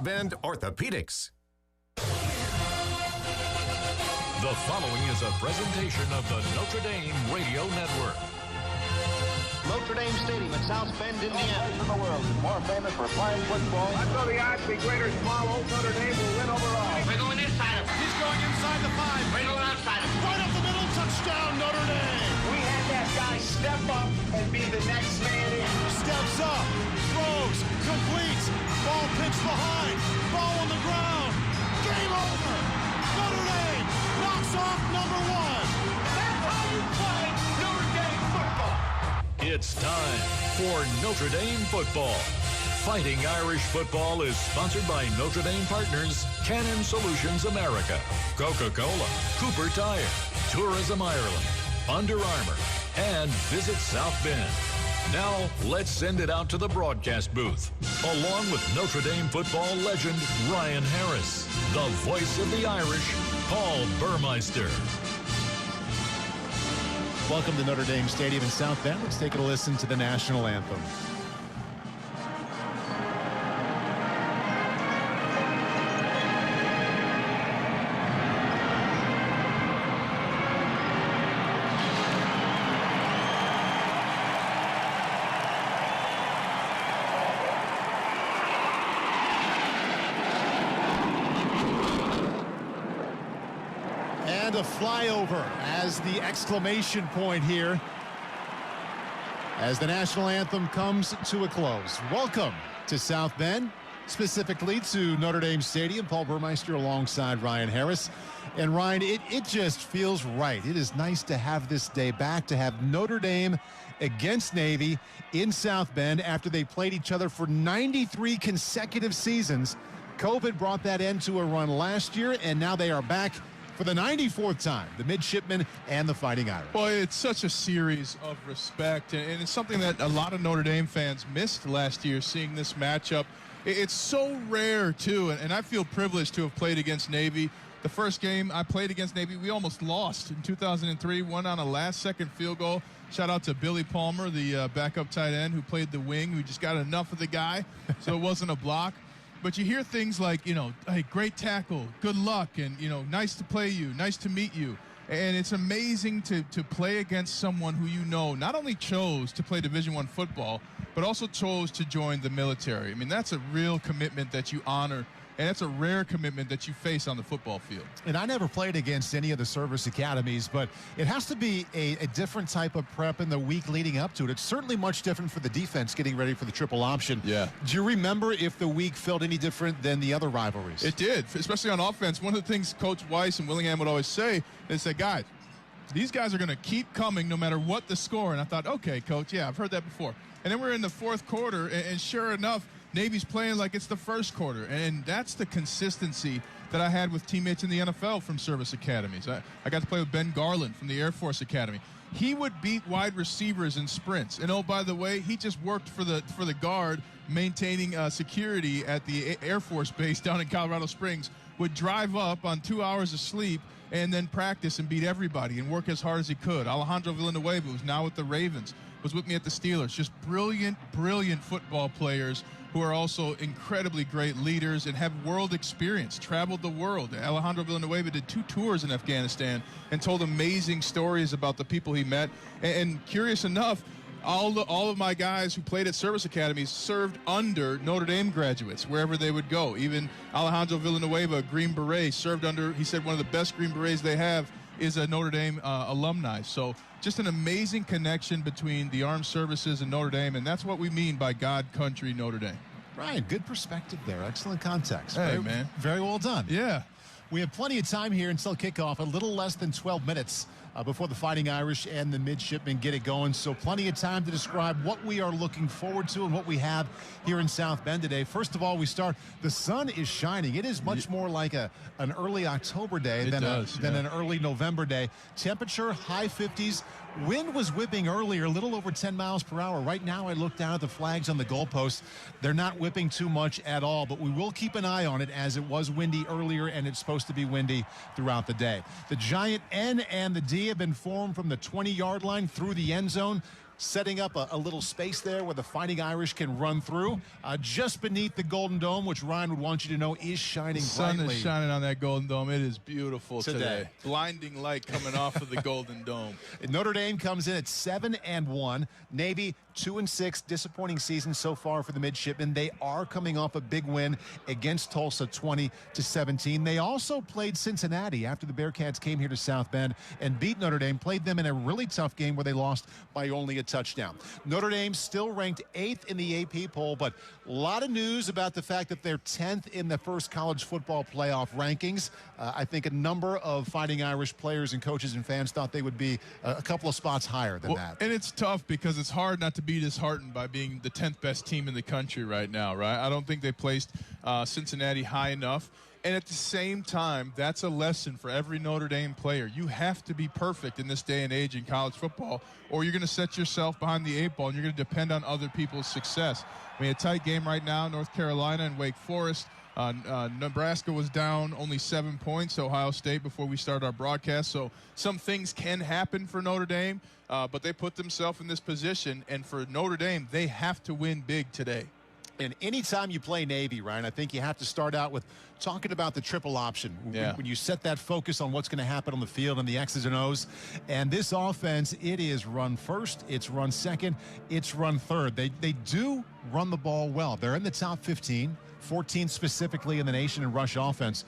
Bend Orthopedics. The following is a presentation of the Notre Dame Radio Network. Notre Dame Stadium in South Bend, Indiana. In the world is more famous for playing football. I throw the odds be great or small, old Notre Dame will win overall. We're going inside him. He's going inside the 5. We're going outside him. Right up the middle, touchdown Notre Dame. We had that guy step up and be the next man in. Steps up, throws, completes, ball pitched behind, ball on the ground. Game over. Notre Dame knocks off number 1. That's how you play Notre Dame football. It's time for Notre Dame football. Fighting Irish football is sponsored by Notre Dame partners Cannon Solutions America, Coca-Cola, Cooper Tire, Tourism Ireland, Under Armour, and Visit South Bend. Now, let's send it out to the broadcast booth, along with Notre Dame football legend Ryan Harris, the voice of the Irish, Paul Burmeister. Welcome to Notre Dame Stadium in South Bend. Let's take a listen to the national anthem. And a flyover as the exclamation point here as the national anthem comes to a close. Welcome to South Bend, specifically to Notre Dame Stadium. Paul Burmeister alongside Ryan Harris. And Ryan, it just feels right. It is nice to have this day back, to have Notre Dame against Navy in South Bend after they played each other for 93 consecutive seasons. COVID brought that end to a run last year, and now they are back for the 94th time, the Midshipmen and the Fighting Irish. Well, it's such a series of respect, and it's something that a lot of Notre Dame fans missed last year, seeing this matchup. It's so rare, too, and I feel privileged to have played against Navy. The first game I played against Navy, we almost lost in 2003, won on a last-second field goal. Shout out to Billy Palmer, the backup tight end who played the wing. We just got enough of the guy, so it wasn't a block. But you hear things like, hey, great tackle, good luck, and, nice to play you, nice to meet you. And it's amazing to play against someone who not only chose to play Division I football, but also chose to join the military. I mean, that's a real commitment that you honor, and that's a rare commitment that you face on the football field. And I never played against any of the service academies, but it has to be a different type of prep in the week leading up to it. It's certainly much different for the defense getting ready for the triple option. Yeah. Do you remember if the week felt any different than the other rivalries? It did, especially on offense. One of the things Coach Weiss and Willingham would always say is that, guys, these guys are going to keep coming no matter what the score. And I thought, okay, Coach, yeah, I've heard that before. And then we're in the fourth quarter, and sure enough, Navy's playing like it's the first quarter, and that's the consistency that I had with teammates in the NFL from service academies. I got to play with Ben Garland from the Air Force Academy. He would beat wide receivers in sprints, and oh, by the way, he just worked for the guard maintaining security at the Air Force Base down in Colorado Springs. Would drive up on 2 hours of sleep and then practice and beat everybody and work as hard as he could. Alejandro Villanueva, who's now with the Ravens, was with me at the Steelers. Just brilliant football players who are also incredibly great leaders and have world experience, traveled the world. Alejandro Villanueva did 2 tours in Afghanistan and told amazing stories about the people he met. And curious enough, all of my guys who played at service academies served under Notre Dame graduates wherever they would go. Even Alejandro Villanueva, Green Beret, served under, he said, one of the best Green Berets they have is a Notre Dame alumni. So just an amazing connection between the armed services and Notre Dame, and that's what we mean by God, country, Notre Dame. Ryan, good perspective there. Excellent context. Hey, man. Very well done. Yeah. We have plenty of time here until kickoff, a little less than 12 minutes before the Fighting Irish and the Midshipmen get it going. So plenty of time to describe what we are looking forward to and what we have here in South Bend today. First of all, the sun is shining. It is much more like an early October day than an early November day. Temperature, high 50s. Wind was whipping earlier, a little over 10 miles per hour. Right now, I look down at the flags on the goalposts. They're not whipping too much at all, but we will keep an eye on it as it was windy earlier, and it's supposed to be windy throughout the day. The giant N and the D have been formed from the 20-yard line through the end zone. setting up a little space there where the Fighting Irish can run through. Just beneath the Golden Dome, which Ryan would want you to know is shining brightly. The sun is shining on that Golden Dome. It is beautiful today. Blinding light coming off of the Golden Dome. Notre Dame comes in at 7-1. Navy 2-6. Disappointing season so far for the midshipmen. They are coming off a big win against Tulsa, 20-17. They also played Cincinnati after the Bearcats came here to South Bend and beat Notre Dame. Played them in a really tough game where they lost by only a touchdown. Notre Dame still ranked 8th in the AP poll, but a lot of news about the fact that they're 10th in the first college football playoff rankings. I think a number of Fighting Irish players and coaches and fans thought they would be a couple of spots higher than that. And it's tough because it's hard not to be disheartened by being the 10th best team in the country right now, right? I don't think they placed Cincinnati high enough. And at the same time, that's a lesson for every Notre Dame player. You have to be perfect in this day and age in college football, or you're going to set yourself behind the 8 ball, and you're going to depend on other people's success. I mean, a tight game right now, North Carolina and Wake Forest. Nebraska was down only 7 points to Ohio State before we start our broadcast. So some things can happen for Notre Dame, but they put themselves in this position. And for Notre Dame, they have to win big today. And anytime you play Navy, Ryan, I think you have to start out with talking about the triple option. Yeah. When you set that focus on what's going to happen on the field and the X's and O's. And this offense, it is run first, it's run second, it's run third. They do run the ball well. They're in the top 15, 14 specifically in the nation in rush offense.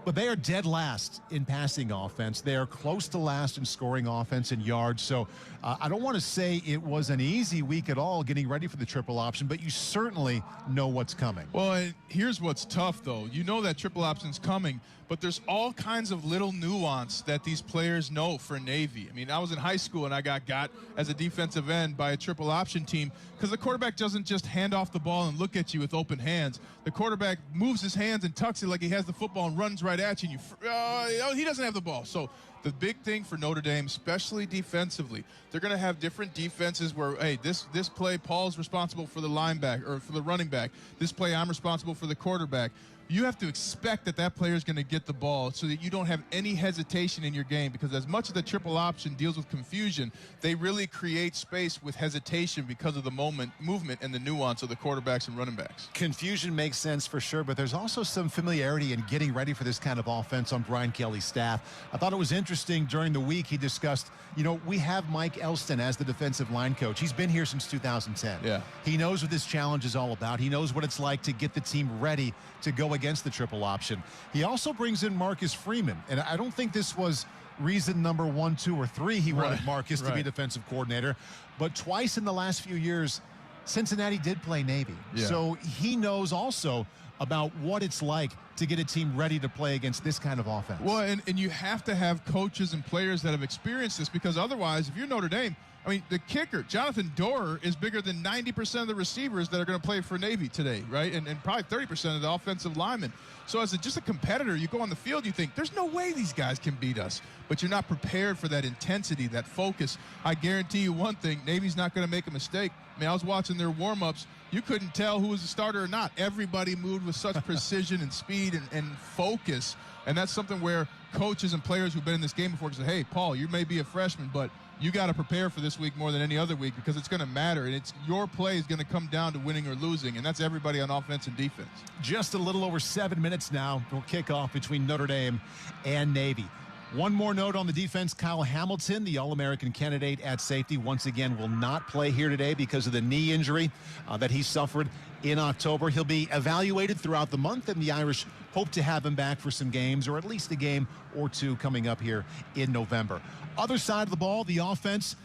But they are dead last in passing offense. They are close to last in scoring offense and yards. So I don't want to say it was an easy week at all getting ready for the triple option, but you certainly know what's coming. Well, and here's what's tough, though. You know that triple option's coming, but there's all kinds of little nuance that these players know for Navy. I mean, I was in high school, and I got as a defensive end by a triple option team because the quarterback doesn't just hand off the ball and look at you with open hands. The quarterback moves his hands and tucks it like he has the football and runs right at you, and he doesn't have the ball. So the big thing for Notre Dame, especially defensively, they're going to have different defenses where, hey, this play, Paul's responsible for the linebacker or for the running back. This play, I'm responsible for the quarterback. You have to expect that player is going to get the ball so that you don't have any hesitation in your game, because as much as the triple option deals with confusion, they really create space with hesitation because of the movement and the nuance of the quarterbacks and running backs. Confusion makes sense for sure, but there's also some familiarity in getting ready for this kind of offense on Brian Kelly's staff. I thought it was interesting during the week he discussed, we have Mike Elston as the defensive line coach. He's been here since 2010. Yeah. He knows what this challenge is all about. He knows what it's like to get the team ready to go against the triple option. He also brings in Marcus Freeman, and I don't think this was reason number 1, 2, or 3 he wanted Marcus to be defensive coordinator, but twice in the last few years Cincinnati did play Navy. Yeah. So he knows also about what it's like to get a team ready to play against this kind of offense. Well, and you have to have coaches and players that have experienced this, because otherwise, if you're Notre Dame, I mean, the kicker, Jonathan Doerer, is bigger than 90% of the receivers that are going to play for Navy today, right? And probably 30% of the offensive linemen. So as just a competitor, you go on the field, you think, there's no way these guys can beat us. But you're not prepared for that intensity, that focus. I guarantee you one thing, Navy's not going to make a mistake. I mean, I was watching their warm-ups. You couldn't tell who was the starter or not. Everybody moved with such precision and speed and focus. And that's something where coaches and players who've been in this game before can say, hey, Paul, you may be a freshman, but you got to prepare for this week more than any other week, because it's going to matter, and it's your play is going to come down to winning or losing, and that's everybody on offense and defense. Just a little over 7 minutes now for kickoff between Notre Dame and Navy. One more note on the defense. Kyle Hamilton, the All-American candidate at safety, once again will not play here today because of the knee injury that he suffered in October. He'll be evaluated throughout the month, and the Irish hope to have him back for some games, or at least a game or two coming up here in November. Other side of the ball, the offense.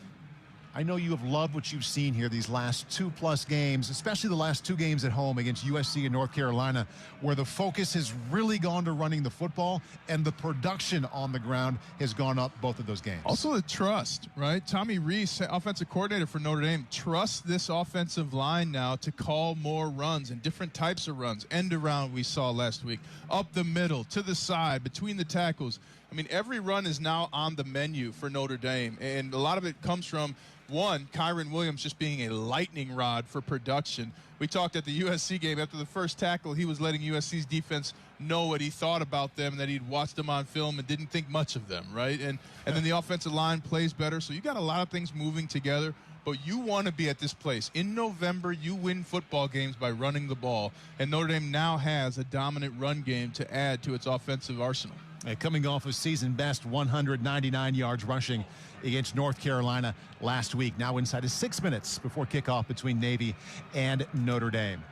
I know you have loved what you've seen here these last 2+ games, especially the last 2 games at home against USC and North Carolina, where the focus has really gone to running the football, and the production on the ground has gone up both of those games. Also the trust, right? Tommy Rees, offensive coordinator for Notre Dame, trusts this offensive line now to call more runs and different types of runs. End around we saw last week, up the middle, to the side, between the tackles. I mean, every run is now on the menu for Notre Dame, and a lot of it comes from, one, Kyburn Williams just being a lightning rod for production. We talked at the USC game after the first tackle, he was letting USC's defense know what he thought about them, that he'd watched them on film and didn't think much of them, right? And then the offensive line plays better. So you got a lot of things moving together. but you want to be at this place. In November, you win football games by running the ball, and Notre Dame now has a dominant run game to add to its offensive arsenal. Coming off a season-best 199 yards rushing against North Carolina last week. Now inside of 6 minutes before kickoff between Navy and Notre Dame.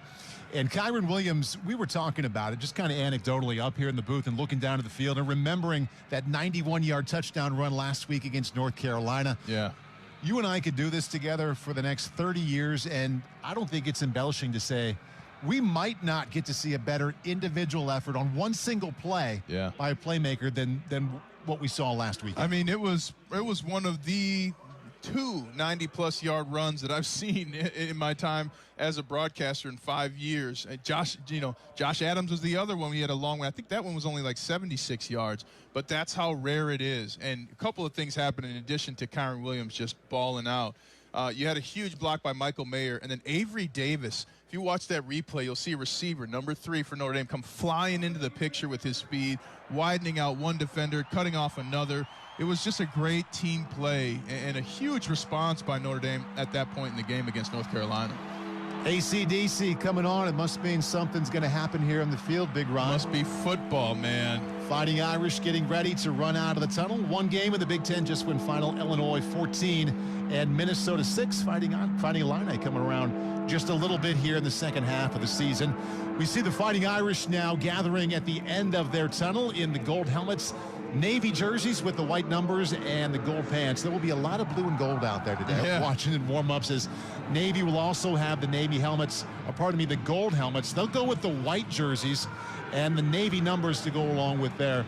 And Kyburn Williams, we were talking about it just kind of anecdotally up here in the booth and looking down to the field and remembering that 91-yard touchdown run last week against North Carolina. Yeah. You and I could do this together for the next 30 years, and I don't think it's embellishing to say we might not get to see a better individual effort on one single play by a playmaker than what we saw last week. I mean, it was one of the 2 90-plus yard runs that I've seen in my time as a broadcaster in 5 years. And Josh Adams was the other one. We had a long one. I think that one was only like 76 yards, but that's how rare it is. And a couple of things happened in addition to Kyburn Williams just balling out. You had a huge block by Michael Mayer, and then Avery Davis. If you watch that replay, you'll see a receiver, number 3 for Notre Dame, come flying into the picture with his speed, widening out one defender, cutting off another. It was just a great team play and a huge response by Notre Dame at that point in the game against North Carolina. AC/DC coming on. It must mean something's going to happen here on the field, Big Ron. Must be football, man. Fighting Irish getting ready to run out of the tunnel. One game in the Big Ten just went final. Illinois 14 and Minnesota 6. Fighting Illini coming around just a little bit here in the second half of the season. We see the Fighting Irish now gathering at the end of their tunnel in the gold helmets, Navy jerseys with the white numbers and the gold pants. There will be a lot of blue and gold out there today. Watching in warm-ups as Navy will also have the Navy helmets, the gold helmets. They'll go with the white jerseys and the Navy numbers to go along with their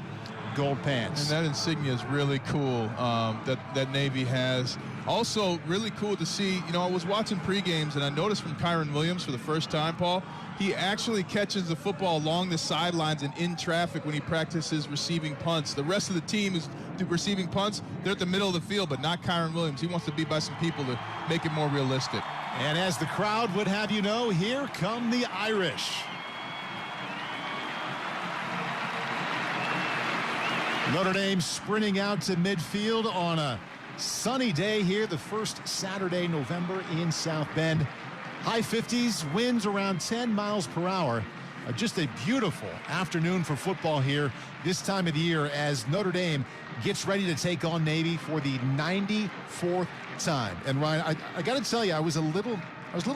gold pants. And that insignia is really cool that Navy has. Also, really cool to see, I was watching pre-games and I noticed from Kyburn Williams for the first time, Paul, he actually catches the football along the sidelines and in traffic when he practices receiving punts. The rest of the team is receiving punts. They're at the middle of the field, but not Kyburn Williams. He wants to be by some people to make it more realistic. And as the crowd would have you know, here come the Irish. Notre Dame sprinting out to midfield on a sunny day here, the first Saturday, November in South Bend. High 50s, winds around 10 miles per hour. Just a beautiful afternoon for football here this time of the year as Notre Dame gets ready to take on Navy for the 94th time. And Ryan, I got to tell you, I was a little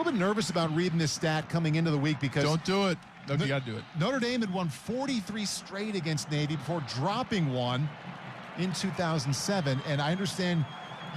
bit nervous about reading this stat coming into the week because don't do it. No, you got to do it. Notre Dame had won 43 straight against Navy before dropping one in 2007, and I understand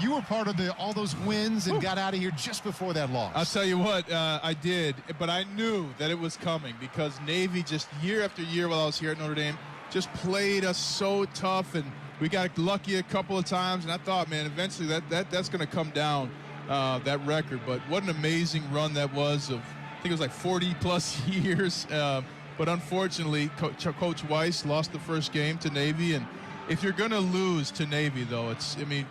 you were part of all those wins and got out of here just before that loss. I'll tell you what, I did, but I knew that it was coming because Navy just year after year while I was here at Notre Dame just played us so tough, and we got lucky a couple of times, and I thought, man, eventually that's going to come down, that record. But what an amazing run that was of, I think it was like 40-plus years. But unfortunately, Coach Weiss lost the first game to Navy, and if you're going to lose to Navy, though,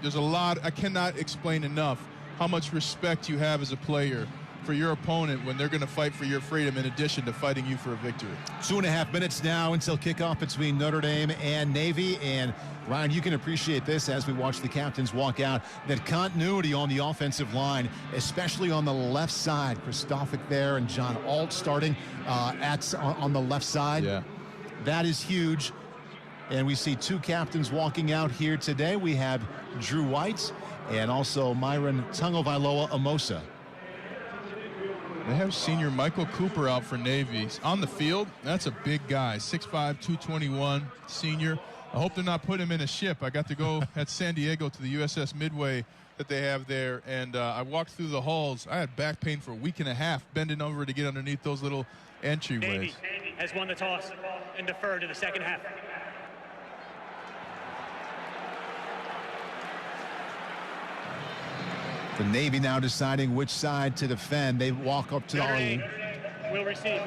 there's a lot. I cannot explain enough how much respect you have as a player for your opponent when they're going to fight for your freedom in addition to fighting you for a victory. 2.5 minutes now until kickoff between Notre Dame and Navy. And, Ryan, you can appreciate this as we watch the captains walk out, that continuity on the offensive line, especially on the left side. Christophic there and John Alt starting on the left side. Yeah. That is huge. And we see 2 captains walking out here today. We have Drew White and also Myron Tungovailoa Amosa. They have senior Michael Cooper out for Navy. On the field, that's a big guy, 6'5", 221, senior. I hope they're not putting him in a ship. I got to go at San Diego to the USS Midway that they have there, and I walked through the halls. I had back pain for a week and a half, bending over to get underneath those little entryways. Navy has won the toss and deferred to the second half. The Navy now deciding which side to defend. They walk up to the Arlein. Will receive.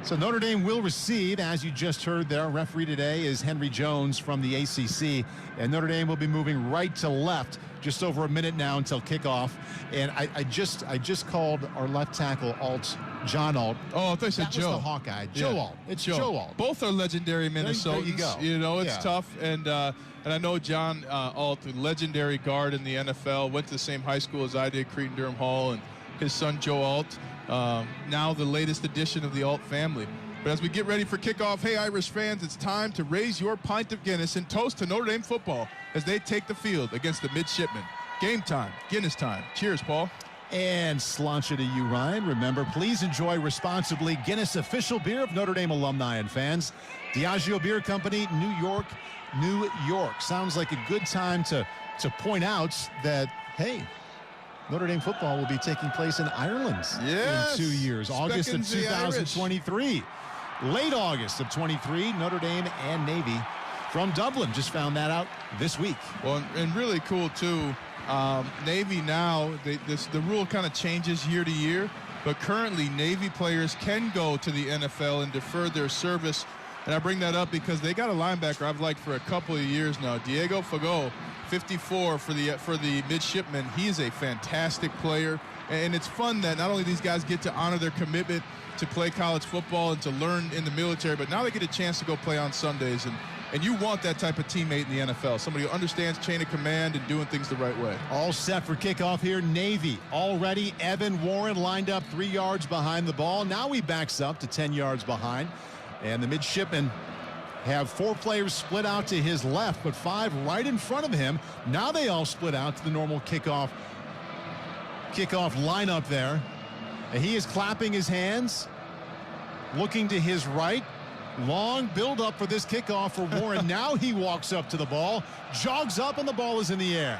So Notre Dame will receive, as you just heard there. Referee today is Henry Jones from the ACC, and Notre Dame will be moving right to left. Just over a minute now until kickoff, and I just called our left tackle Alt John Alt. Oh, I thought you said that Joe. was the Hawkeye. Joe Alt. It's Joe Alt. Both are legendary Minnesotans. There you go. You know, it's tough. And I know John Alt, a legendary guard in the NFL, went to the same high school as I did, Cretin-Durham Hall, and his son Joe Alt, now the latest addition of the Alt family. But as we get ready for kickoff, hey, Irish fans, it's time to raise your pint of Guinness and toast to Notre Dame football as they take the field against the midshipmen. Game time, Guinness time. Cheers, Paul. And sláinte to you, Ryan. Remember, please enjoy responsibly. Guinness, official beer of Notre Dame alumni and fans. Diageo Beer Company, New York, New York. Sounds like a good time to point out that, hey, Notre Dame football will be taking place in Ireland in 2 years, August of 2023. Late August of 23, Notre Dame and Navy from Dublin. Just found that out this week. Well, and really cool, too. Navy now, the rule kind of changes year to year, but currently Navy players can go to the NFL and defer their service. And I bring that up because they got a linebacker I've liked for a couple of years now, Diego Fagot, 54 for the midshipmen. He is a fantastic player, and it's fun that not only these guys get to honor their commitment to play college football and to learn in the military, but now they get a chance to go play on Sundays. And you want that type of teammate in the NFL, somebody who understands chain of command and doing things the right way. All set for kickoff here. Navy already. Evan Warren lined up 3 yards behind the ball. Now he backs up to 10 yards behind. And the midshipmen have 4 players split out to his left, but 5 right in front of him. Now they all split out to the normal kickoff lineup there. And he is clapping his hands, looking to his right. Long build-up for this kickoff for Warren. Now he walks up to the ball, jogs up, and the ball is in the air.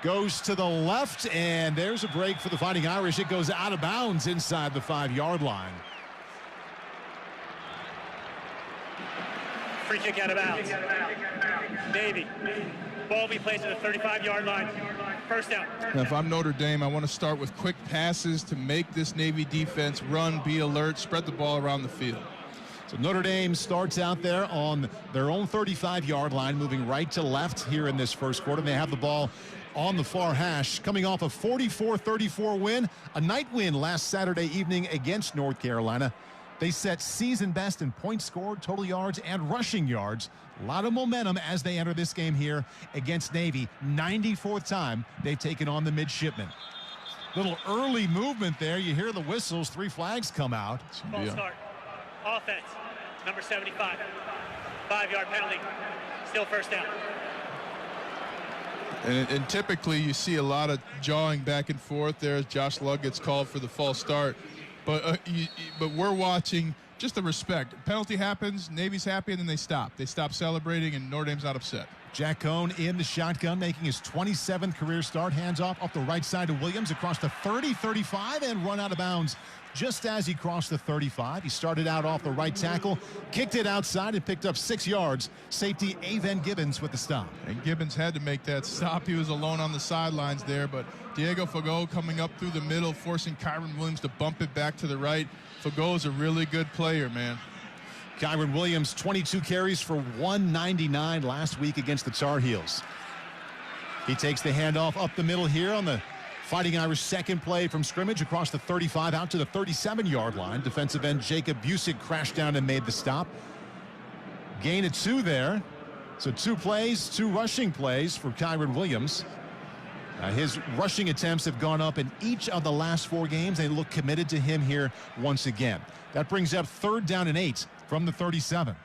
Goes to the left, and there's a break for the Fighting Irish. It goes out of bounds inside the 5-yard line. Free kick out of bounds. Navy. Ball will be placed at the 35-yard line. First down. Now, if I'm Notre Dame, I want to start with quick passes to make this Navy defense run, be alert, spread the ball around the field. So Notre Dame starts out there on their own 35-yard line, moving right to left here in this first quarter. They have the ball on the far hash, coming off a 44-34 win, a night win last Saturday evening against North Carolina. They set season best in points scored, total yards, and rushing yards. A lot of momentum as they enter this game here against Navy. 94th time they've taken on the midshipmen. Little early movement there. You hear the whistles. 3 flags come out. False start. Offense. Number 75. 5-yard penalty. Still first down. And typically you see a lot of jawing back and forth there as Josh Lugg gets called for the false start. But we're watching just the respect. Penalty happens, Navy's happy, and then they stop. They stop celebrating, and Notre Dame's not upset. Jack Cohn in the shotgun, making his 27th career start. Hands off the right side to Williams across the 30-35 and run out of bounds just as he crossed the 35. He started out off the right tackle, kicked it outside, and picked up 6 yards. Safety Aven Gibbons with the stop. And Gibbons had to make that stop. He was alone on the sidelines there, but Diego Fagot coming up through the middle, forcing Kyburn Williams to bump it back to the right. Fagot is a really good player, man. Kyburn Williams, 22 carries for 199 last week against the Tar Heels. He takes the handoff up the middle here on the Fighting Irish second play from scrimmage across the 35 out to the 37-yard line. Defensive end Jacob Busick crashed down and made the stop. Gain of 2 there. So 2 plays, 2 rushing plays for Kyburn Williams. His rushing attempts have gone up in each of the last 4 games. They look committed to him here once again. That brings up 3rd down and 8 from the 37.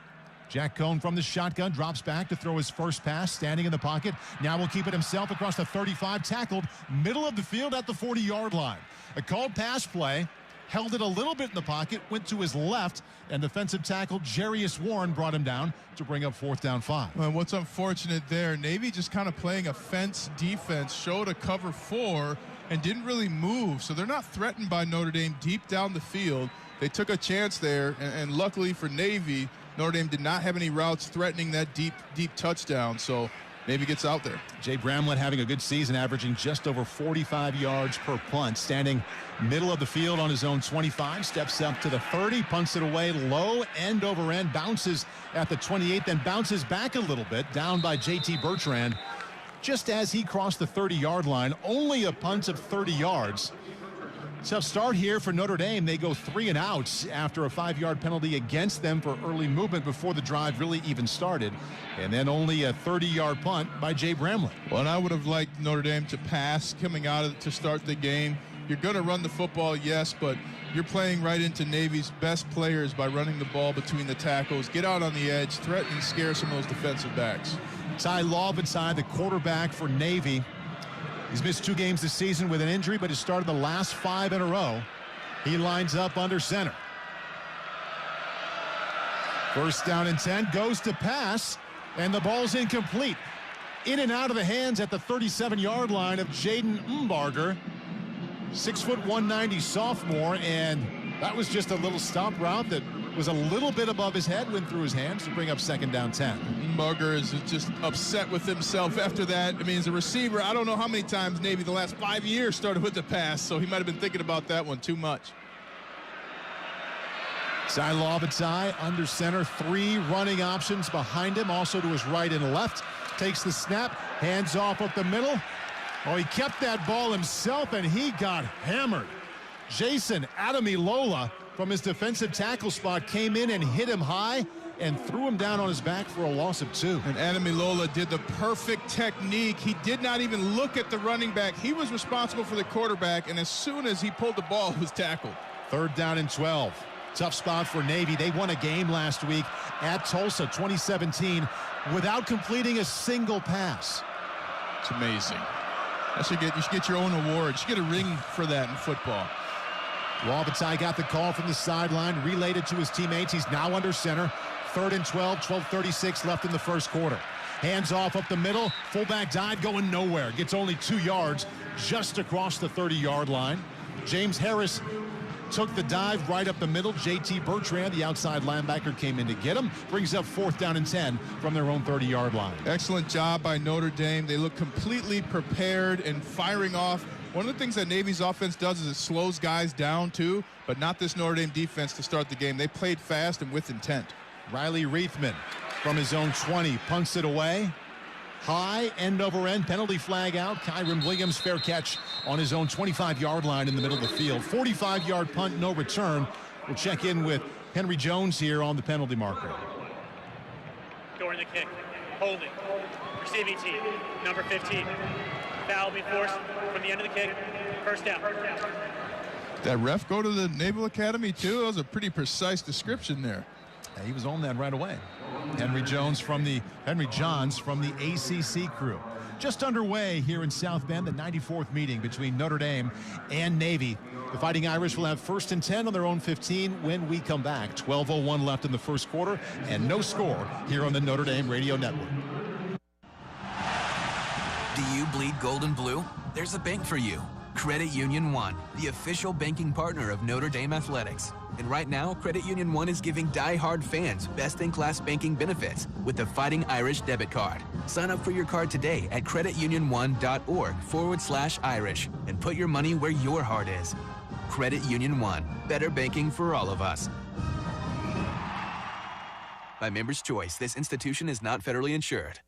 Jack Cohn from the shotgun drops back to throw his first pass, standing in the pocket. Now will keep it himself across the 35, tackled middle of the field at the 40-yard line. A called pass play, held it a little bit in the pocket, went to his left, and defensive tackle Jarius Warren brought him down to bring up 4th down 5. Well, what's unfortunate there, Navy just kind of playing a fence defense, showed a cover 4 and didn't really move. So they're not threatened by Notre Dame deep down the field. They took a chance there, and luckily for Navy, Notre Dame did not have any routes threatening that deep touchdown, so Navy gets out there. Jay Bramlett having a good season, averaging just over 45 yards per punt, standing middle of the field on his own 25, steps up to the 30, punts it away low, end over end, bounces at the 28, then bounces back a little bit, down by J.T. Bertrand. Just as he crossed the 30-yard line, only a punt of 30 yards. Tough start here for Notre Dame. They go 3 and out after a 5-yard penalty against them for early movement before the drive really even started. And then only a 30-yard punt by Jay Bramlett. Well, and I would have liked Notre Dame to pass coming out of to start the game. You're going to run the football, yes, but you're playing right into Navy's best players by running the ball between the tackles. Get out on the edge, threaten and scare some of those defensive backs. Ty Lovensai, the quarterback for Navy. He's missed 2 games this season with an injury, but has started the last 5 in a row. He lines up under center. First down and 10, goes to pass, and the ball's incomplete. In and out of the hands at the 37-yard line of Jaden Umbarger. 6', 190 sophomore, and that was just a little stop route that was a little bit above his head, went through his hands to bring up second down 10. Umbarger is just upset with himself after that. I mean, as a receiver, I don't know how many times Navy the last 5 years started with the pass, so he might have been thinking about that one too much. Ty Lovensai under center, 3 running options behind him, also to his right and left. Takes the snap, hands off up the middle. Oh, he kept that ball himself, and he got hammered. Jason Adamilola from his defensive tackle spot came in and hit him high and threw him down on his back for a loss of 2. And Adamilola did the perfect technique. He did not even look at the running back. He was responsible for the quarterback, and as soon as he pulled the ball, he was tackled. 3rd down and 12. Tough spot for Navy. They won a game last week at Tulsa, 2017, without completing a single pass. It's amazing. You should get your own award. You should get a ring for that in football. Lovensai got the call from the sideline, relayed it to his teammates. He's now under center. 3rd and 12, 12:36 left in the first quarter. Hands off up the middle. Fullback dive going nowhere. Gets only 2 yards just across the 30-yard line. James Harris took the dive right up the middle. J.T. Bertrand, the outside linebacker, came in to get him. Brings up 4th down and 10 from their own 30-yard line. Excellent job by Notre Dame. They look completely prepared and firing off. One of the things that Navy's offense does is it slows guys down too, but not this Notre Dame defense to start the game. They played fast and with intent. Riley Reithman from his own 20 punts it away. High, end over end, penalty flag out. Kyburn Williams, fair catch on his own 25-yard line in the middle of the field. 45-yard punt, no return. We'll check in with Henry Jones here on the penalty marker. During the kick, holding, receiving team, number 15. Foul be forced from the end of the kick. First down. That ref go to the Naval Academy too? That was a pretty precise description there. Yeah, he was on that right away. Henry Johns from the ACC crew. Just underway here in South Bend, the 94th meeting between Notre Dame and Navy. The Fighting Irish will have 1st and 10 on their own 15 when we come back. 12:01 left in the first quarter and no score here on the Notre Dame Radio Network. Do you bleed gold and blue? There's a bank for you. Credit Union One, the official banking partner of Notre Dame Athletics. And right now, Credit Union One is giving die-hard fans best-in-class banking benefits with the Fighting Irish debit card. Sign up for your card today at creditunion1.org/Irish and put your money where your heart is. Credit Union One, better banking for all of us. By Members' Choice, this institution is not federally insured.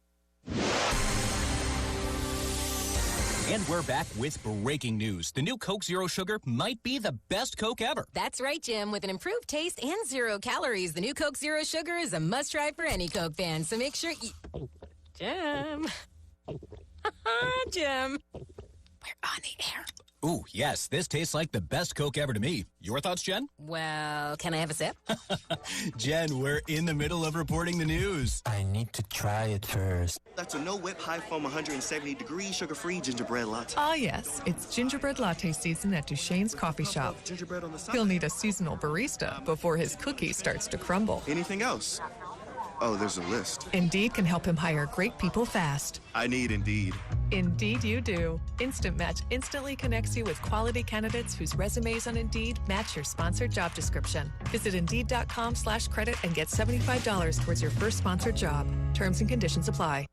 And we're back with breaking news. The new Coke Zero Sugar might be the best Coke ever. That's right, Jim. With an improved taste and 0 calories, the new Coke Zero Sugar is a must-try for any Coke fan. So make sure you... Jim. Jim. We're on the air. Ooh, yes, this tastes like the best Coke ever to me. Your thoughts, Jen? Well, can I have a sip? Jen, we're in the middle of reporting the news. I need to try it first. That's a no-whip, high-foam, 170-degree, sugar-free gingerbread latte. Ah, yes. It's gingerbread latte season at Duchesne's Coffee Shop. Gingerbread on the side. He'll need a seasonal barista before his cookie starts to crumble. Anything else? Oh, there's a list. Indeed can help him hire great people fast. I need Indeed. Indeed you do. Instant Match instantly connects you with quality candidates whose resumes on Indeed match your sponsored job description. Visit Indeed.com/credit and get $75 towards your first sponsored job. Terms and conditions apply.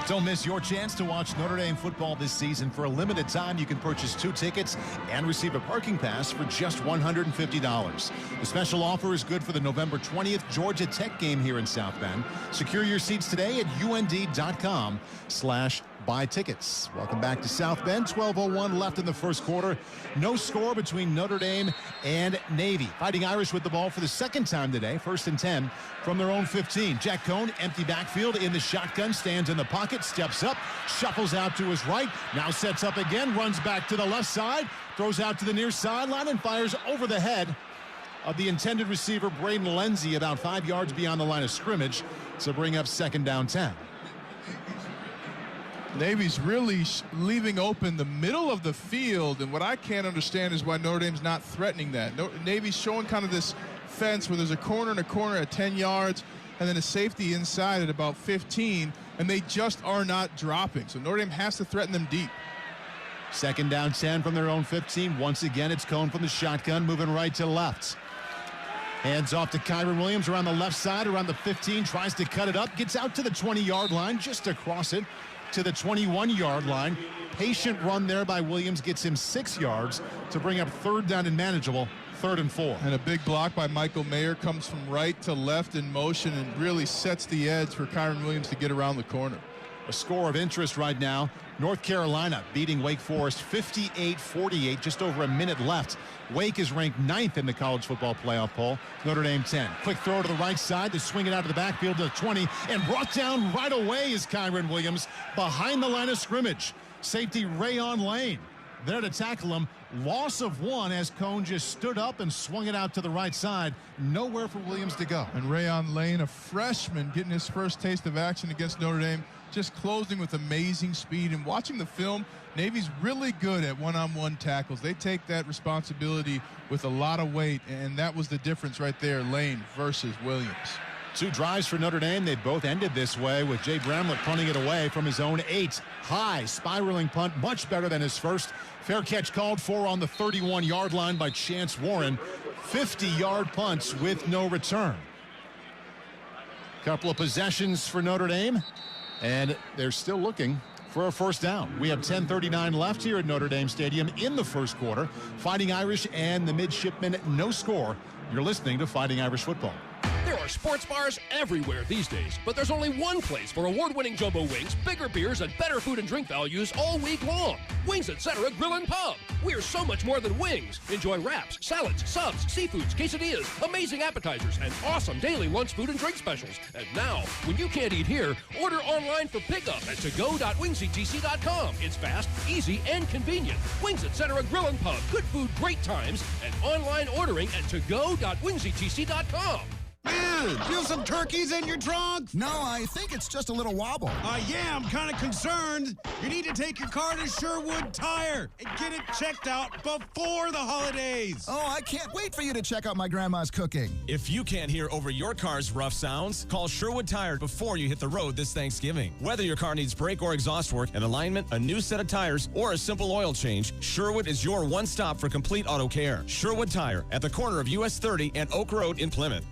Don't miss your chance to watch Notre Dame football this season. For a limited time, you can purchase 2 tickets and receive a parking pass for just $150. The special offer is good for the November 20th Georgia Tech game here in South Bend. Secure your seats today at und.com/buy tickets. Welcome back to South Bend. 12:01 left in the first quarter. No score between Notre Dame and Navy. Fighting Irish with the ball for the second time today. 1st and 10 from their own 15. Jack Cohn, empty backfield in the shotgun, stands in the pocket, steps up, shuffles out to his right, now sets up again, runs back to the left side, throws out to the near sideline and fires over the head of the intended receiver, Braden Lenzy, about 5 yards beyond the line of scrimmage to bring up 2nd down 10. Navy's really leaving open the middle of the field, and what I can't understand is why Notre Dame's not threatening that. Navy's showing kind of this fence where there's a corner and a corner at 10 yards and then a safety inside at about 15, and they just are not dropping. So Notre Dame has to threaten them deep. 2nd down 10 from their own 15. Once again, it's Cohn from the shotgun, moving right to left. Hands off to Kyburn Williams around the left side, around the 15, tries to cut it up, gets out to the 20-yard line, just across it to the 21-yard line. Patient run there by Williams gets him 6 yards to bring up 3rd down and manageable, 3rd and 4. And a big block by Michael Mayer comes from right to left in motion and really sets the edge for Kyburn Williams to get around the corner. A score of interest right now. North Carolina beating Wake Forest 58-48, just over a minute left. Wake is ranked 9th in the college football playoff poll. Notre Dame 10. Quick throw to the right side to swing it out to the backfield to the 20, and brought down right away is Kyburn Williams behind the line of scrimmage. Safety Rayon Lane there to tackle him. Loss of 1 as Cohn just stood up and swung it out to the right side. Nowhere for Williams to go. And Rayon Lane, a freshman, getting his first taste of action against Notre Dame, just closing with amazing speed. And watching the film, Navy's really good at one-on-one tackles. They take that responsibility with a lot of weight, and that was the difference right there, Lane versus Williams. 2 drives for Notre Dame. They both ended this way, with Jay Bramlett punting it away from his own 8. High, spiraling punt, much better than his first. Fair catch called for on the 31-yard line by Chance Warren. 50-yard punts with no return. Couple of possessions for Notre Dame, and they're still looking for a 1st down. We have 10:39 left here at Notre Dame Stadium in the first quarter. Fighting Irish and the Midshipmen, no score. You're listening to Fighting Irish Football. There are sports bars everywhere these days, but there's only one place for award-winning jumbo wings, bigger beers, and better food and drink values all week long. Wings Etc. Grill and Pub. We're so much more than wings. Enjoy wraps, salads, subs, seafoods, quesadillas, amazing appetizers, and awesome daily lunch food and drink specials. And now, when you can't eat here, order online for pickup at togo.wingsetc.com. It's fast, easy, and convenient. Wings Etc. Grill and Pub. Good food, great times, and online ordering at togo.wingsetc.com. Man, feel some turkeys in your trunk? No, I think it's just a little wobble. Yeah, I'm kind of concerned. You need to take your car to Sherwood Tire and get it checked out before the holidays. Oh, I can't wait for you to check out my grandma's cooking. If you can't hear over your car's rough sounds, call Sherwood Tire before you hit the road this Thanksgiving. Whether your car needs brake or exhaust work, an alignment, a new set of tires, or a simple oil change, Sherwood is your one stop for complete auto care. Sherwood Tire at the corner of US 30 and Oak Road in Plymouth.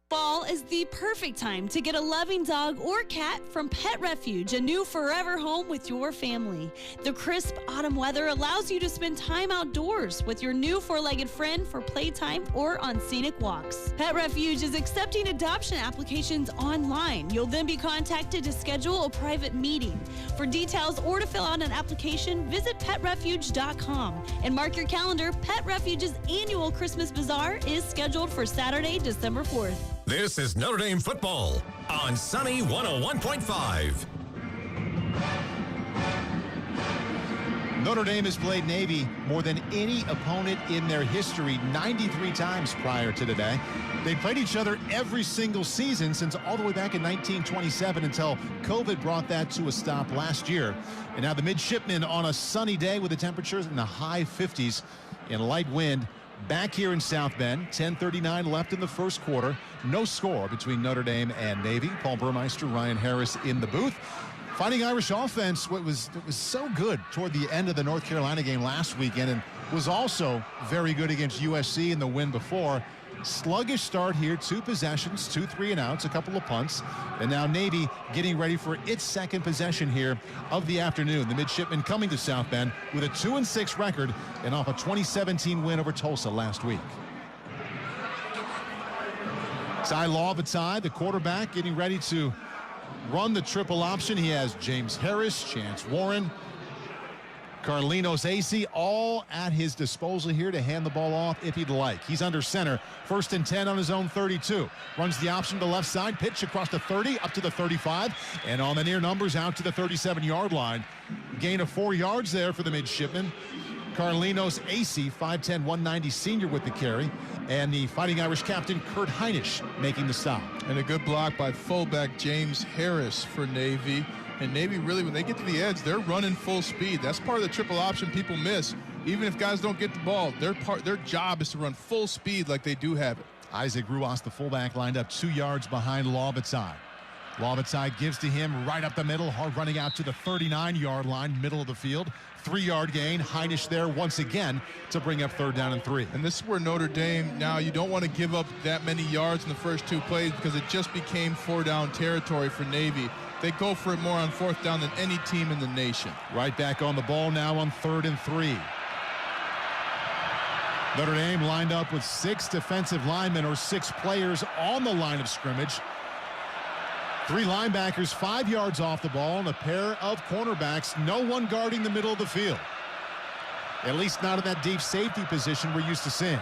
Fall is the perfect time to get a loving dog or cat from Pet Refuge, a new forever home with your family. The crisp autumn weather allows you to spend time outdoors with your new four-legged friend for playtime or on scenic walks. Pet Refuge is accepting adoption applications online. You'll then be contacted to schedule a private meeting. For details or to fill out an application, visit petrefuge.com and mark your calendar. Pet Refuge's annual Christmas Bazaar is scheduled for Saturday, December 4th. This is Notre Dame football on Sunny 101.5. Notre Dame has played Navy more than any opponent in their history 93 times prior to today. They played each other every single season since all the way back in 1927 until COVID brought that to a stop last year. And now the Midshipmen on a sunny day with the temperatures in the high 50s and light wind. Back here in South Bend, 10:39 left in the first quarter. No score between Notre Dame and Navy. Paul Burmeister, Ryan Harris in the booth. Fighting Irish offense, it was so good toward the end of the North Carolina game last weekend, and was also very good against USC in the win before. sluggish start here, 2 possessions, 2 3-and-outs, a couple of punts, and now Navy getting ready for its second possession here of the afternoon. The midshipmen coming to South Bend with a 2-6 record and off a 2017 win over Tulsa last week. Ty Lavatai, the quarterback, getting ready to run the triple option. He has James Harris, Chance Warren, Carlinos Acey, all at his disposal here to hand the ball off if he'd like. He's under center, 1st and 10 on his own 32. Runs the option to left side, pitch across the 30, up to the 35, and on the near numbers out to the 37-yard line. Gain of 4 yards there for the midshipman. Carlinos Acey, 5'10", 190 senior with the carry, and the Fighting Irish captain Kurt Heinisch making the stop. And a good block by fullback James Harris for Navy. And Navy really, when they get to the edge, they're running full speed. That's part of the triple option people miss. Even if guys don't get the ball, their job is to run full speed like they do have it. Isaac Ruas, the fullback, lined up 2 yards behind Lavatai. Lavatai gives to him right up the middle, hard running out to the 39-yard line, middle of the field. 3-yard gain. Heinisch there once again to bring up 3rd down and 3. And this is where Notre Dame, now you don't want to give up that many yards in the first 2 plays because it just became 4-down territory for Navy. They go for it more on 4th down than any team in the nation. Right back on the ball now on 3rd and 3. Notre Dame lined up with 6 defensive linemen, or 6 players on the line of scrimmage. 3 linebackers 5 yards off the ball, and a pair of cornerbacks, no one guarding the middle of the field. At least not in that deep safety position we're used to seeing.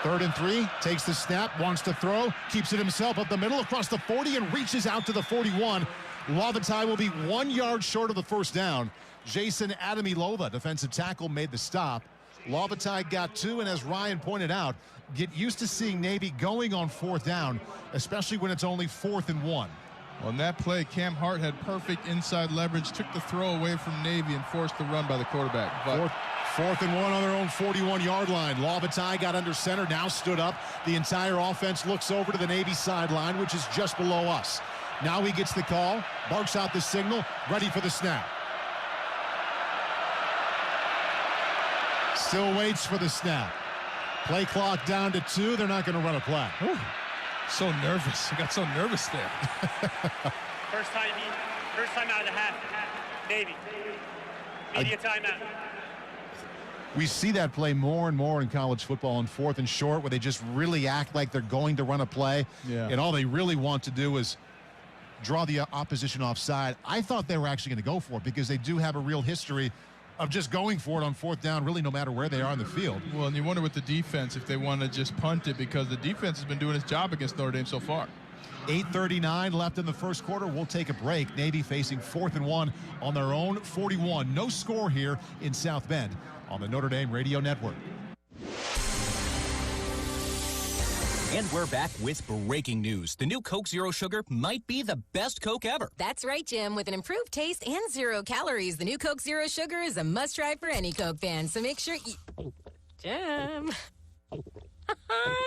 3rd and 3, takes the snap, wants to throw, keeps it himself up the middle across the 40 and reaches out to the 41. Lavatai will be 1 yard short of the 1st down. Jason Adamilova, defensive tackle, made the stop. Lavatai got 2, and as Ryan pointed out, get used to seeing Navy going on 4th down, especially when it's only 4th and 1. Well, in that play, Cam Hart had perfect inside leverage, took the throw away from Navy and forced the run by the quarterback. But 4th and 1 on their own 41-yard line. Lavatai got under center, now stood up. The entire offense looks over to the Navy sideline, which is just below us. Now he gets the call, barks out the signal, ready for the snap. Still waits for the snap. Play clock down to 2. They're not going to run a play. Ooh, so nervous. He got so nervous there. First time out of the half. Navy. Media timeout. We see that play more and more in college football on 4th and short, where they just really act like they're going to run a play. Yeah. And all they really want to do is draw the opposition offside. I thought they were actually going to go for it because they do have a real history of just going for it on 4th down, really no matter where they are in the field. Well, and you wonder with the defense if they want to just punt it, because the defense has been doing its job against Notre Dame so far. 8:39 left in the 1st quarter. We'll take a break. Navy facing 4th and 1 on their own 41. No score here in South Bend on the Notre Dame Radio Network. And we're back with breaking news. The new Coke Zero Sugar might be the best Coke ever. That's right, Jim. With an improved taste and 0 calories, the new Coke Zero Sugar is a must-try for any Coke fan. So make sure you... Jim.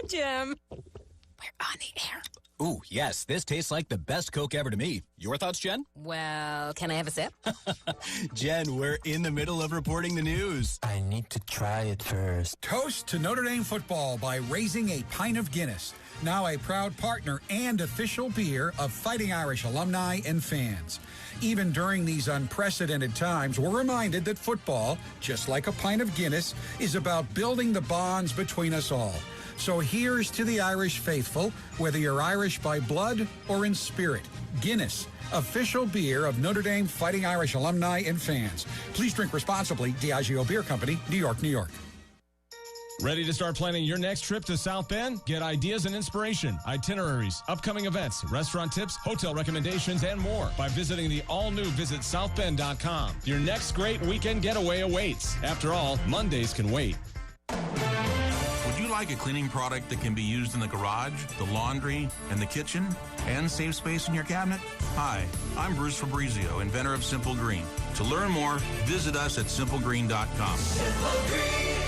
Jim. We're on the air. Ooh, yes, this tastes like the best Coke ever to me. Your thoughts, Jen? Well, can I have a sip? Jen, we're in the middle of reporting the news. I need to try it first. Toast to Notre Dame football by raising a pint of Guinness. Now a proud partner and official beer of Fighting Irish alumni and fans. Even during these unprecedented times, we're reminded that football, just like a pint of Guinness, is about building the bonds between us all. So here's to the Irish faithful, whether you're Irish by blood or in spirit. Guinness, official beer of Notre Dame Fighting Irish alumni and fans. Please drink responsibly. Diageo Beer Company, New York, New York. Ready to start planning your next trip to South Bend? Get ideas and inspiration, itineraries, upcoming events, restaurant tips, hotel recommendations, and more by visiting the all-new visitsouthbend.com. Your next great weekend getaway awaits. After all, Mondays can wait. Would you like a cleaning product that can be used in the garage, the laundry, and the kitchen, and save space in your cabinet? Hi, I'm Bruce Fabrizio, inventor of Simple Green. To learn more, visit us at simplegreen.com. Simple Green.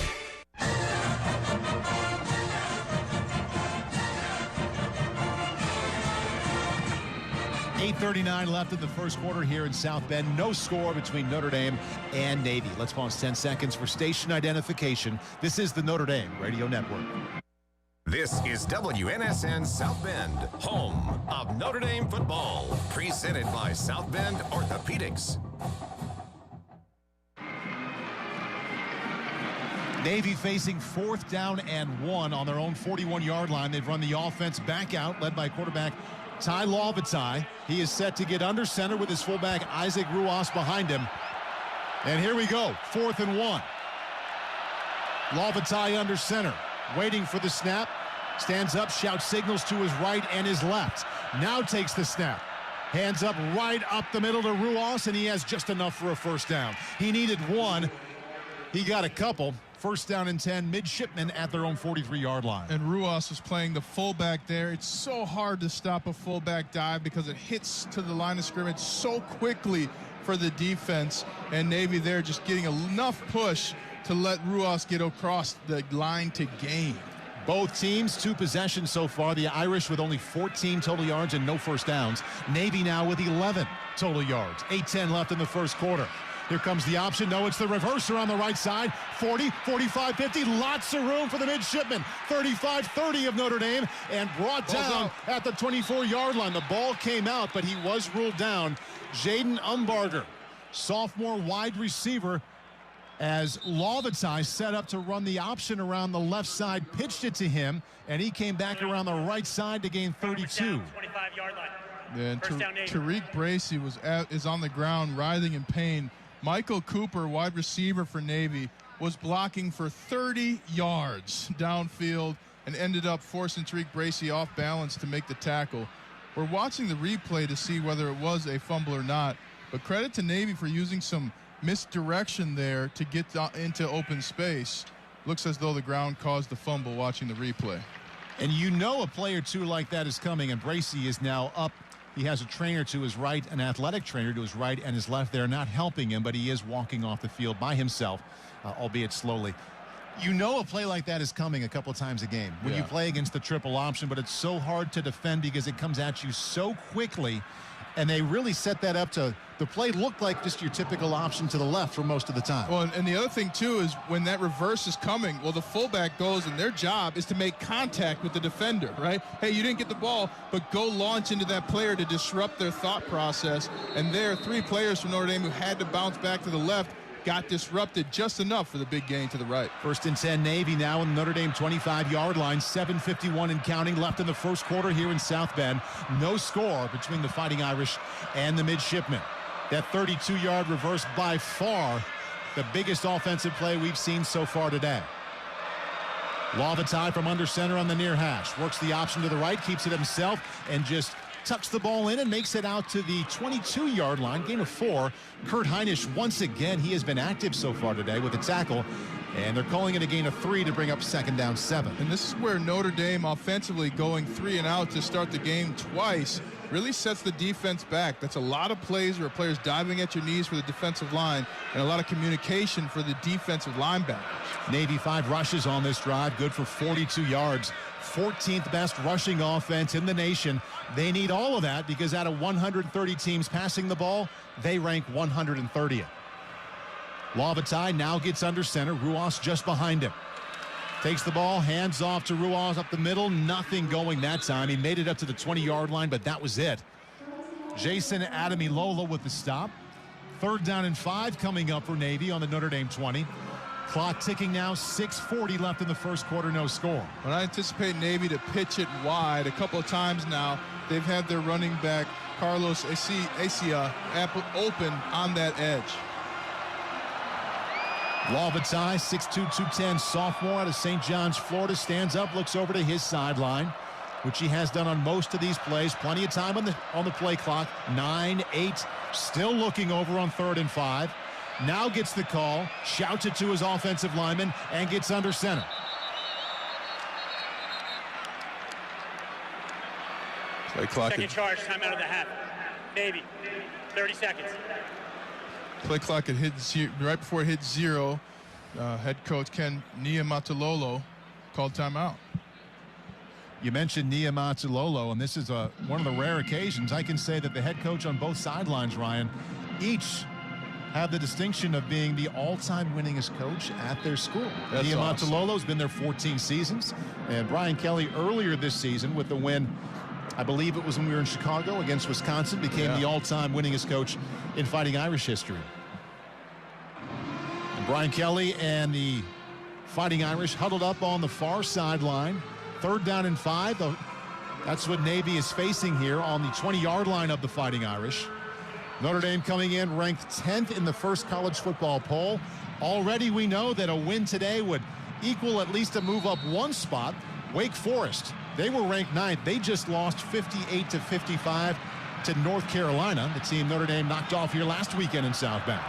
8:39 left in the 1st quarter here in South Bend. No score between Notre Dame and Navy. Let's pause 10 seconds for station identification. This is the Notre Dame Radio Network. This is WNSN South Bend, home of Notre Dame football, presented by South Bend Orthopedics. Navy facing 4th down and 1 on their own 41-yard line. They've run the offense back out, led by quarterback Ty Lovatai. He is set to get under center with his fullback Isaac Ruas behind him. And here we go, 4th and 1. Lovatai under center, waiting for the snap. Stands up, shouts signals to his right and his left. Now takes the snap. Hands up right up the middle to Ruas, and he has just enough for a first down. He needed one. He got a couple. First down and 10, midshipmen at their own 43-yard line. And Ruas was playing the fullback there. It's so hard to stop a fullback dive because it hits to the line of scrimmage so quickly for the defense. And Navy there just getting enough push to let Ruas get across the line to gain. Both teams, 2 possessions so far. The Irish with only 14 total yards and no first downs. Navy now with 11 total yards. 8:10 left in the first quarter. Here comes the option. No, it's the reverser on the right side. 40, 45, 50. Lots of room for the midshipmen. 35-30 of Notre Dame and brought down at the 24-yard line. The ball came out, but he was ruled down. Jaden Umbarger, sophomore wide receiver, as Lovatai set up to run the option around the left side, pitched it to him, and he came back around the right side to gain 32. 25-yard line. And Tariq Bracey is on the ground, writhing in pain. Michael Cooper, wide receiver for Navy, was blocking for 30 yards downfield and ended up forcing Tariq Bracey off balance to make the tackle. We're watching the replay to see whether it was a fumble or not, but credit to Navy for using some misdirection there to get into open space. Looks as though the ground caused the fumble watching the replay. And you know a play or two like that is coming, and Bracey is now up. He has a trainer to his right, an athletic trainer to his right and his left. They're not helping him, but he is walking off the field by himself, albeit slowly. You know a play like that is coming a couple times a game when you play against the triple option, but it's so hard to defend because it comes at you so quickly. And they really set that up to the play looked like just your typical option to the left for most of the time. Well, and the other thing, too, is when that reverse is coming, well, the fullback goes, and their job is to make contact with the defender, right? Hey, you didn't get the ball, but go launch into that player to disrupt their thought process. And there are 3 players from Notre Dame who had to bounce back to the left, got disrupted just enough for the big gain to the right. 1st and 10 Navy now in the Notre Dame 25-yard line. 7:51 and counting left in the first quarter here in South Bend. No score between the Fighting Irish and the midshipmen. That 32-yard reverse, by far the biggest offensive play we've seen so far today. Lovatai from under center on the near hash. Works the option to the right, keeps it himself, and just tucks the ball in and makes it out to the 22-yard line. Gain of 4. Kurt Heinisch, once again, he has been active so far today with a tackle. And they're calling it a gain of 3 to bring up 2nd down 7. And this is where Notre Dame offensively going 3 and out to start the game twice really sets the defense back. That's a lot of plays where players diving at your knees for the defensive line and a lot of communication for the defensive linebackers. Navy 5 rushes on this drive, good for 42 yards. 14th best rushing offense in the nation. They need all of that because out of 130 teams passing the ball, they rank 130th. Lovatai now gets under center. Ruas just behind him. Takes the ball, hands off to Ruas up the middle. Nothing going that time. He made it up to the 20-yard line, but that was it. Jason Ademilola with the stop. 3rd down and 5 coming up for Navy on the Notre Dame 20. Clock ticking now, 6:40 left in the first quarter, no score. But I anticipate Navy to pitch it wide a couple of times now. They've had their running back, Carlos Acia, open on that edge. Lovatai, 6'2", 210 sophomore out of St. John's, Florida, stands up, looks over to his sideline, which he has done on most of these plays. Plenty of time on the play clock. 9-8, still looking over on 3rd and 5. Now gets the call, shouts it to his offensive lineman, and gets under center. Play clock. Second charge, time out of the half. Navy, 30 seconds. Play clock had hit right before it hit 0. Head coach Ken Niumatalolo called timeout. You mentioned Niumatalolo, and this is one of the rare occasions I can say that the head coach on both sidelines, Ryan, each have the distinction of being the all-time winningest coach at their school. Niumatalolo's been there 14 seasons, and Brian Kelly earlier this season with the win, I believe it was when we were in Chicago against Wisconsin, became the all-time winningest coach in Fighting Irish history. And Brian Kelly and the Fighting Irish huddled up on the far sideline. 3rd down and 5. That's what Navy is facing here on the 20-yard line of the Fighting Irish. Notre Dame coming in ranked 10th in the first college football poll. Already we know that a win today would equal at least a move up one spot. Wake Forest, they were ranked 9th. They just lost 58-55 to North Carolina, the team Notre Dame knocked off here last weekend in South Bend.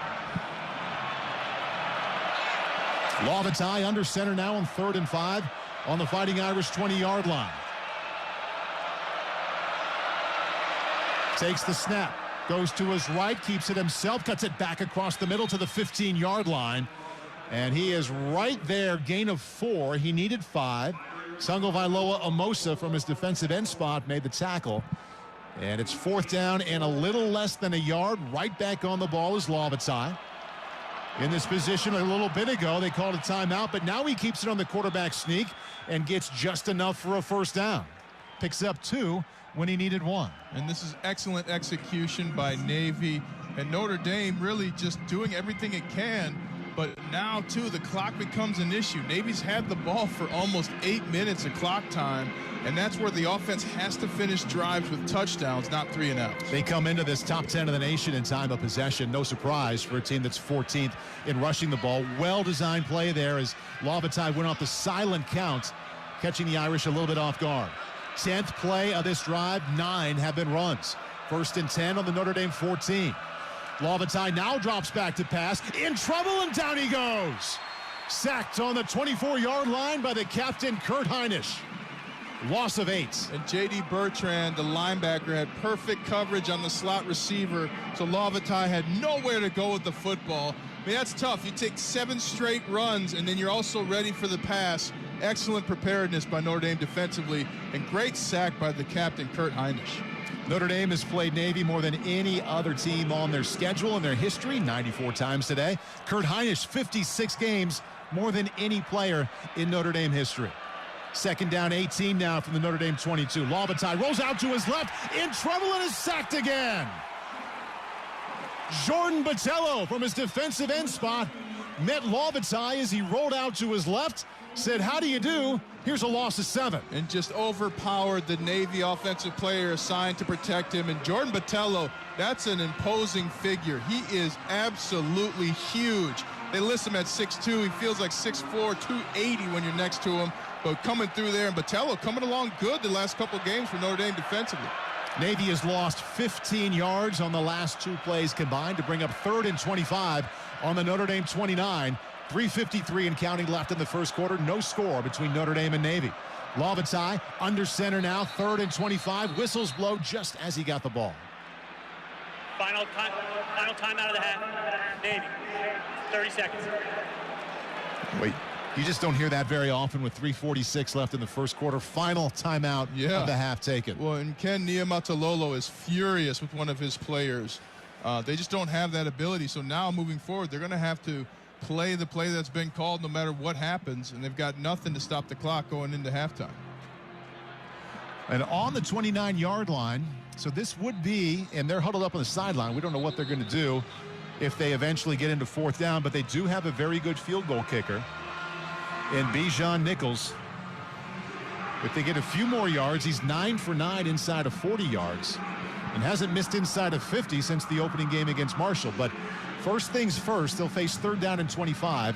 Lauvatai under center now on 3rd and 5 on the Fighting Irish 20-yard line. Takes the snap. Goes to his right, keeps it himself, cuts it back across the middle to the 15-yard line. And he is right there, gain of 4. He needed 5. Tagovailoa Amosa from his defensive end spot made the tackle. And it's 4th down and a little less than a yard. Right back on the ball is Lauvatai. In this position a little bit ago, they called a timeout, but now he keeps it on the quarterback sneak and gets just enough for a 1st down. Picks up 2 when he needed 1. And this is excellent execution by Navy, and Notre Dame really just doing everything it can. But now, too, the clock becomes an issue. Navy's had the ball for almost 8 minutes of clock time, and that's where the offense has to finish drives with touchdowns, not 3 and outs. They come into this top 10 of the nation in time of possession. No surprise for a team that's 14th in rushing the ball. Well-designed play there as Lauvatai went off the silent count, catching the Irish a little bit off guard. 10th play of this drive, 9 have been runs. 1st and 10 on the Notre Dame 14. Lauvatai now drops back to pass. In trouble, and down he goes. Sacked on the 24-yard line by the captain, Kurt Heinisch. Loss of 8. And J.D. Bertrand, the linebacker, had perfect coverage on the slot receiver, so Lauvatai had nowhere to go with the football. I mean, that's tough. You take 7 straight runs, and then you're also ready for the pass. Excellent preparedness by Notre Dame defensively, and great sack by the captain, Kurt Heinisch. Notre Dame has played Navy more than any other team on their schedule in their history, 94 times today. Kurt Heinisch, 56 games, more than any player in Notre Dame history. 2nd down, 18 now from the Notre Dame 22. Lauvatai rolls out to his left, in trouble, and is sacked again. Jordan Botello from his defensive end spot met Lauvatai as he rolled out to his left, said, "How do you do?" Here's a loss of 7. And just overpowered the Navy offensive player assigned to protect him. And Jordan Botello, that's an imposing figure. He is absolutely huge. They list him at 6'2". He feels like 6'4", 280 when you're next to him. But coming through there, and Botello coming along good the last couple games for Notre Dame defensively. Navy has lost 15 yards on the last 2 plays combined to bring up 3rd and 25 on the Notre Dame 29. 3:53 and counting left in the first quarter. No score between Notre Dame and Navy. Lauvatai under center now, 3rd and 25. Whistles blow just as he got the ball. Final time out of the half. Navy, 30 seconds. Wait, you just don't hear that very often with 3:46 left in the first quarter. Final timeout of the half taken. Well, and Ken Niumatalolo is furious with one of his players. They just don't have that ability. So now moving forward, they're going to have to play the play that's been called no matter what happens, and they've got nothing to stop the clock going into halftime. And on the 29-yard line, so this would be, and they're huddled up on the sideline. We don't know what they're going to do if they eventually get into 4th down, but they do have a very good field goal kicker in Bijan Nichols. If they get a few more yards, he's 9 for 9 inside of 40 yards and hasn't missed inside of 50 since the opening game against Marshall. But first things first, they'll face 3rd down and 25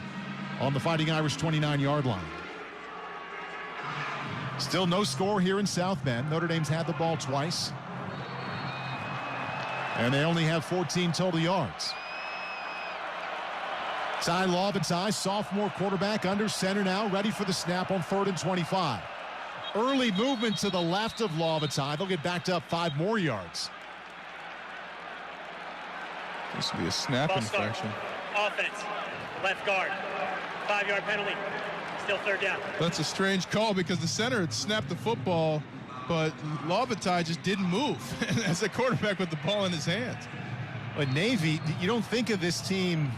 on the Fighting Irish 29-yard line. Still no score here in South Bend. Notre Dame's had the ball twice, and they only have 14 total yards. Tai Lauvatai, sophomore quarterback, under center now, ready for the snap on 3rd and 25. Early movement to the left of Lauvatai. They'll get backed up 5 more yards. This will be a snap infraction. Offense, left guard, 5-yard penalty, still 3rd down. That's a strange call because the center had snapped the football, but Lauvatai just didn't move as a quarterback with the ball in his hands. But Navy, you don't think of this team,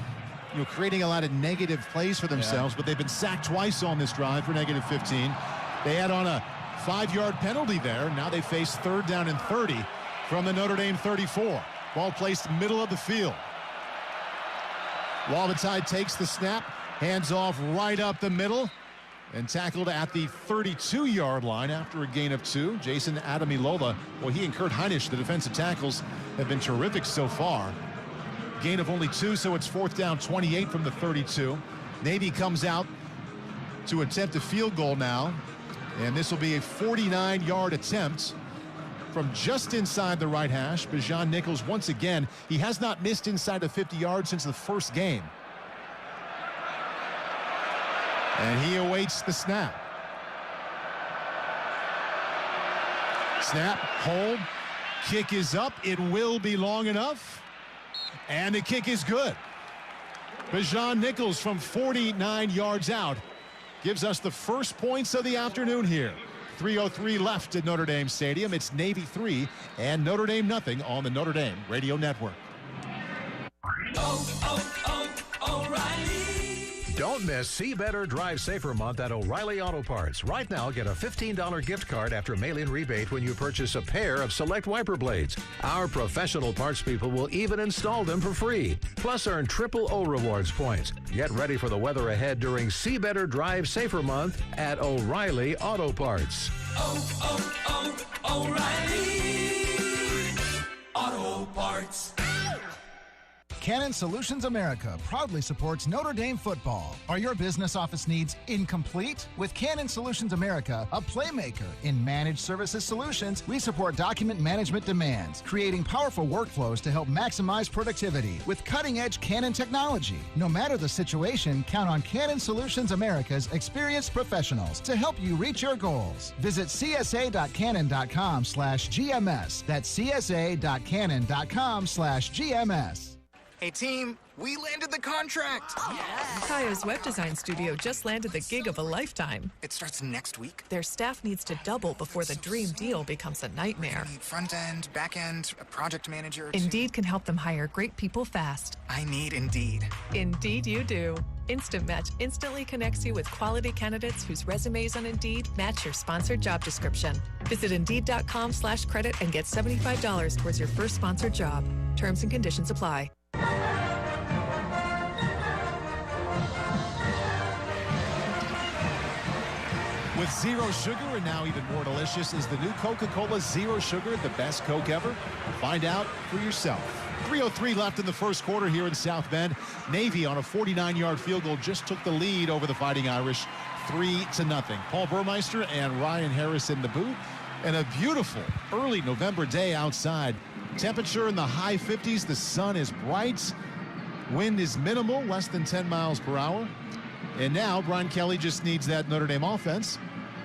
creating a lot of negative plays for themselves, but they've been sacked twice on this drive for negative 15. They had on a 5-yard penalty there. Now they face 3rd down and 30 from the Notre Dame 34. Ball placed middle of the field. Wabatide takes the snap, hands off right up the middle, and tackled at the 32-yard line after a gain of 2. Jason Adamilola, he and Kurt Heinisch, the defensive tackles, have been terrific so far. Gain of only 2, so it's 4th down 28 from the 32. Navy comes out to attempt a field goal now, and this will be a 49-yard attempt from just inside the right hash. Bijan Nichols, once again, he has not missed inside of 50 yards since the first game. And he awaits the snap. Snap, hold, kick is up. It will be long enough. And the kick is good. Bijan Nichols from 49 yards out gives us the first points of the afternoon here. 3:03 left at Notre Dame Stadium. It's Navy 3 and Notre Dame nothing on the Notre Dame Radio Network. O'Reilly. Don't miss See Better, Drive Safer month at O'Reilly Auto Parts. Right now, get a $15 gift card after mail-in rebate when you purchase a pair of select wiper blades. Our professional parts people will even install them for free. Plus, earn triple O Rewards points. Get ready for the weather ahead during See Better, Drive Safer month at O'Reilly Auto Parts. O'Reilly Auto Parts. Canon Solutions America proudly supports Notre Dame football. Are your business office needs incomplete? With Canon Solutions America, a playmaker in managed services solutions, we support document management demands, creating powerful workflows to help maximize productivity with cutting-edge Canon technology. No matter the situation, count on Canon Solutions America's experienced professionals to help you reach your goals. Visit csa.canon.com/GMS. That's csa.canon.com/GMS. Hey team, we landed the contract! Kaya's web design studio just landed the gig of a lifetime. It starts next week? Their staff needs to double before the dream deal becomes a nightmare. Front end, back end, a project manager. Indeed can help them hire great people fast. I need Indeed. Indeed you do. Instant Match instantly connects you with quality candidates whose resumes on Indeed match your sponsored job description. Visit Indeed.com/credit and get $75 towards your first sponsored job. Terms and conditions apply. With zero sugar, and now even more delicious, is the new Coca-Cola Zero Sugar, the best Coke ever? Find out for yourself. 3:03 left in the first quarter here in South Bend. Navy on a 49-yard field goal just took the lead over the Fighting Irish 3-0. Paul Burmeister and Ryan Harris in the booth. And a beautiful early November day outside. Temperature in the high 50s. The sun is bright. Wind is minimal, less than 10 miles per hour. And now Brian Kelly just needs that Notre Dame offense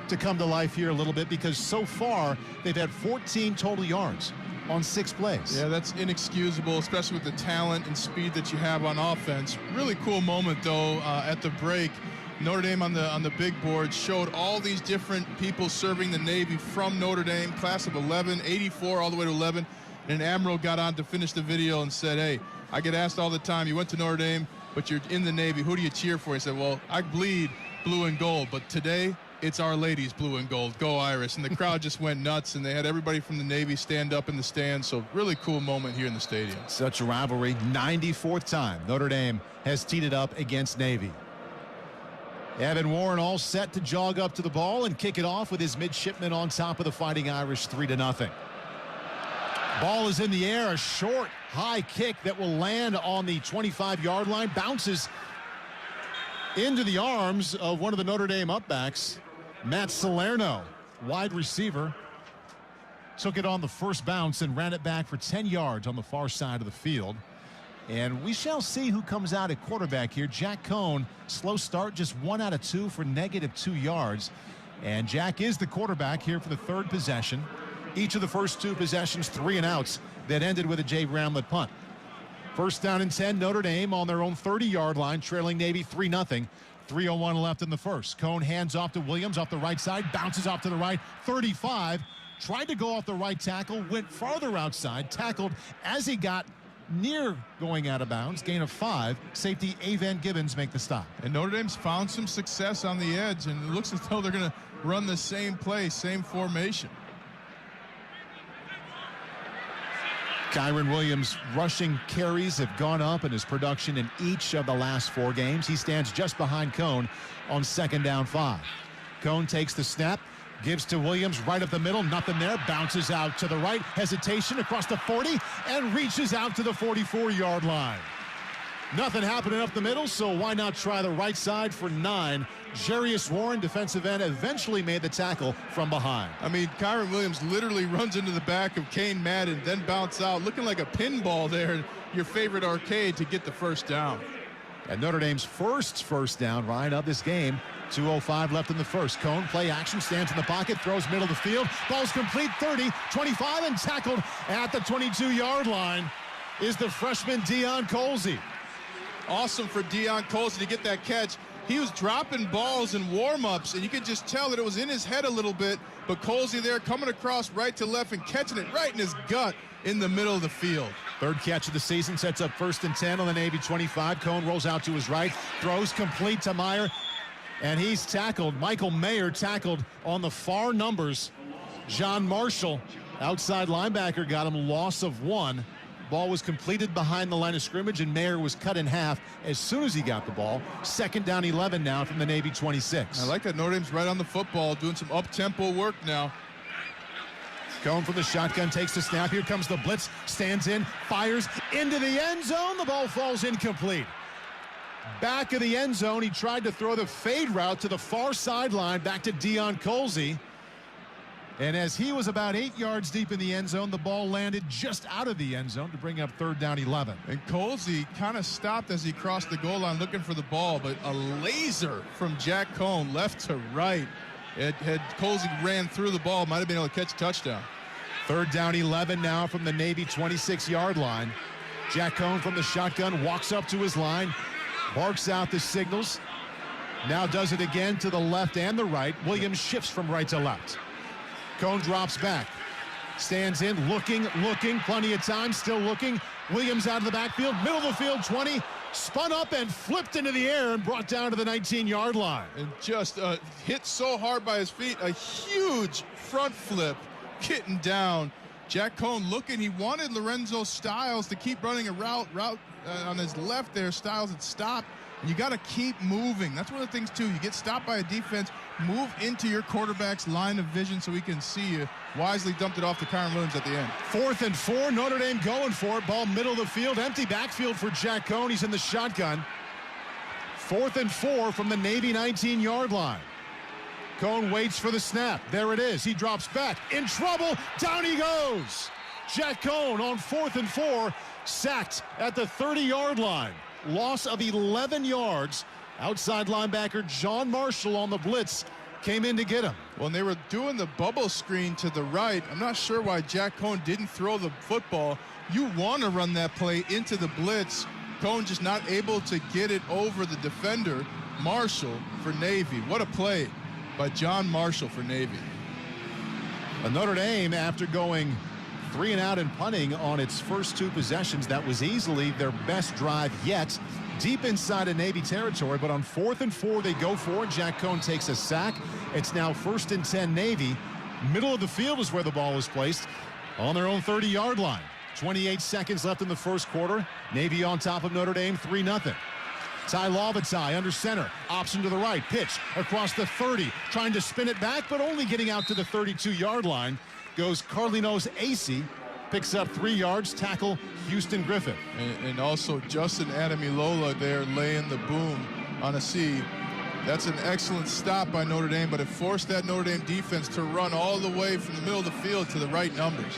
to come to life here a little bit, because so far they've had 14 total yards on 6 plays. Yeah, that's inexcusable, especially with the talent and speed that you have on offense. Really cool moment, though, at the break. Notre Dame on the big board showed all these different people serving the Navy from Notre Dame, class of 11, 84 all the way to 11. And Admiral got on to finish the video and said, hey, I get asked all the time, you went to Notre Dame, but you're in the Navy. Who do you cheer for? He said, well, I bleed blue and gold, but today it's Our Lady's blue and gold. Go Irish. And the crowd just went nuts, and they had everybody from the Navy stand up in the stands. So really cool moment here in the stadium. Such a rivalry. 94th time Notre Dame has teed it up against Navy. Evan Warren all set to jog up to the ball and kick it off with his midshipmen on top of the Fighting Irish 3-0. Ball is in the air, a short, high kick that will land on the 25-yard line, bounces into the arms of one of the Notre Dame upbacks, Matt Salerno, wide receiver, took it on the first bounce and ran it back for 10 yards on the far side of the field. And we shall see who comes out at quarterback here. Jack Cohn, slow start, just 1 out of 2 for -2 yards. And Jack is the quarterback here for the third possession. Each of the first 2 possessions, 3 and outs that ended with a Jay Bramlett punt. First down and 10, Notre Dame on their own 30-yard line, trailing Navy 3-0. 3:01 left in the first. Cohn hands off to Williams off the right side, bounces off to the right, 35. Tried to go off the right tackle, went farther outside, tackled as he got near going out of bounds. Gain of 5. Safety Avan Gibbons make the stop. And Notre Dame's found some success on the edge, and it looks as though they're going to run the same play, same formation. Kyburn Williams' rushing carries have gone up in his production in each of the last 4 games. He stands just behind Cone on 2nd down 5. Cone takes the snap, gives to Williams right up the middle, nothing there, bounces out to the right, hesitation across the 40, and reaches out to the 44-yard line. Nothing happening up the middle, so why not try the right side for 9? Jarius Warren, defensive end, eventually made the tackle from behind. I mean, Kyburn Williams literally runs into the back of Kane Madden, then bounce out, looking like a pinball there in your favorite arcade to get the first down. And Notre Dame's first down, Ryan, of this game. 2:05 left in the first. Cone, play action, stands in the pocket, throws middle of the field. Ball's complete, 30, 25, and tackled at the 22-yard line is the freshman Deion Colsey. Awesome for Deion Colsey to get that catch. He was dropping balls in warm-ups, and you could just tell that it was in his head a little bit, but Colsey there coming across right to left and catching it right in his gut in the middle of the field. 3rd catch of the season, sets up 1st and 10 on the Navy 25. Cone rolls out to his right, throws complete to Meyer, and he's tackled. Michael Mayer tackled on the far numbers. John Marshall, outside linebacker, got him, loss of 1. Ball was completed behind the line of scrimmage, and Mayer was cut in half as soon as he got the ball. 2nd down 11 now from the Navy 26. I like that Notre Dame's right on the football, doing some up-tempo work now. Cone from the shotgun, takes the snap. Here comes the blitz, stands in, fires into the end zone. The ball falls incomplete. Back of the end zone, he tried to throw the fade route to the far sideline, back to Deion Colsey. And as he was about 8 yards deep in the end zone, the ball landed just out of the end zone to bring up 3rd down 11. And Colsey kind of stopped as he crossed the goal line looking for the ball, but a laser from Jack Cone left to right. Had Colsey ran through the ball, might have been able to catch a touchdown. 3rd down 11 now from the Navy 26-yard line. Jack Cone from the shotgun walks up to his line, barks out the signals. Now does it again to the left and the right. Williams shifts from right to left. Cone drops back, stands in, looking, plenty of time, still looking. Williams out of the backfield, middle of the field, 20, spun up and flipped into the air and brought down to the 19-yard line. And just hit so hard by his feet, a huge front flip, getting down. Jack Cone looking, he wanted Lorenzo Styles to keep running a route on his left there. Styles had stopped. You got to keep moving. That's one of the things, too. You get stopped by a defense, move into your quarterback's line of vision so he can see you. Wisely dumped it off to Kyburn Williams at the end. 4th and 4, Notre Dame going for it. Ball middle of the field, empty backfield for Jack Cone. He's in the shotgun. 4th and 4 from the Navy 19-yard line. Cone waits for the snap. There it is. He drops back. In trouble. Down he goes. Jack Cone on 4th and 4, sacked at the 30-yard line. Loss of 11 yards. Outside linebacker John Marshall on the blitz came in to get him. When they were doing the bubble screen to the right, I'm not sure why Jack Cone didn't throw the football. You want to run that play into the blitz. Cone just not able to get it over the defender. Marshall for Navy. What a play by John Marshall for Navy. Notre Dame, after going 3 and out and punting on its first 2 possessions, that was easily their best drive yet, deep inside of Navy territory. But on 4th and 4, they go for it. Jack Cone takes a sack. It's now 1st and 10 Navy. Middle of the field is where the ball is placed, on their own 30-yard line. 28 seconds left in the first quarter. Navy on top of Notre Dame, 3-0. Ty Lovatai under center, option to the right, pitch across the 30, trying to spin it back, but only getting out to the 32-yard line. Goes Carlinos Acey, picks up 3 yards, tackle Houston Griffith. And also Justin Adamilola there laying the boom on a C. That's an excellent stop by Notre Dame, but it forced that Notre Dame defense to run all the way from the middle of the field to the right numbers.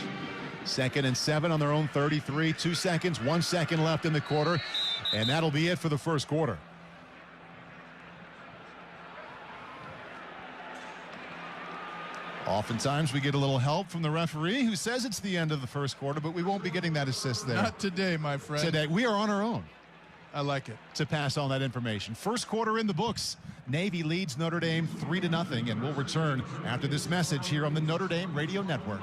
2nd and 7 on their own 33, 2 seconds, 1 second left in the quarter, and that'll be it for the first quarter. Oftentimes we get a little help from the referee who says it's the end of the first quarter, but we won't be getting that assist there. Not today, my friend. Today, we are on our own. I like it. To pass on that information. First quarter in the books. Navy leads Notre Dame 3-0, and we'll return after this message here on the Notre Dame Radio Network.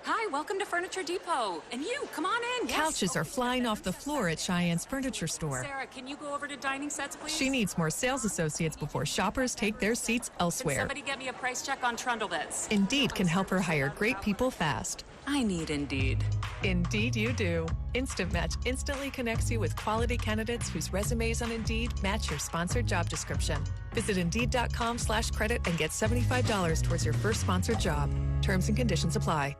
Hi, welcome to Furniture Depot. And you, come on in. Yes. Couches are flying off the floor at Cheyenne's Furniture Store. Sarah, can you go over to dining sets, please? She needs more sales associates before shoppers take their seats elsewhere. Can somebody get me a price check on trundle beds? Indeed can help her hire great people fast. I need Indeed. Indeed you do. Instant Match instantly connects you with quality candidates whose resumes on Indeed match your sponsored job description. Visit Indeed.com/credit and get $75 towards your first sponsored job. Terms and conditions apply.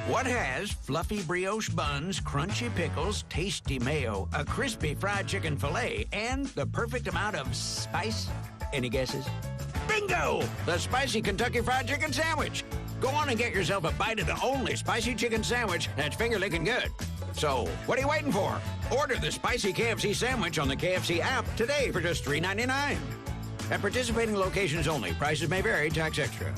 What has fluffy brioche buns, crunchy pickles, tasty mayo, a crispy fried chicken fillet, and the perfect amount of spice? Any guesses? Bingo! The Spicy Kentucky Fried Chicken Sandwich. Go on and get yourself a bite of the only spicy chicken sandwich that's finger-licking good. So, what are you waiting for? Order the Spicy KFC Sandwich on the KFC app today for just $3.99. At participating locations only. Prices may vary. Tax extra.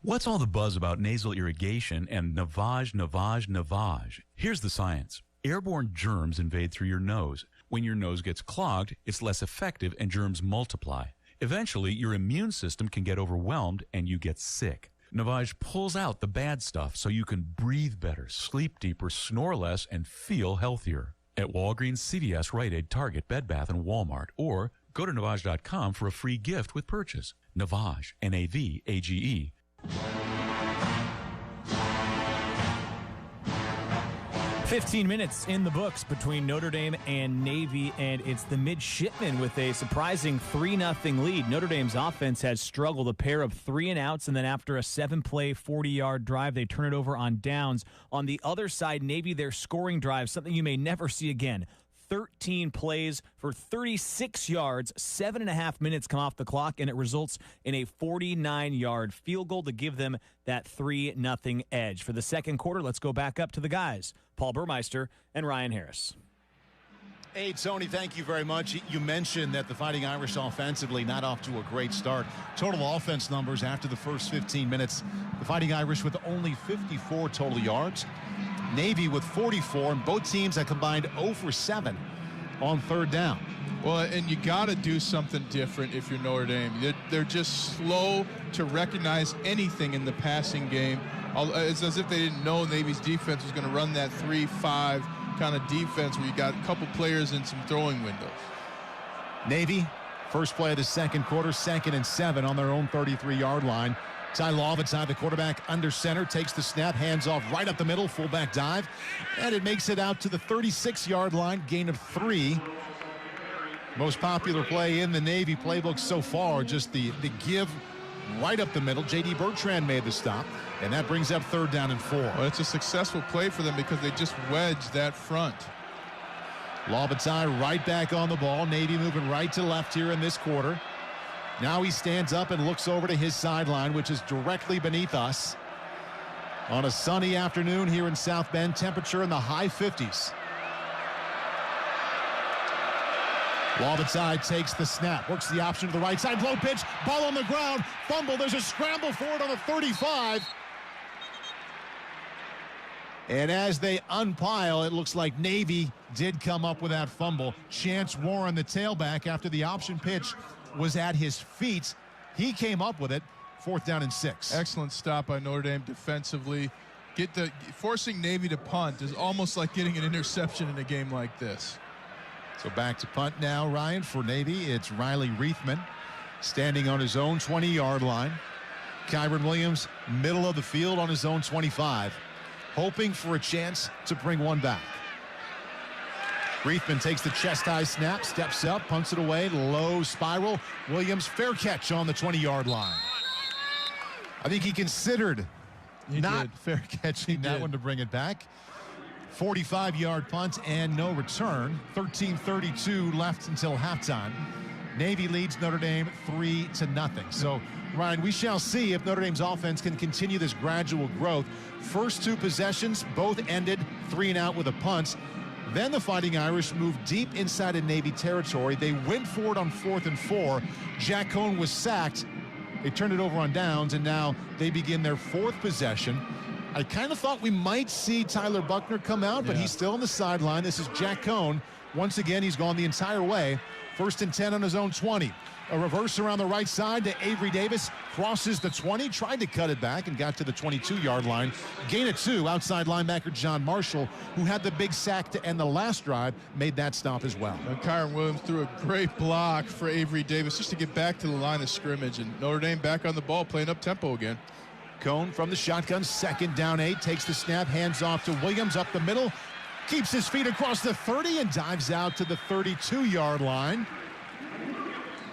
What's all the buzz about nasal irrigation and navage? Here's the science. Airborne germs invade through your nose. When your nose gets clogged, it's less effective and germs multiply. Eventually, your immune system can get overwhelmed and you get sick. Navage pulls out the bad stuff so you can breathe better, sleep deeper, snore less, and feel healthier. At Walgreens, CVS, Rite Aid, Target, Bed Bath, and Walmart. Or go to Navage.com for a free gift with purchase. Navage, Navage. 15 minutes in the books between Notre Dame and Navy, and it's the midshipmen with a surprising 3-0 lead. Notre Dame's offense has struggled, a pair of 3-and-outs, and then after a 7-play, 40-yard drive, they turn it over on downs. On the other side, Navy, their scoring drive, something you may never see again. 13 plays for 36 yards, 7.5 minutes come off the clock, and it results in a 49-yard field goal to give them that 3-0 edge. For the second quarter, let's go back up to the guys, Paul Burmeister and Ryan Harris. Hey, Tony, thank you very much. You mentioned that the Fighting Irish offensively not off to a great start. Total offense numbers after the first 15 minutes. The Fighting Irish with only 54 total yards. Navy with 44, and both teams have combined 0 for 7 on third down. Well, and you got to do something different if you're Notre Dame. They're just slow to recognize anything in the passing game. It's as if they didn't know Navy's defense was going to run that 3-5 kind of defense where you got a couple players in some throwing windows. Navy, first play of the second quarter, 2nd and 7 on their own 33-yard line. Ty Lovitz, the quarterback, under center, takes the snap, hands off right up the middle, fullback dive, and it makes it out to the 36-yard line, gain of 3. Most popular play in the Navy playbook so far, just the give right up the middle. J.D. Bertrand made the stop, and that brings up 3rd down and 4. Well, it's a successful play for them because they just wedged that front. Lovitz right back on the ball. Navy moving right to left here in this quarter. Now he stands up and looks over to his sideline, which is directly beneath us. On a sunny afternoon here in South Bend, temperature in the high 50s. Lovitz takes the snap, works the option to the right side, low pitch, ball on the ground, fumble. There's a scramble for it on the 35. And as they unpile, it looks like Navy did come up with that fumble. Chance Warren, the tailback, after the option pitch was at his feet, he came up with it. 4th down and 6. Excellent stop by Notre Dame defensively. Forcing Navy to punt is almost like getting an interception in a game like this. So back to punt now, Ryan, for Navy. It's Riley Reithman standing on his own 20-yard line. Kyburn Williams, middle of the field on his own 25, hoping for a chance to bring one back. Reithman takes the chest-high snap, steps up, punts it away, low spiral. Williams, fair catch on the 20-yard line. I think he considered fair catching that one to bring it back. 45-yard punt and no return. 13:32 left until halftime. Navy leads Notre Dame 3-0. So, Ryan, we shall see if Notre Dame's offense can continue this gradual growth. First 2 possessions, both ended 3-and-out with a punt. Then the Fighting Irish moved deep inside of Navy territory. They went for it on 4th and 4. Jack Cohn was sacked. They turned it over on downs, and now they begin their 4th possession. I kind of thought we might see Tyler Buckner come out, but he's still on the sideline. This is Jack Cohn. Once again, he's gone the entire way. 1st and 10 on his own 20. A reverse around the right side to Avery Davis. Crosses the 20, tried to cut it back and got to the 22-yard line. Gain of 2. Outside linebacker John Marshall, who had the big sack to end the last drive, made that stop as well. And Kyburn Williams threw a great block for Avery Davis just to get back to the line of scrimmage. And Notre Dame back on the ball, playing up tempo again. Cone from the shotgun, 2nd down 8. Takes the snap, hands off to Williams up the middle. Keeps his feet across the 30 and dives out to the 32-yard line.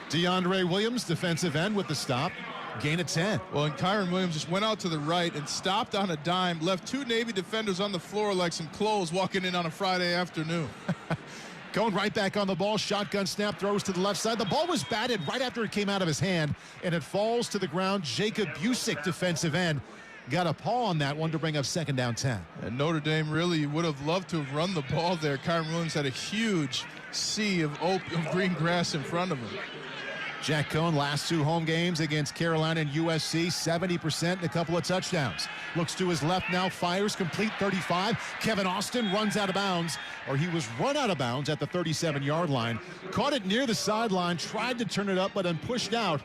DeAndre Williams, defensive end, with the stop. Gain of 10. Well, and Kyburn Williams just went out to the right and stopped on a dime, left 2 Navy defenders on the floor like some clothes walking in on a Friday afternoon. Cone right back on the ball. Shotgun snap, throws to the left side. The ball was batted right after it came out of his hand, and it falls to the ground. Jacob Busick, defensive end, got a paw on that one to bring up 2nd down 10. And Notre Dame really would have loved to have run the ball there. Kyburn Williams had a huge sea of green grass in front of him. Jack Cone, last 2 home games against Carolina and USC, 70% and a couple of touchdowns. Looks to his left now, fires, complete 35. Kevin Austin runs out of bounds, or he was run out of bounds at the 37-yard line. Caught it near the sideline, tried to turn it up, but then pushed out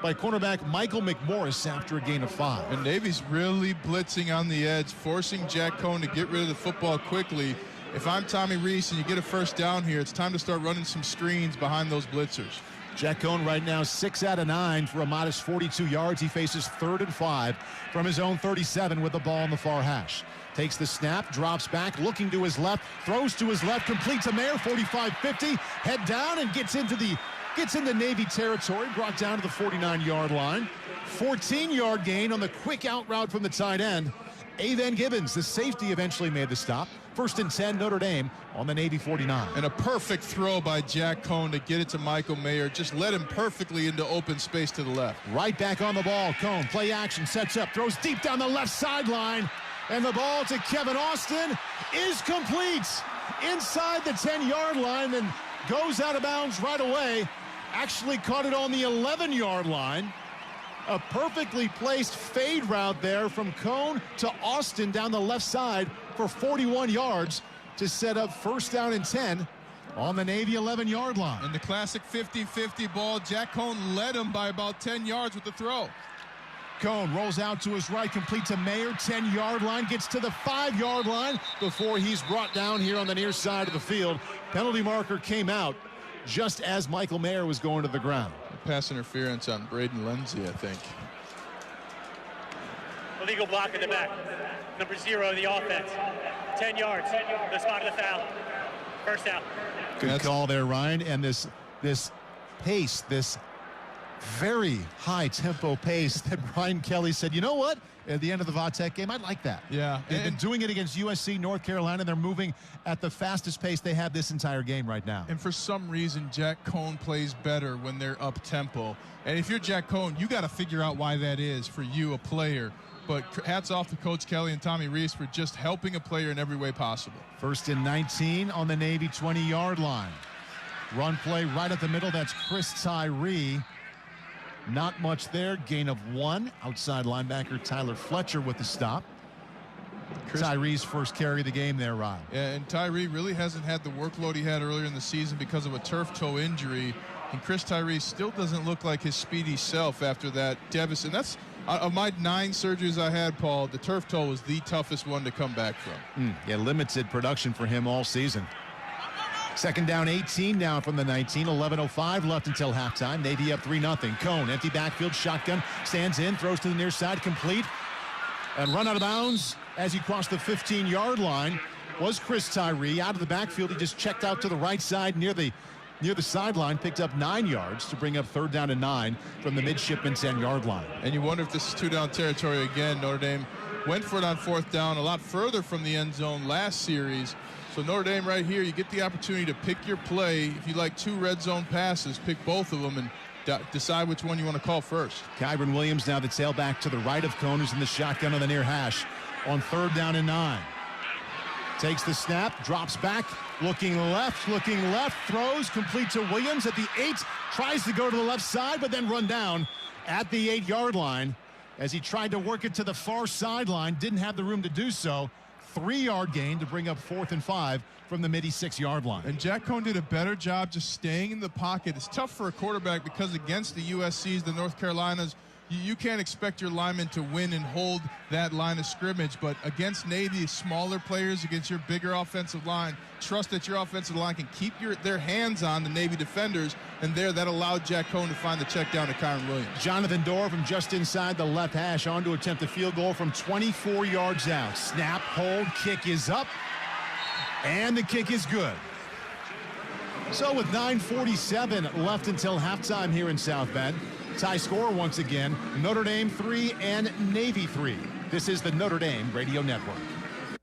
by cornerback Michael McMorris after a gain of 5. And Navy's really blitzing on the edge, forcing Jack Cone to get rid of the football quickly. If I'm Tommy Rees and you get a 1st down here, it's time to start running some screens behind those blitzers. Jack Cone right now 6 out of 9 for a modest 42 yards. He faces 3rd and 5 from his own 37 with the ball on the far hash. Takes the snap, drops back, looking to his left, throws to his left, complete to Mayer, 45-50, head down and gets into Navy territory, brought down to the 49-yard line. 14-yard gain on the quick out route from the tight end. Aven Gibbons, the safety, eventually made the stop. 1st and 10, Notre Dame on the Navy 49. And a perfect throw by Jack Cone to get it to Michael Mayer. Just led him perfectly into open space to the left. Right back on the ball. Cone, play action, sets up, throws deep down the left sideline. And the ball to Kevin Austin is complete inside the 10-yard line and goes out of bounds right away. Actually caught it on the 11-yard line. A perfectly placed fade route there from Cone to Austin down the left side for 41 yards to set up 1st down and 10 on the Navy 11-yard line. And the classic 50-50 ball, Jack Cone led him by about 10 yards with the throw. Cone rolls out to his right, complete to Mayer, 10-yard line, gets to the 5-yard line before he's brought down here on the near side of the field. Penalty marker came out just as Michael Mayer was going to the ground. Pass interference on Braden Lindsay, I think. Illegal block in the back. Number 0 of the offense. 10 yards. The spot of the foul. 1st down. Good call there, Ryan. And this pace, this very high tempo pace that Brian Kelly said, you know what? At the end of the Vatek game, I like that. Yeah. They've been doing it against USC, North Carolina, and they're moving at the fastest pace they have this entire game right now. And for some reason, Jack Cone plays better when they're up tempo. And if you're Jack Cone, you got to figure out why that is for you, a player. But hats off to Coach Kelly and Tommy Rees for just helping a player in every way possible. 1st and 19 on the Navy 20-yard line. Run play right at the middle. That's Chris Tyree. Not much there. Gain of 1. Outside linebacker Tyler Fletcher with the stop. Tyree's first carry of the game there, Ryan. Yeah, and Tyree really hasn't had the workload he had earlier in the season because of a turf toe injury. And Chris Tyree still doesn't look like his speedy self after that devastating. That's of my 9 surgeries I had, Paul, the turf toe was the toughest one to come back from. Yeah, limited production for him all season. 2nd down, 18 down from the 19. 11:05 left until halftime. Navy up 3-0. Cone, empty backfield, shotgun, stands in, throws to the near side, complete, and run out of bounds as he crossed the 15-yard line. Was Chris Tyree out of the backfield? He just checked out to the right side near the sideline, picked up 9 yards to bring up 3rd down and 9 from the midshipman 10-yard line. And you wonder if this is 2-down territory again. Notre Dame went for it on 4th down, a lot further from the end zone last series. So Notre Dame right here, you get the opportunity to pick your play. If you like 2 red zone passes, pick both of them and decide which one you want to call first. Kyburn Williams now the tailback to the right of Cone, who's in the shotgun on the near hash on 3rd down and 9. Takes the snap, drops back, looking left, throws, complete to Williams at the 8, tries to go to the left side, but then run down at the 8-yard line as he tried to work it to the far sideline, didn't have the room to do so. 3-yard gain to bring up 4th and 5 from from the midi 6-yard line. And Jack Cohn did a better job just staying in the pocket. It's tough for a quarterback because against the USCs, the North Carolinas, you can't expect your linemen to win and hold that line of scrimmage. But against Navy, smaller players, against your bigger offensive line, trust that your offensive line can keep their hands on the Navy defenders. And that allowed Jack Cohn to find the check down to Kyburn Williams. Jonathan Dorr from just inside the left hash on to attempt a field goal from 24 yards out. Snap, hold, kick is up, and the kick is good. So with 9:47 left until halftime here in South Bend, tie score once again, Notre Dame 3 and Navy 3. This is the Notre Dame Radio Network.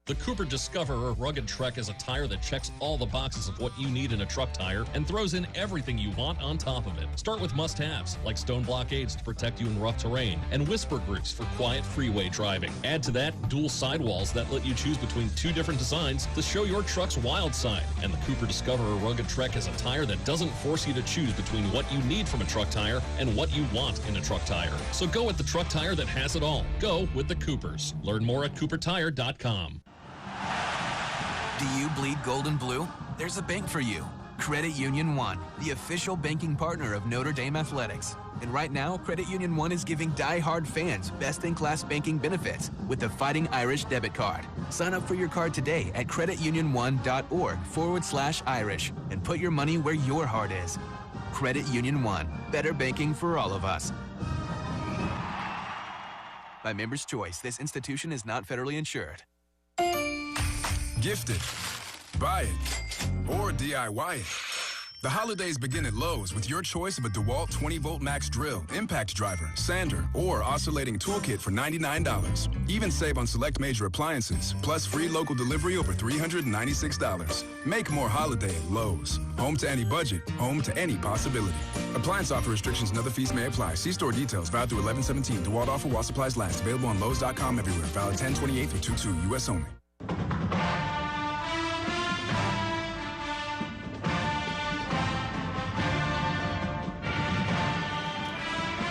The Cooper Discoverer Rugged Trek is a tire that checks all the boxes of what you need in a truck tire and throws in everything you want on top of it. Start with must-haves like stone blockades to protect you in rough terrain and whisper groups for quiet freeway driving. Add to that dual sidewalls that let you choose between 2 different designs to show your truck's wild side. And the Cooper Discoverer Rugged Trek is a tire that doesn't force you to choose between what you need from a truck tire and what you want in a truck tire. So go with the truck tire that has it all. Go with the Coopers. Learn more at coopertire.com. Do you bleed gold and blue? There's a bank for you. Credit Union One, the official banking partner of Notre Dame Athletics. And right now, Credit Union One is giving die-hard fans best-in-class banking benefits with the Fighting Irish debit card. Sign up for your card today at creditunionone.org/Irish and put your money where your heart is. Credit Union One, better banking for all of us. By Members' Choice, this institution is not federally insured. Gift it, buy it, or DIY it. The holidays begin at Lowe's with your choice of a DeWalt 20-volt max drill, impact driver, sander, or oscillating toolkit for $99. Even save on select major appliances, plus free local delivery over $396. Make more holiday at Lowe's. Home to any budget, home to any possibility. Appliance offer restrictions and other fees may apply. See store details. Valid through 11/17. DeWalt offer while supplies last. Available on Lowe's.com everywhere. Valid 10/28 through 22. U.S. only.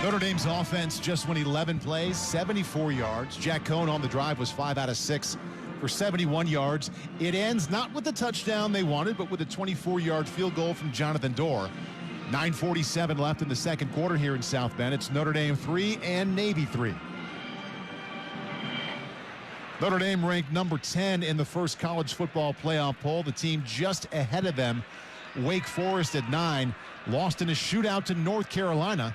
Notre Dame's offense just went 11 plays, 74 yards. Jack Cohn on the drive was 5 out of 6 for 71 yards. It ends not with the touchdown they wanted, but with a 24-yard field goal from Jonathan Dorr. 9:47 left in the second quarter here in South Bend. It's Notre Dame 3 and Navy 3. Notre Dame ranked number 10 in the first college football playoff poll. The team just ahead of them, Wake Forest at 9, lost in a shootout to North Carolina.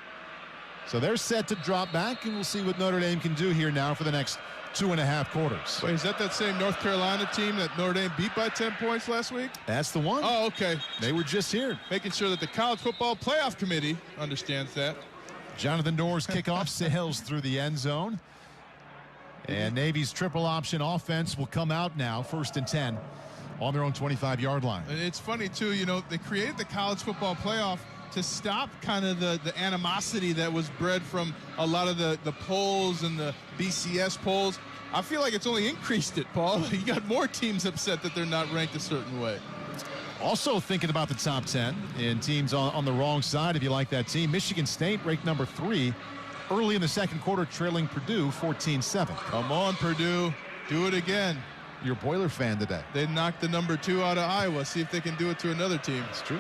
So they're set to drop back, and we'll see what Notre Dame can do here now for the next 2.5 quarters. Wait, is that same North Carolina team that Notre Dame beat by 10 points last week? That's the one. Oh, okay. They were just here. Making sure that the College Football Playoff Committee understands that. Jonathan Dorr's kickoff sails through the end zone. And Navy's triple option offense will come out now, 1st and 10 on their own 25-yard line. And it's funny, too, they created the College Football Playoff to stop kind of the animosity that was bred from a lot of the polls and the BCS polls. I feel like it's only increased it, Paul. You got more teams upset that they're not ranked a certain way. Also thinking about the top 10 and teams on the wrong side, if you like that team. Michigan State ranked number 3 early in the second quarter, trailing Purdue 14-7. Come on, Purdue. Do it again. You're a Boiler fan today. They knocked the number 2 out of Iowa. See if they can do it to another team. It's true.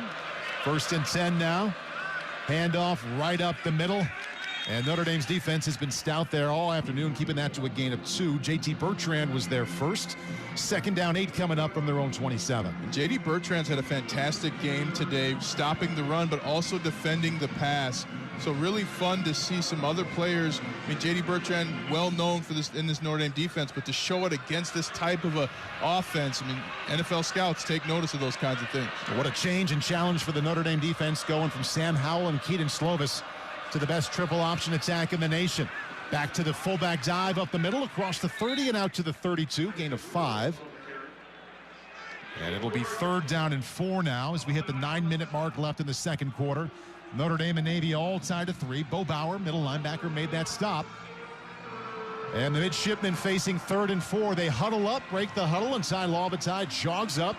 1st and 10 now. Handoff right up the middle. And Notre Dame's defense has been stout there all afternoon, keeping that to a gain of 2. J.T. Bertrand was there first. 2nd down, 8 coming up from their own 27. J.D. Bertrand's had a fantastic game today, stopping the run, but also defending the pass. So really fun to see some other players. I mean, J.D. Bertrand, well known for this in this Notre Dame defense, but to show it against this type of a offense, I mean, NFL scouts take notice of those kinds of things. What a change and challenge for the Notre Dame defense, going from Sam Howell and Keaton Slovis to the best triple option attack in the nation. Back to the fullback dive up the middle, across the 30 and out to the 32, gain of 5. And it'll be 3rd down and 4 now as we hit the 9-minute mark left in the second quarter. Notre Dame and Navy all tied to 3. Bo Bauer, middle linebacker, made that stop. And the midshipmen facing 3rd and 4. They huddle up, break the huddle, and Ty Lawbataille jogs up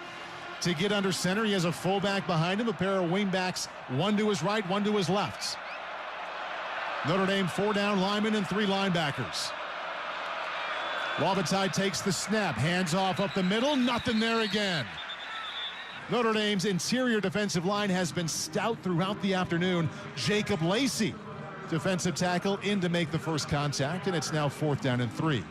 to get under center. He has a fullback behind him, a pair of wingbacks, one to his right, one to his left. Notre Dame 4 down linemen and 3 linebackers. Lawbataille takes the snap, hands off up the middle, nothing there again. Notre Dame's interior defensive line has been stout throughout the afternoon. Jacob Lacey, defensive tackle, in to make the first contact, and it's now 4th down and 3.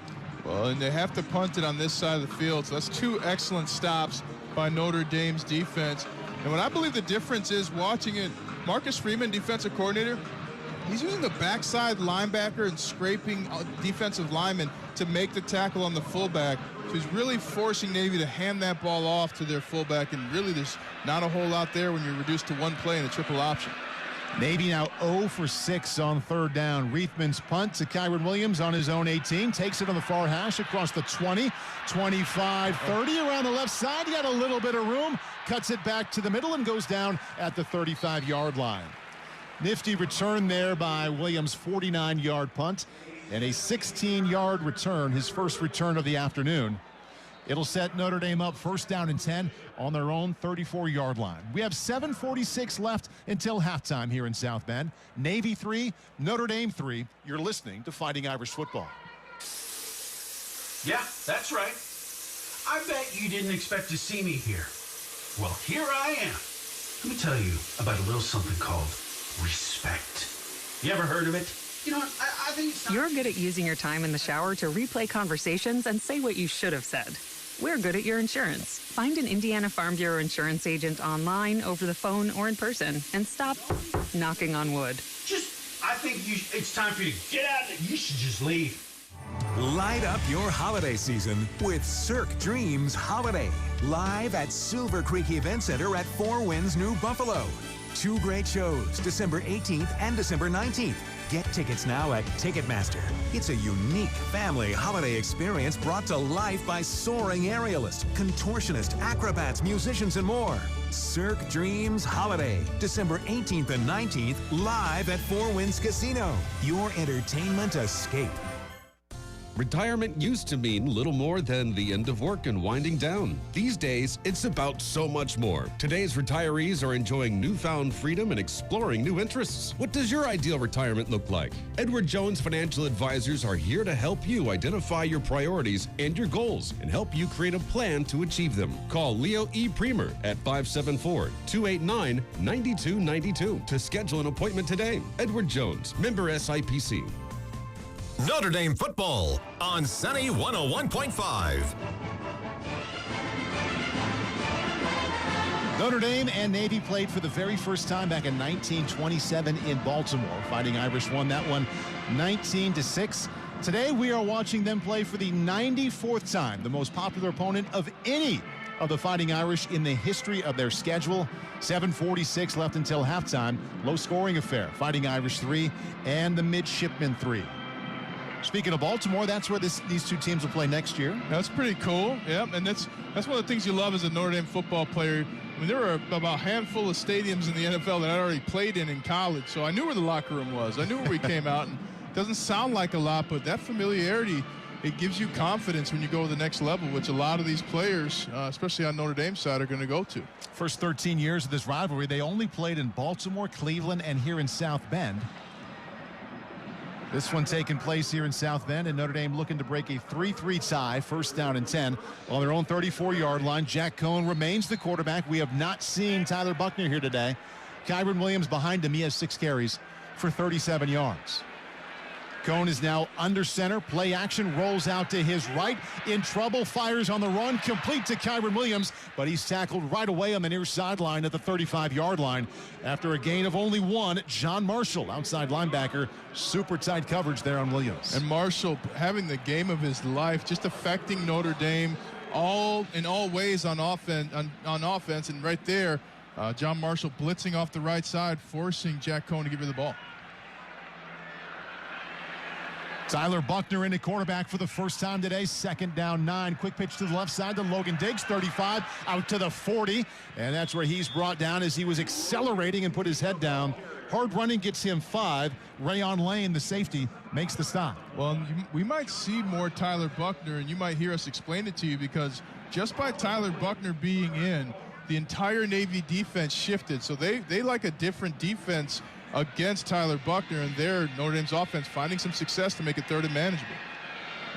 Well, and they have to punt it on this side of the field, so that's 2 excellent stops by Notre Dame's defense. And what I believe the difference is, watching it, Marcus Freeman, defensive coordinator, he's using the backside linebacker and scraping defensive linemen to make the tackle on the fullback. So he's really forcing Navy to hand that ball off to their fullback, and really there's not a whole lot there when you're reduced to one play in a triple option. Navy now 0 for 6 on 3rd down. Reithman's punt to Kyburn Williams on his own 18. Takes it on the far hash across the 20, 25, 30 around the left side. He got a little bit of room. Cuts it back to the middle and goes down at the 35-yard line. Nifty return there by Williams, 49-yard punt, and a 16-yard return, his first return of the afternoon. It'll set Notre Dame up 1st down and 10 on their own 34-yard line. We have 7:46 left until halftime here in South Bend. Navy 3, Notre Dame 3. You're listening to Fighting Irish Football. Yeah, that's right. I bet you didn't expect to see me here. Well, here I am. Let me tell you about a little something called respect. You ever heard of it? You know what? I think it's You're good at using your time in the shower to replay conversations and say what you should have said. We're good at your insurance. Find an Indiana Farm Bureau insurance agent online, over the phone, or in person, and stop knocking on wood. I think it's time for you to get out of there. You should just leave. Light up your holiday season with Cirque Dreams Holiday. Live at Silver Creek Event Center at Four Winds, New Buffalo. 2 great shows, December 18th and December 19th. Get tickets now at Ticketmaster. It's a unique family holiday experience brought to life by soaring aerialists, contortionists, acrobats, musicians, and more. Cirque Dreams Holiday, December 18th and 19th, live at Four Winds Casino. Your entertainment escape. Retirement used to mean little more than the end of work and winding down. These days, it's about so much more. Today's retirees are enjoying newfound freedom and exploring new interests. What does your ideal retirement look like? Edward Jones Financial Advisors are here to help you identify your priorities and your goals and help you create a plan to achieve them. Call Leo E. Premer at 574-289-9292 to schedule an appointment today. Edward Jones, member SIPC. Notre Dame football on Sunny 101.5. Notre Dame and Navy played for the very first time back in 1927 in Baltimore. Fighting Irish won that one 19-6. Today we are watching them play for the 94th time, the most popular opponent of any of the Fighting Irish in the history of their schedule. 7:46 left until halftime. Low scoring affair. Fighting Irish 3 and the Midshipmen 3. Speaking of Baltimore, that's where these two teams will play next year. That's pretty cool. Yeah, and that's one of the things you love as a Notre Dame football player. I mean, there were about a handful of stadiums in the NFL that I already played in college, so I knew where the locker room was. I knew where we came out, and it doesn't sound like a lot, but that familiarity, it gives you confidence when you go to the next level, which a lot of these players, especially on Notre Dame's side, are going to go to. First 13 years of this rivalry, they only played in Baltimore, Cleveland, and here in South Bend. This one taking place here in South Bend, and Notre Dame looking to break a 3-3 tie, 1st down and 10 on their own 34-yard line. Jack Cohn remains the quarterback. We have not seen Tyler Buckner here today. Kyburn Williams behind him. He has 6 carries for 37 yards. Cohn is now under center. Play action, rolls out to his right. In trouble, fires on the run, complete to Kyburn Williams, but he's tackled right away on the near sideline at the 35-yard line. After a gain of only 1, John Marshall, outside linebacker, super tight coverage there on Williams. And Marshall having the game of his life, just affecting Notre Dame in all ways on offense. And right there, John Marshall blitzing off the right side, forcing Jack Cohn to give her the ball. Tyler Buckner in at quarterback for the first time today. 2nd down 9. Quick pitch to the left side to Logan Diggs, 35 out to the 40. And that's where he's brought down as he was accelerating and put his head down. Hard running gets him 5. Rayon Lane, the safety, makes the stop. Well, we might see more Tyler Buckner, and you might hear us explain it to you, because just by Tyler Buckner being in, the entire Navy defense shifted. So they like a different defense against Tyler Buckner, and there Notre Dame's offense finding some success to make it 3rd and manageable.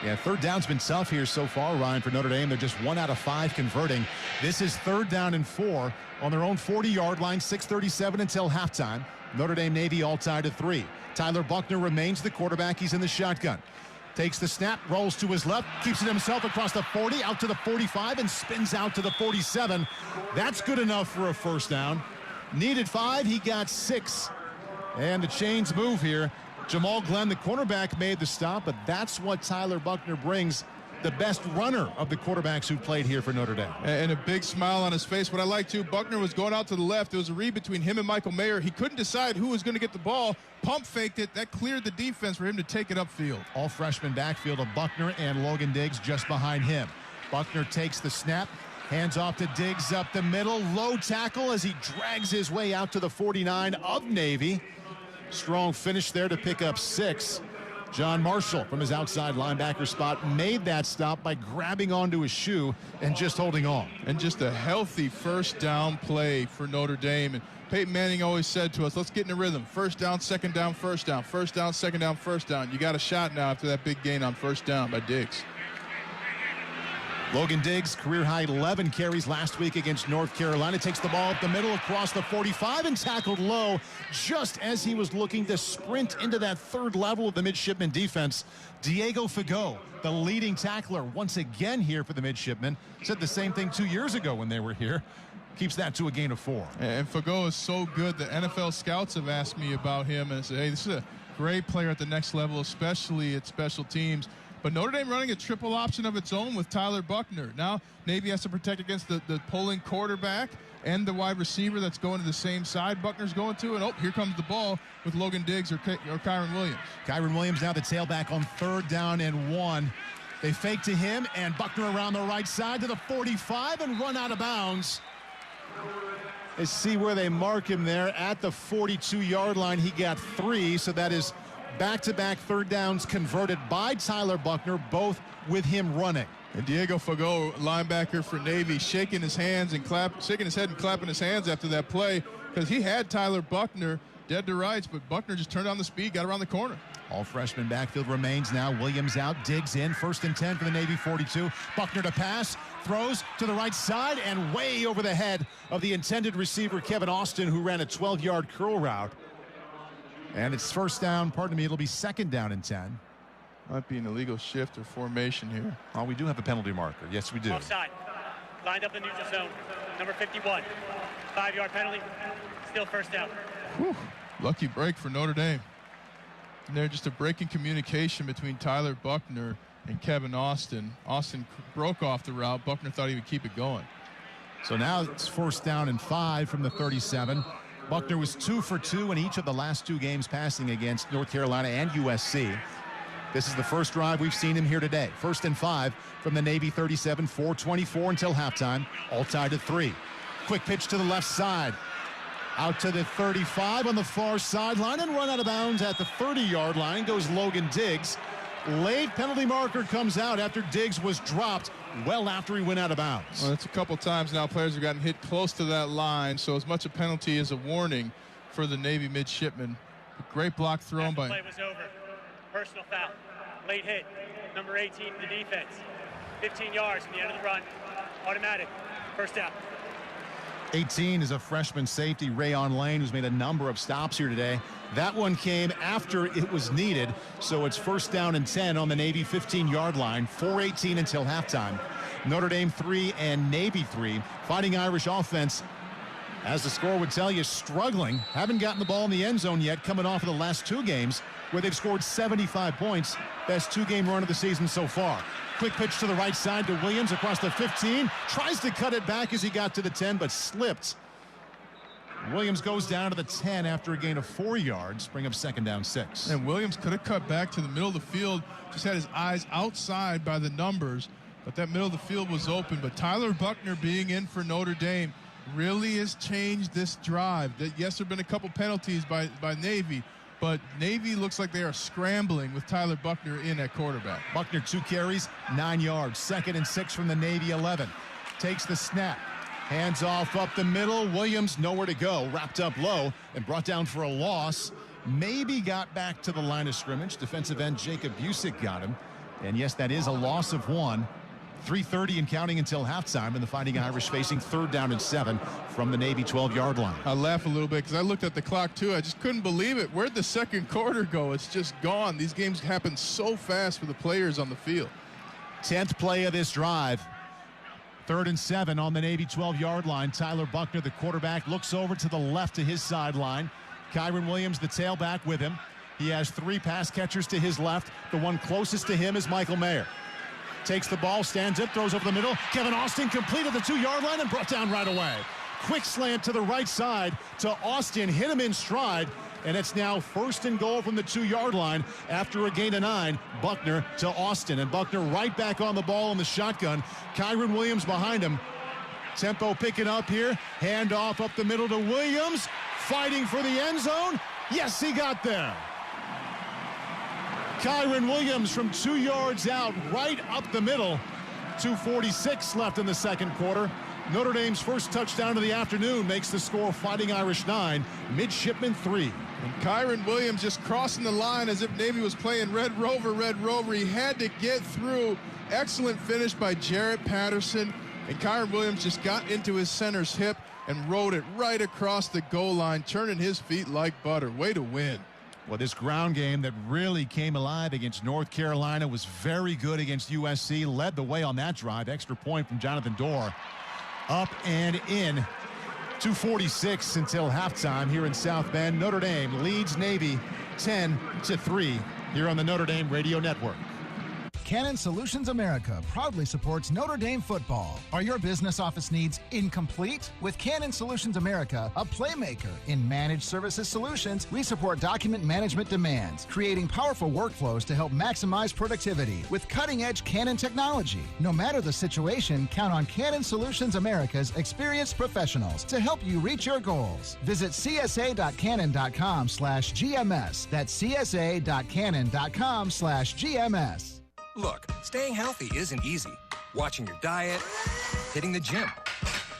Yeah, third down's been tough here so far, Ryan, for Notre Dame. They're just 1 out of 5 converting. This is 3rd down and 4 on their own 40-yard line, 6:37 until halftime. Notre Dame Navy all tied at 3. Tyler Buckner remains the quarterback. He's in the shotgun. Takes the snap, rolls to his left, keeps it himself across the 40, out to the 45, and spins out to the 47. That's good enough for a first down. Needed 5, he got 6. And the chains move here. Jamal Glenn, the cornerback, made the stop, but that's what Tyler Buckner brings, the best runner of the quarterbacks who played here for Notre Dame. And a big smile on his face. What I like, too, Buckner was going out to the left. There was a read between him and Michael Mayer. He couldn't decide who was going to get the ball. Pump faked it. That cleared the defense for him to take it upfield. All freshman backfield of Buckner and Logan Diggs just behind him. Buckner takes the snap, hands off to Diggs up the middle. Low tackle as he drags his way out to the 49 of Navy. Strong finish there to pick up 6. John Marshall from his outside linebacker spot made that stop by grabbing onto his shoe and just holding on. And just a healthy first down play for Notre Dame. And Peyton Manning always said to us, let's get in a rhythm. First down, second down, first down. First down, second down, first down. You got a shot now after that big gain on first down by Diggs. Logan Diggs, career-high 11 carries last week against North Carolina. Takes the ball up the middle across the 45 and tackled low just as he was looking to sprint into that third level of the midshipman defense. Diego Fagot, the leading tackler once again here for the midshipmen, said the same thing 2 years ago when they were here. Keeps that to a gain of 4. And Fagot is so good. The NFL scouts have asked me about him and said, hey, this is a great player at the next level, especially at special teams. But Notre Dame running a triple option of its own with Tyler Buckner. Now Navy has to protect against the pulling quarterback and the wide receiver that's going to the same side Buckner's going to. And, here comes the ball with Logan Diggs or Kyburn Williams. Kyburn Williams now the tailback on 3rd down and 1. They fake to him, and Buckner around the right side to the 45 and run out of bounds. Let's see where they mark him there at the 42-yard line. He got 3, so that is back-to-back 3rd downs converted by Tyler Buckner, both with him running. And Diego Fagot, linebacker for Navy, shaking his head and clapping his hands after that play because he had Tyler Buckner dead to rights, but Buckner just turned on the speed, got around the corner. All freshman backfield remains now. Williams out, Diggs in, 1st and 10 for the Navy 42. Buckner to pass, throws to the right side and way over the head of the intended receiver, Kevin Austin, who ran a 12-yard curl route. And it's first down, it'll be 2nd down and 10. Might be an illegal shift or formation here. Oh, we do have a penalty marker. Yes, we do. Offside. Lined up in the neutral zone. Number 51. 5-yard penalty. Still first down. Whew. Lucky break for Notre Dame. And there, just a break in communication between Tyler Buckner and Kevin Austin. Austin broke off the route. Buckner thought he would keep it going. So now it's 1st down and 5 from the 37. Buckner was 2 for 2 in each of the last 2 games passing against North Carolina and USC. This is the first drive we've seen him here today. 1st and 5 from the Navy 37, 4:24 until halftime, all tied at 3. Quick pitch to the left side. Out to the 35 on the far sideline and run out of bounds at the 30-yard line goes Logan Diggs. Late penalty marker comes out after Diggs was dropped well after he went out of bounds. Well, it's a couple times now players have gotten hit close to that line, so as much a penalty as a warning for the Navy midshipmen. A great block thrown by... The play was over. Personal foul. Late hit. Number 18 for the defense. 15 yards from the end of the run. Automatic. First down. 18 is a freshman safety, Rayon Lane, who's made a number of stops here today. That one came after it was needed, so it's 1st down and 10 on the Navy 15-yard line, 4:18 until halftime. Notre Dame 3 and Navy 3. Fighting Irish offense, as the score would tell you, struggling. Haven't gotten the ball in the end zone yet, coming off of the last 2 games where they've scored 75 points. Best 2-game run of the season so far. Quick pitch to the right side to Williams across the 15. Tries to cut it back as he got to the 10, but slipped. Williams goes down to the 10 after a gain of 4 yards, bring up 2nd down 6. And Williams could have cut back to the middle of the field, just had his eyes outside by the numbers, but that middle of the field was open. But Tyler Buckner being in for Notre Dame really has changed this drive. Yes, there have been a couple penalties by Navy, but Navy looks like they are scrambling with Tyler Buckner in at quarterback. Buckner 2 carries, 9 yards. 2nd and 6 from the Navy 11. Takes the snap. Hands off up the middle. Williams nowhere to go. Wrapped up low and brought down for a loss. Maybe got back to the line of scrimmage. Defensive end Jacob Busick got him. And yes, that is a loss of 1. 3:30 and counting until halftime, and the Fighting Irish facing 3rd down and 7 from the Navy 12-yard line. I laugh a little bit because I looked at the clock too. I just couldn't believe it. Where'd the second quarter go? It's just gone. These games happen so fast for the players on the field. 10th play of this drive. 3rd and 7 on the Navy 12-yard line. Tyler Buckner, the quarterback, looks over to the left to his sideline. Kyburn Williams, the tailback, with him. He has 3 pass catchers to his left. The one closest to him is Michael Mayer. Takes the ball, stands up, throws over the middle. Kevin Austin completed the 2-yard line and brought down right away. Quick slant to the right side to Austin, hit him in stride, and it's now 1st and goal from the 2-yard line after a gain of 9. Buckner to Austin, and Buckner right back on the ball in the shotgun. Kyburn Williams behind him. Tempo picking up here. Hand off up the middle to Williams. Fighting for the end zone. Yes, he got there. Kyburn Williams from 2 yards out, right up the middle. 2:46 left in the second quarter. Notre Dame's first touchdown of the afternoon makes the score Fighting Irish 9, Midshipmen 3. And Kyburn Williams just crossing the line as if Navy was playing Red Rover, Red Rover. He had to get through. Excellent finish by Jarrett Patterson. And Kyburn Williams just got into his center's hip and rode it right across the goal line, turning his feet like butter. Way to win. Well, this ground game that really came alive against North Carolina was very good against USC. Led the way on that drive. Extra point from Jonathan Dorr. Up and in. 2:46 until halftime here in South Bend. Notre Dame leads Navy 10-3 here on the Notre Dame Radio Network. Cannon Solutions America proudly supports Notre Dame football. Are your business office needs incomplete? With Cannon Solutions America, a playmaker in managed services solutions, we support document management demands, creating powerful workflows to help maximize productivity with cutting-edge Cannon technology. No matter the situation, count on Cannon Solutions America's experienced professionals to help you reach your goals. Visit csa.cannon.com/GMS. That's csa.cannon.com/GMS. Look, staying healthy isn't easy. Watching your diet, hitting the gym,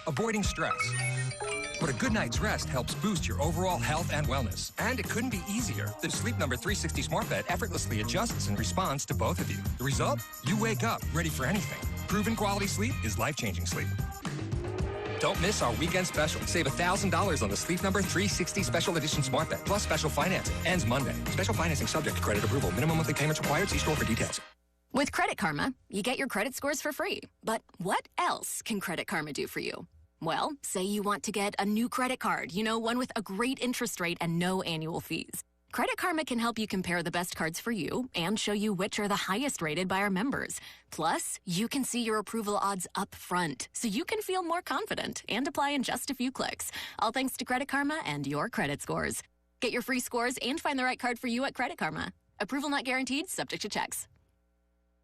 avoiding stress. But a good night's rest helps boost your overall health and wellness. And it couldn't be easier. The Sleep Number 360 Smart Bed effortlessly adjusts and responds to both of you. The result? You wake up ready for anything. Proven quality sleep is life-changing sleep. Don't miss our weekend special. Save $1,000 on the Sleep Number 360 Special Edition Smart Bed, plus special financing. Ends Monday. Special financing subject to credit approval. Minimum monthly payments required. See store for details. With Credit Karma, you get your credit scores for free. But what else can Credit Karma do for you? Well, say you want to get a new credit card, one with a great interest rate and no annual fees. Credit Karma can help you compare the best cards for you and show you which are the highest rated by our members. Plus, you can see your approval odds up front, so you can feel more confident and apply in just a few clicks. All thanks to Credit Karma and your credit scores. Get your free scores and find the right card for you at Credit Karma. Approval not guaranteed, subject to checks.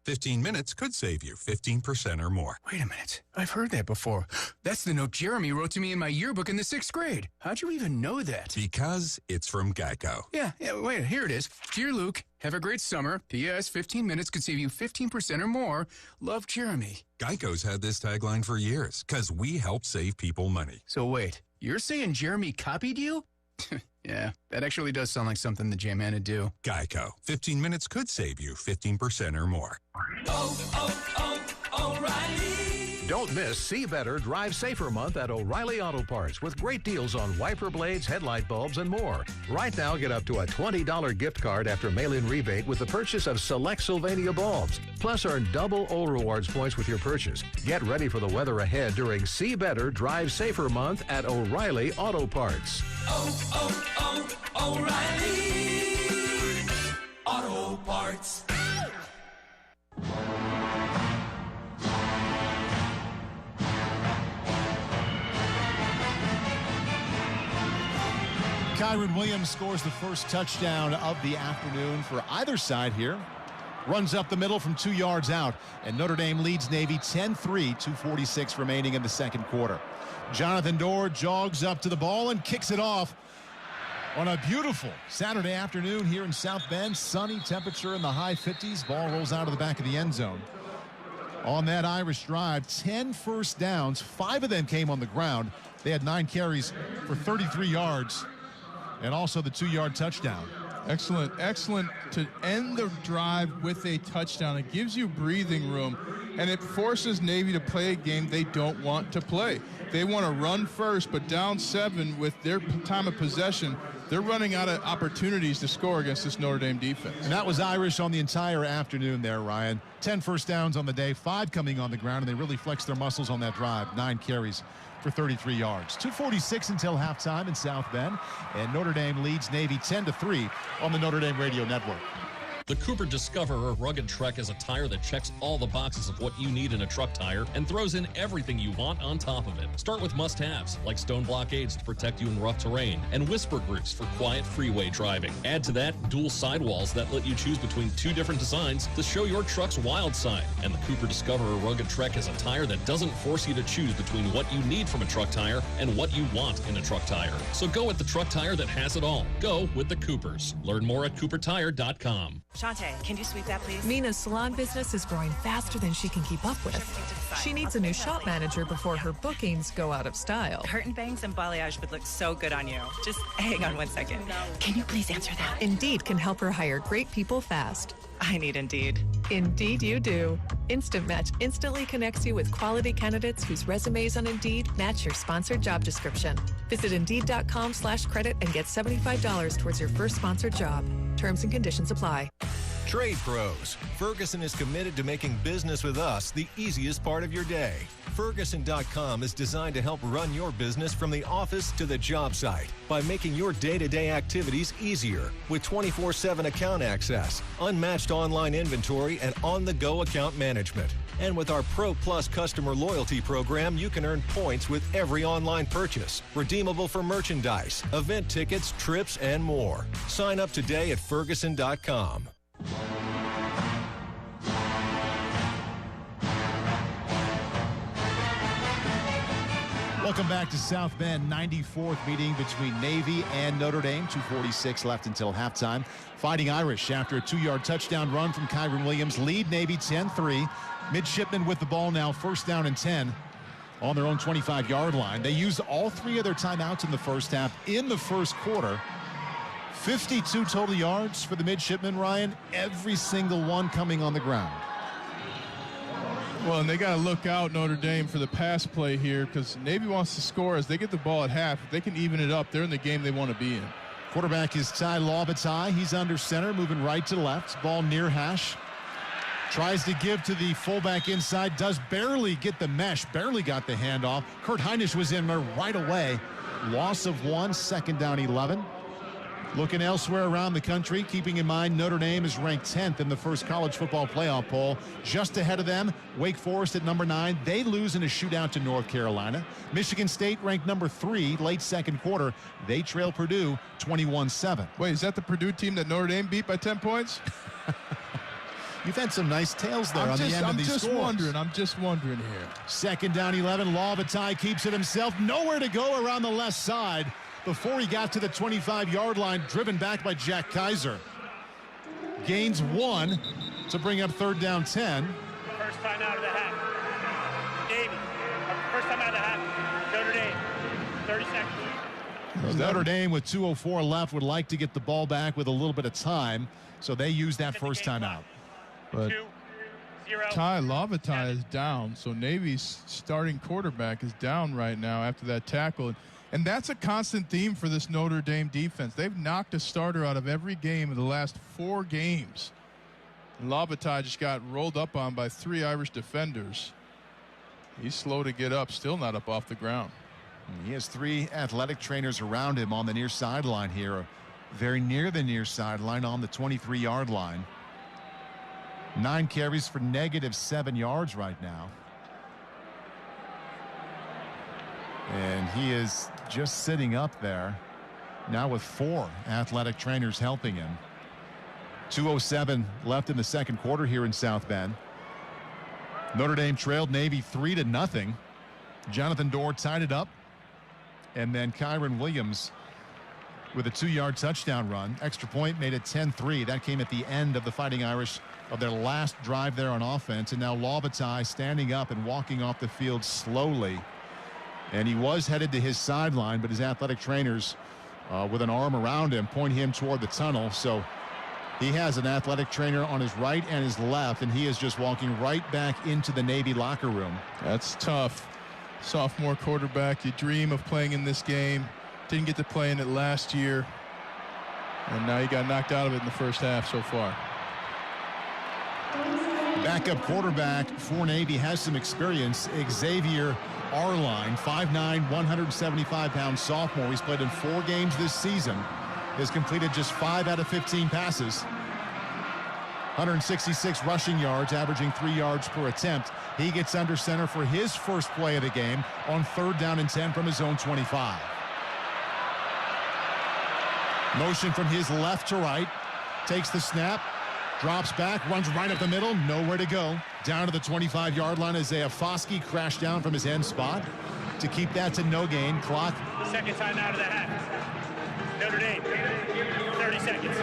15 minutes could save you 15% or more. Wait a minute. I've heard that before. That's the note Jeremy wrote to me in my yearbook in the 6th grade. How'd you even know that? Because it's from Geico. Yeah, wait, here it is. Dear Luke, have a great summer. P.S. 15 minutes could save you 15% or more. Love, Jeremy. Geico's had this tagline for years, because we help save people money. So wait, you're saying Jeremy copied you? Yeah, that actually does sound like something the J-Man would do. Geico. 15 minutes could save you 15% or more. O'Reilly. Don't miss See Better, Drive Safer month at O'Reilly Auto Parts with great deals on wiper blades, headlight bulbs, and more. Right now, get up to a $20 gift card after mail-in rebate with the purchase of select Sylvania bulbs. Plus, earn double O Rewards points with your purchase. Get ready for the weather ahead during See Better, Drive Safer month at O'Reilly Auto Parts. O'Reilly Auto Parts. Kyburn Williams scores the first touchdown of the afternoon for either side here. Runs up the middle from 2 yards out, and Notre Dame leads Navy 10-3, 2:46 remaining in the second quarter. Jonathan Dorr jogs up to the ball and kicks it off on a beautiful Saturday afternoon here in South Bend. Sunny, temperature in the high 50s. Ball rolls out of the back of the end zone. On that Irish drive, 10 first downs. 5 of them came on the ground. They had 9 carries for 33 yards and also the 2-yard touchdown. Excellent to end the drive with a touchdown. It gives you breathing room, and it forces Navy to play a game they don't want to play. They want to run first, but down 7 with their time of possession, they're running out of opportunities to score against this Notre Dame defense. And that was Irish on the entire afternoon there, Ryan. 10 first downs on the day, 5 coming on the ground, and they really flexed their muscles on that drive. 9 carries for 33 yards. 2:46 until halftime in South Bend, and Notre Dame leads Navy 10-3 on the Notre Dame Radio Network. The Cooper Discoverer Rugged Trek is a tire that checks all the boxes of what you need in a truck tire and throws in everything you want on top of it. Start with must-haves like stone blockades to protect you in rough terrain and whisper groups for quiet freeway driving. Add to that dual sidewalls that let you choose between 2 different designs to show your truck's wild side. And the Cooper Discoverer Rugged Trek is a tire that doesn't force you to choose between what you need from a truck tire and what you want in a truck tire. So go with the truck tire that has it all. Go with the Coopers. Learn more at coopertire.com. Shantae, can you sweep that, please? Mina's salon business is growing faster than she can keep up with. She needs a new shop manager before her bookings go out of style. Curtain bangs and balayage would look so good on you. Just hang on one second. Can you please answer that? Indeed can help her hire great people fast. I need Indeed. Indeed you do. Instant Match instantly connects you with quality candidates whose resumes on Indeed match your sponsored job description. Visit Indeed.com/credit and get $75 towards your first sponsored job. Terms and conditions apply. Trade Pros. Ferguson is committed to making business with us the easiest part of your day. Ferguson.com is designed to help run your business from the office to the job site by making your day-to-day activities easier with 24/7 account access, unmatched online inventory, and on-the-go account management. And with our Pro Plus customer loyalty program, you can earn points with every online purchase, redeemable for merchandise, event tickets, trips, and more. Sign up today at Ferguson.com. Welcome back to South Bend. 94th meeting between Navy and Notre Dame. 2:46 left until halftime. Fighting Irish after a 2-yard touchdown run from Kyburn Williams lead Navy 10-3. Midshipmen with the ball now, first down and 10 on their own 25-yard line. They used all 3 of their timeouts in the first half in the first quarter. 52 total yards for the midshipmen, Ryan, every single one coming on the ground. Well, and they got to look out, Notre Dame, for the pass play here because Navy wants to score as they get the ball at half. If they can even it up, they're in the game they want to be in. Quarterback is Ty Laubatai. He's under center, moving right to left. Ball near hash. Tries to give to the fullback inside. Does barely get the mesh. Barely got the handoff. Kurt Heinisch was in there right away. Loss of 1, second down 11. Looking elsewhere around the country, keeping in mind Notre Dame is ranked 10th in the first college football playoff poll. Just ahead of them, Wake Forest at number 9. They lose in a shootout to North Carolina. Michigan State ranked number 3, late second quarter. They trail Purdue 21-7. Wait, is that the Purdue team that Notre Dame beat by 10 points? You've had some nice tails there on the end of these scores. I'm just wondering here. Second down 11. Laubatai keeps it himself. Nowhere to go around the left side before he got to the 25-yard line, driven back by Jack Kaiser. Gains 1 to bring up third down 10. First time out of the half. Navy. First time out of the half. Notre Dame. 30 seconds. Notre Dame with 2:04 left would like to get the ball back with a little bit of time, so they use that first time out. But Ty Laubatai is down, so Navy's starting quarterback is down right now after that tackle. And that's a constant theme for this Notre Dame defense. They've knocked a starter out of every game in the last 4 games. And Laubatai just got rolled up on by 3 Irish defenders. He's slow to get up, still not up off the ground. He has 3 athletic trainers around him on the near sideline here, very near the near sideline on the 23-yard line. 9 carries for -7 yards right now. And he is just sitting up there now with 4 athletic trainers helping him. 2:07 left in the second quarter here in South Bend. Notre Dame trailed Navy 3-0. Jonathan Dorr tied it up. And then Kyburn Williams with a 2-yard touchdown run. Extra point made it 10-3. That came at the end of the Fighting Irish of their last drive there on offense. And now Laubatai standing up and walking off the field slowly. And he was headed to his sideline, but his athletic trainers with an arm around him, point him toward the tunnel. So he has an athletic trainer on his right and his left, and he is just walking right back into the Navy locker room. That's tough. Sophomore quarterback, you dream of playing in this game. Didn't get to play in it last year, and now he got knocked out of it in the first half so far. Backup quarterback for Navy has some experience. Xavier Arlein, 5'9", 175-pound sophomore. He's played in 4 games this season. Has completed just 5 out of 15 passes. 166 rushing yards, averaging 3 yards per attempt. He gets under center for his first play of the game on 3rd down and 10 from his own 25. Motion from his left to right. Takes the snap. Drops back, runs right up the middle, nowhere to go. Down to the 25-yard line. Isaiah Foskey crashed down from his end spot to keep that to no gain. Clock. Second time out of the half. Notre Dame, 30 seconds.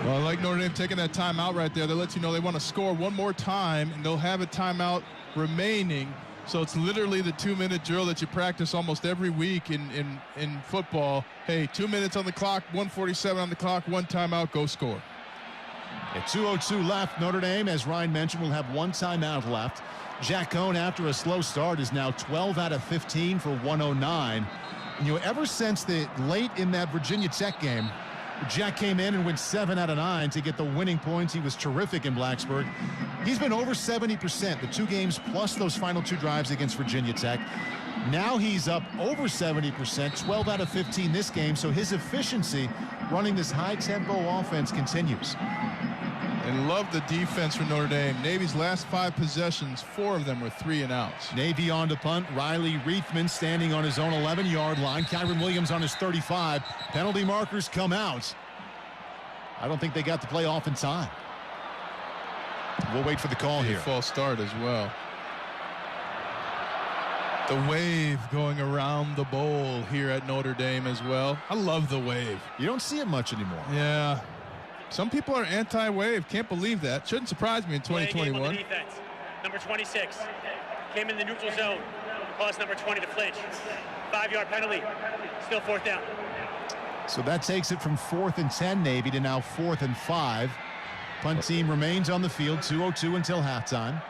Well, I like Notre Dame taking that timeout right there. That lets you know they want to score one more time, and they'll have a timeout remaining. So it's literally the 2-minute drill that you practice almost every week in football. Hey, 2 minutes on the clock, 1:47 on the clock, 1 timeout, go score. At 2:02 left, Notre Dame, as Ryan mentioned, will have 1 timeout left. Jack Cohn, after a slow start, is now 12 out of 15 for 109. And, ever since the late in that Virginia Tech game, Jack came in and went 7 out of 9 to get the winning points. He was terrific in Blacksburg. He's been over 70% the 2 games plus those final 2 drives against Virginia Tech. Now he's up over 70%, 12 out of 15 this game. So his efficiency running this high-tempo offense continues. And love the defense for Notre Dame. Navy's last 5 possessions, 4 of them were 3 and outs. Navy on to punt. Riley Reithman standing on his own 11-yard line. Kyburn Williams on his 35. Penalty markers come out. I don't think they got the play off in time. We'll wait for the call here. False start as well. The wave going around the bowl here at Notre Dame as well. I love the wave. You don't see it much anymore. Yeah. Some people are anti-wave. Can't believe that. Shouldn't surprise me in 2021. On the defense. Number 26 came in the neutral zone. Caused number 20 to flinch. 5-yard penalty. Still 4th down. So that takes it from 4th and 10 Navy to now 4th and 5. Punt team remains on the field. 2:02 until halftime.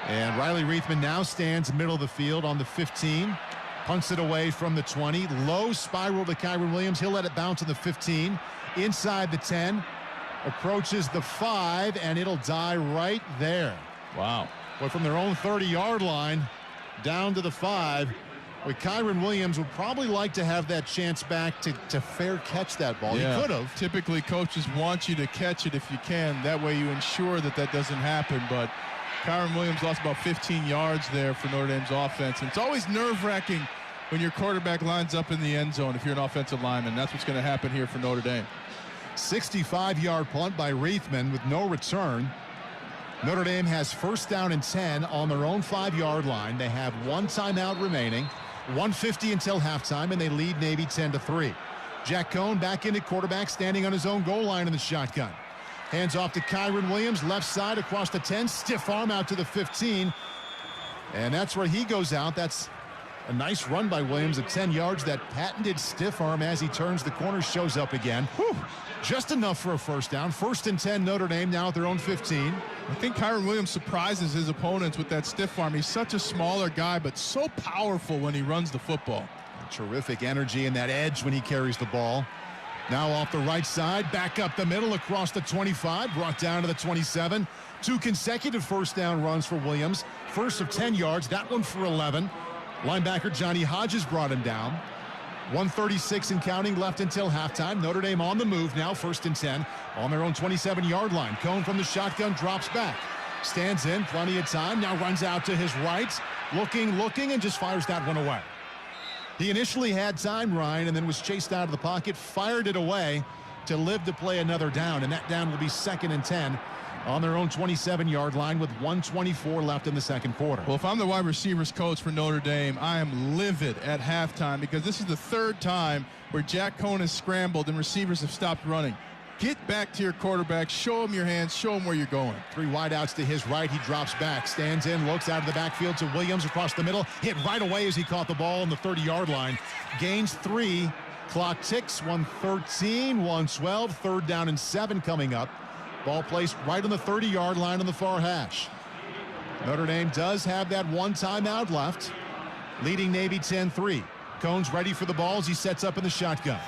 And Riley Reithman now stands middle of the field on the 15. Punts it away from the 20. Low spiral to Kyburn Williams. He'll let it bounce to the 15. Inside the 10. Approaches the 5, and it'll die right there. Wow. But from their own 30-yard line down to the 5. With Kyburn Williams would probably like to have that chance back to fair catch that ball. Yeah. He could have. Typically, coaches want you to catch it if you can. That way you ensure that doesn't happen. But Kyburn Williams lost about 15 yards there for Notre Dame's offense. And it's always nerve-wracking when your quarterback lines up in the end zone if you're an offensive lineman. That's what's going to happen here for Notre Dame. 65-yard punt by Reithman with no return. Notre Dame has 1st down and 10 on their own 5-yard line. They have 1 timeout remaining. 1:50 until halftime, and they lead Navy 10-3. Jack Cohn back into quarterback, standing on his own goal line in the shotgun. Hands off to Kyburn Williams, left side across the 10, stiff arm out to the 15. And that's where he goes out. That's a nice run by Williams at 10 yards. That patented stiff arm as he turns the corner shows up again. Whew. Just enough for a 1st down. 1st and 10 Notre Dame now at their own 15. I think Kyburn Williams surprises his opponents with that stiff arm. He's such a smaller guy, but so powerful when he runs the football. Terrific energy and that edge when he carries the ball. Now off the right side, back up the middle across the 25, brought down to the 27. 2 consecutive 1st down runs for Williams. First of 10 yards, that one for 11. Linebacker Johnny Hodges brought him down. 1:36 and counting left until halftime. Notre Dame on the move now, 1st and 10 on their own 27-yard line. Cohn from the shotgun drops back. Stands in, plenty of time, now runs out to his right. Looking, and just fires that one away. He initially had time, Ryan, and then was chased out of the pocket, fired it away to live to play another down, and that down will be 2nd and 10 on their own 27-yard line with 1:24 left in the 2nd quarter. Well, if I'm the wide receivers coach for Notre Dame, I am livid at halftime because this is the 3rd time where Jack Cohn has scrambled and receivers have stopped running. Get back to your quarterback, show him your hands, show him where you're going. 3 wideouts to his right. He drops back, stands in, looks out of the backfield to Williams across the middle. Hit right away as he caught the ball on the 30-yard line. Gains 3 Clock ticks, 1:13, 1:12, 3rd down and 7 coming up. Ball placed right on the 30-yard line on the far hash. Notre Dame does have that one timeout left, leading Navy 10-3. Cohn's ready for the ball as he sets up in the shotgun.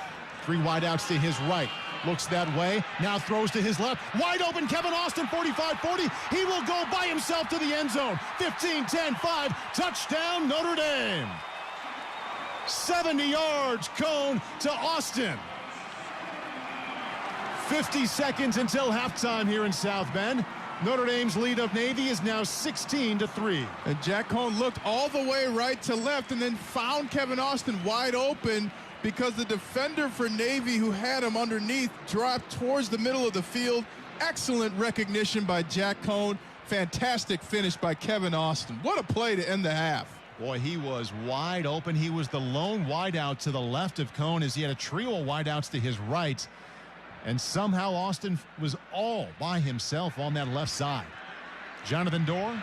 3 wideouts to his right. Looks that way. Now throws to his left. Wide open, Kevin Austin, 45-40. He will go by himself to the end zone. 15-10-5. Touchdown, Notre Dame. 70 yards, Cohn to Austin. 50 seconds until halftime here in South Bend. Notre Dame's lead of Navy is now 16-3. And Jack Cohn looked all the way right to left and then found Kevin Austin wide open because the defender for Navy, who had him underneath, dropped towards the middle of the field. Excellent recognition by Jack Cohn. Fantastic finish by Kevin Austin. What a play to end the half. Boy, he was wide open. He was the lone wideout to the left of Cohn as he had a trio of wideouts to his right. And somehow Austin was all by himself on that left side. Jonathan Dorr,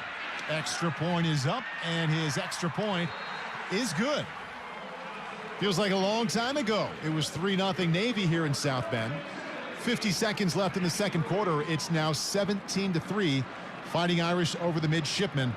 extra point is up, and his extra point is good. Feels like a long time ago. It was 3-0 Navy here in South Bend. 50 seconds left in the second quarter. It's now 17-3. Fighting Irish over the midshipmen.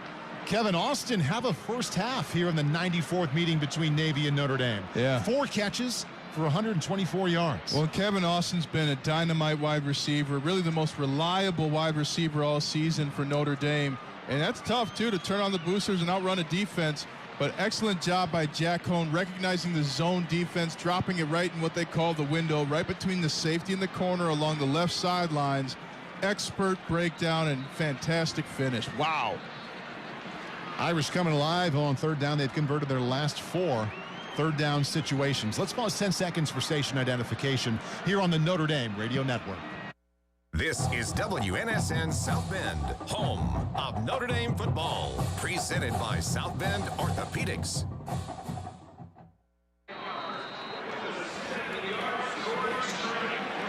Kevin Austin have a first half here in the 94th meeting between Navy and Notre Dame. Yeah. 4 catches for 124 yards. Well, Kevin Austin's been a dynamite wide receiver, really the most reliable wide receiver all season for Notre Dame. And that's tough, too, to turn on the boosters and outrun a defense. But excellent job by Jack Cohn, recognizing the zone defense, dropping it right in what they call the window, right between the safety and the corner along the left sidelines. Expert breakdown and fantastic finish. Wow. Irish coming alive on 3rd down. They've converted their last 4 third down situations. Let's pause 10 seconds for station identification here on the Notre Dame Radio Network. This is WNSN South Bend, home of Notre Dame football, presented by South Bend Orthopedics.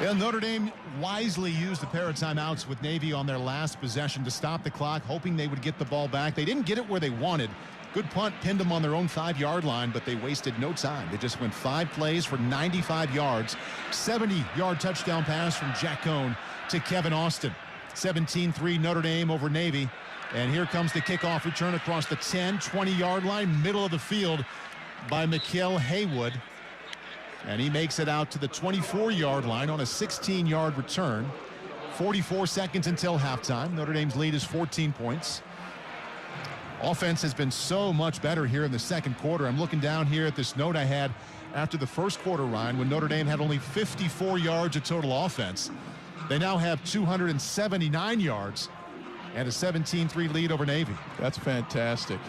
Yeah, Notre Dame wisely used a pair of timeouts with Navy on their last possession to stop the clock, hoping they would get the ball back. They didn't get it where they wanted. Good punt, pinned them on their own 5-yard line, but they wasted no time. They just went 5 plays for 95 yards. 70-yard touchdown pass from Jack Cohn to Kevin Austin. 17-3 Notre Dame over Navy. And here comes the kickoff return across the 10, 20-yard line, middle of the field by Mikael Haywood. And he makes it out to the 24-yard line on a 16-yard return. 44 seconds until halftime. Notre Dame's lead is 14 points. Offense has been so much better here in the second quarter. I'm looking down here at this note I had after the first quarter, Ryan, when Notre Dame had only 54 yards of total offense. They now have 279 yards and a 17-3 lead over Navy. That's fantastic.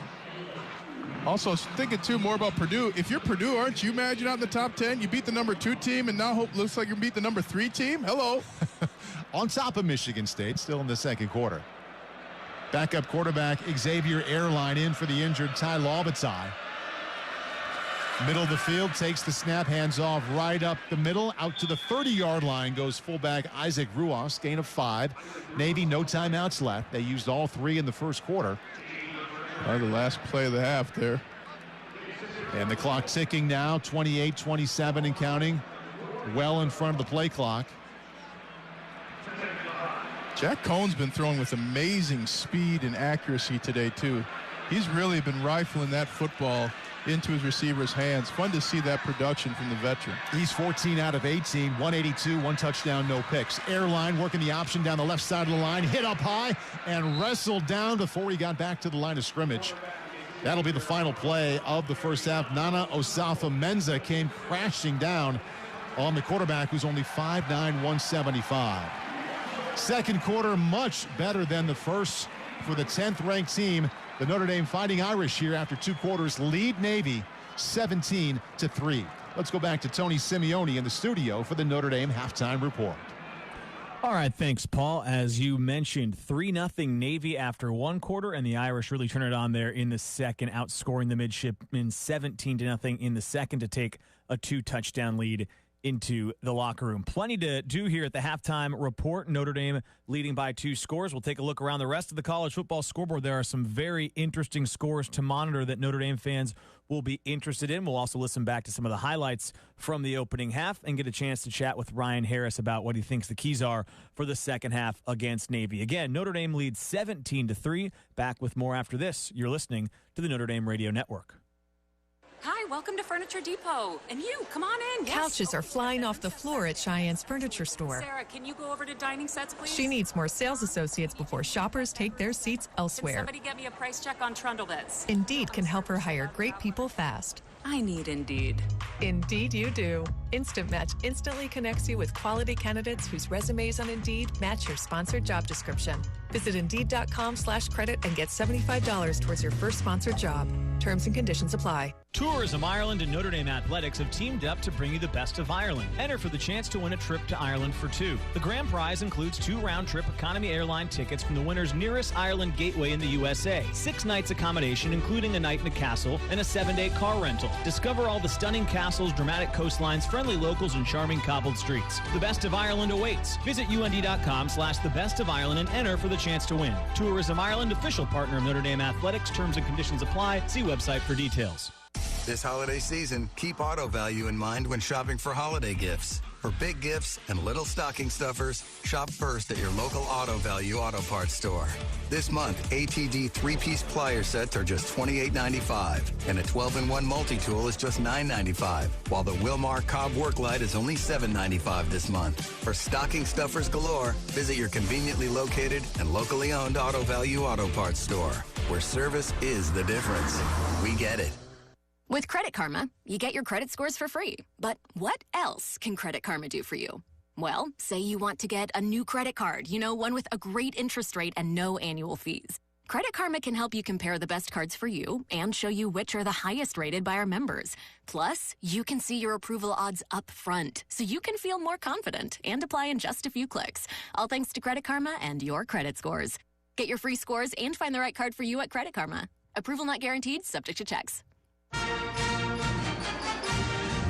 Also, thinking, too, more about Purdue. If you're Purdue, aren't you mad you're not in the top 10? You beat the number 2 team, and now looks like you beat the number 3 team? Hello. On top of Michigan State, still in the second quarter. Backup quarterback Xavier Arlein in for the injured Ty Laubatai. Middle of the field, takes the snap, hands off right up the middle. Out to the 30-yard line goes fullback Isaac Ruas, gain of 5. Navy, no timeouts left. They used all 3 in the first quarter. The last play of the half there. And the clock ticking now, 28-27 and counting. Well in front of the play clock. Jack Cohn's been throwing with amazing speed and accuracy today, too. He's really been rifling that football into his receiver's hands. Fun to see that production from the veteran. He's 14 out of 18, 182, 1 touchdown, no picks. Airline working the option down the left side of the line, hit up high and wrestled down before he got back to the line of scrimmage. That'll be the final play of the first half. Nana Osafa-Mensah came crashing down on the quarterback, who's only 5'9", 175. Second quarter, much better than the first for the 10th ranked team. The Notre Dame Fighting Irish here after 2 quarters lead Navy 17-3. Let's go back to Tony Simeone in the studio for the Notre Dame halftime report. All right, thanks, Paul. As you mentioned, 3-0 Navy after 1 quarter, and the Irish really turned it on there in the second, outscoring the midshipmen 17-0 in the second to take a 2-touchdown lead into the locker room. Plenty to do here at the halftime report. Notre Dame leading by 2 scores. We'll take a look around the rest of the college football scoreboard. There are some very interesting scores to monitor that Notre Dame fans will be interested in. We'll also listen back to some of the highlights from the opening half and get a chance to chat with Ryan Harris about what he thinks the keys are for the second half against Navy. Again, Notre Dame leads 17-3. Back with more after this. You're listening to the Notre Dame Radio Network. Hi, welcome to Furniture Depot. And you, come on in. Yes. Couches are flying off the floor at Cheyenne's Furniture Store. Sarah, can you go over to dining sets, please? She needs more sales associates before shoppers take their seats elsewhere. Can somebody get me a price check on trundle beds? Indeed can help her hire great people fast. I need Indeed. Indeed you do. Instant Match instantly connects you with quality candidates whose resumes on Indeed match your sponsored job description. Visit Indeed.com/credit and get $75 towards your first sponsored job. Terms and conditions apply. Tourism Ireland and Notre Dame Athletics have teamed up to bring you the best of Ireland. Enter for the chance to win a trip to Ireland for 2. The grand prize includes 2 round-trip economy airline tickets from the winner's nearest Ireland gateway in the USA, 6 nights accommodation, including a night in a castle, and a 7-day car rental. Discover all the stunning castles, dramatic coastlines, friendly locals, and charming cobbled streets. The best of Ireland awaits. Visit UND.com/thebestofIreland and enter for the chance to win. Tourism Ireland, official partner of Notre Dame Athletics. Terms and conditions apply. See website for details. This holiday season, keep auto value in mind when shopping for holiday gifts. For big gifts and little stocking stuffers, shop first at your local Auto Value Auto Parts store. This month, ATD 3-piece plier sets are just $28.95, and a 12-in-1 multi-tool is just $9.95, while the Wilmar Cobb Work Light is only $7.95 this month. For stocking stuffers galore, visit your conveniently located and locally owned Auto Value Auto Parts store, where service is the difference. We get it. With Credit Karma, you get your credit scores for free. But what else can Credit Karma do for you? Well, say you want to get a new credit card, one with a great interest rate and no annual fees. Credit Karma can help you compare the best cards for you and show you which are the highest rated by our members. Plus, you can see your approval odds up front, so you can feel more confident and apply in just a few clicks. All thanks to Credit Karma and your credit scores. Get your free scores and find the right card for you at Credit Karma. Approval not guaranteed, subject to checks.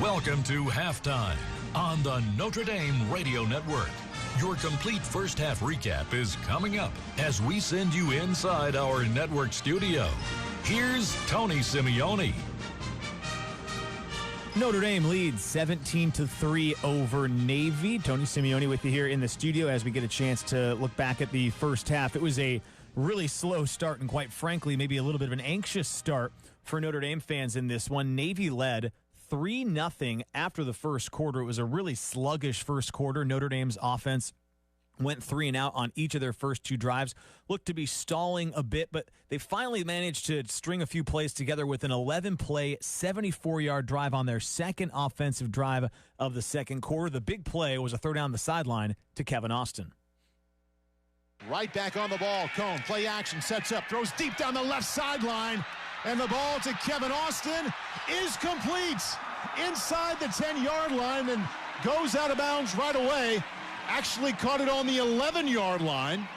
Welcome to Halftime on the Notre Dame Radio Network. Your complete first half recap is coming up as we send you inside our network studio. Here's Tony Simeone. Notre Dame leads 17-3 over Navy. Tony Simeone with you here in the studio as we get a chance to look back at the first half. It was a really slow start and, quite frankly, maybe a little bit of an anxious start for Notre Dame fans in this one. Navy led 3-0 after the first quarter. It was a really sluggish first quarter. Notre Dame's offense went 3 and out on each of their first 2 drives. Looked to be stalling a bit, but they finally managed to string a few plays together with an 11-play, 74-yard drive on their second offensive drive of the second quarter. The big play was a throw down the sideline to Kevin Austin. Right back on the ball. Cone, play action, sets up, throws deep down the left sideline. And the ball to Kevin Austin is complete inside the 10-yard line and goes out of bounds right away. Actually caught it on the 11-yard line.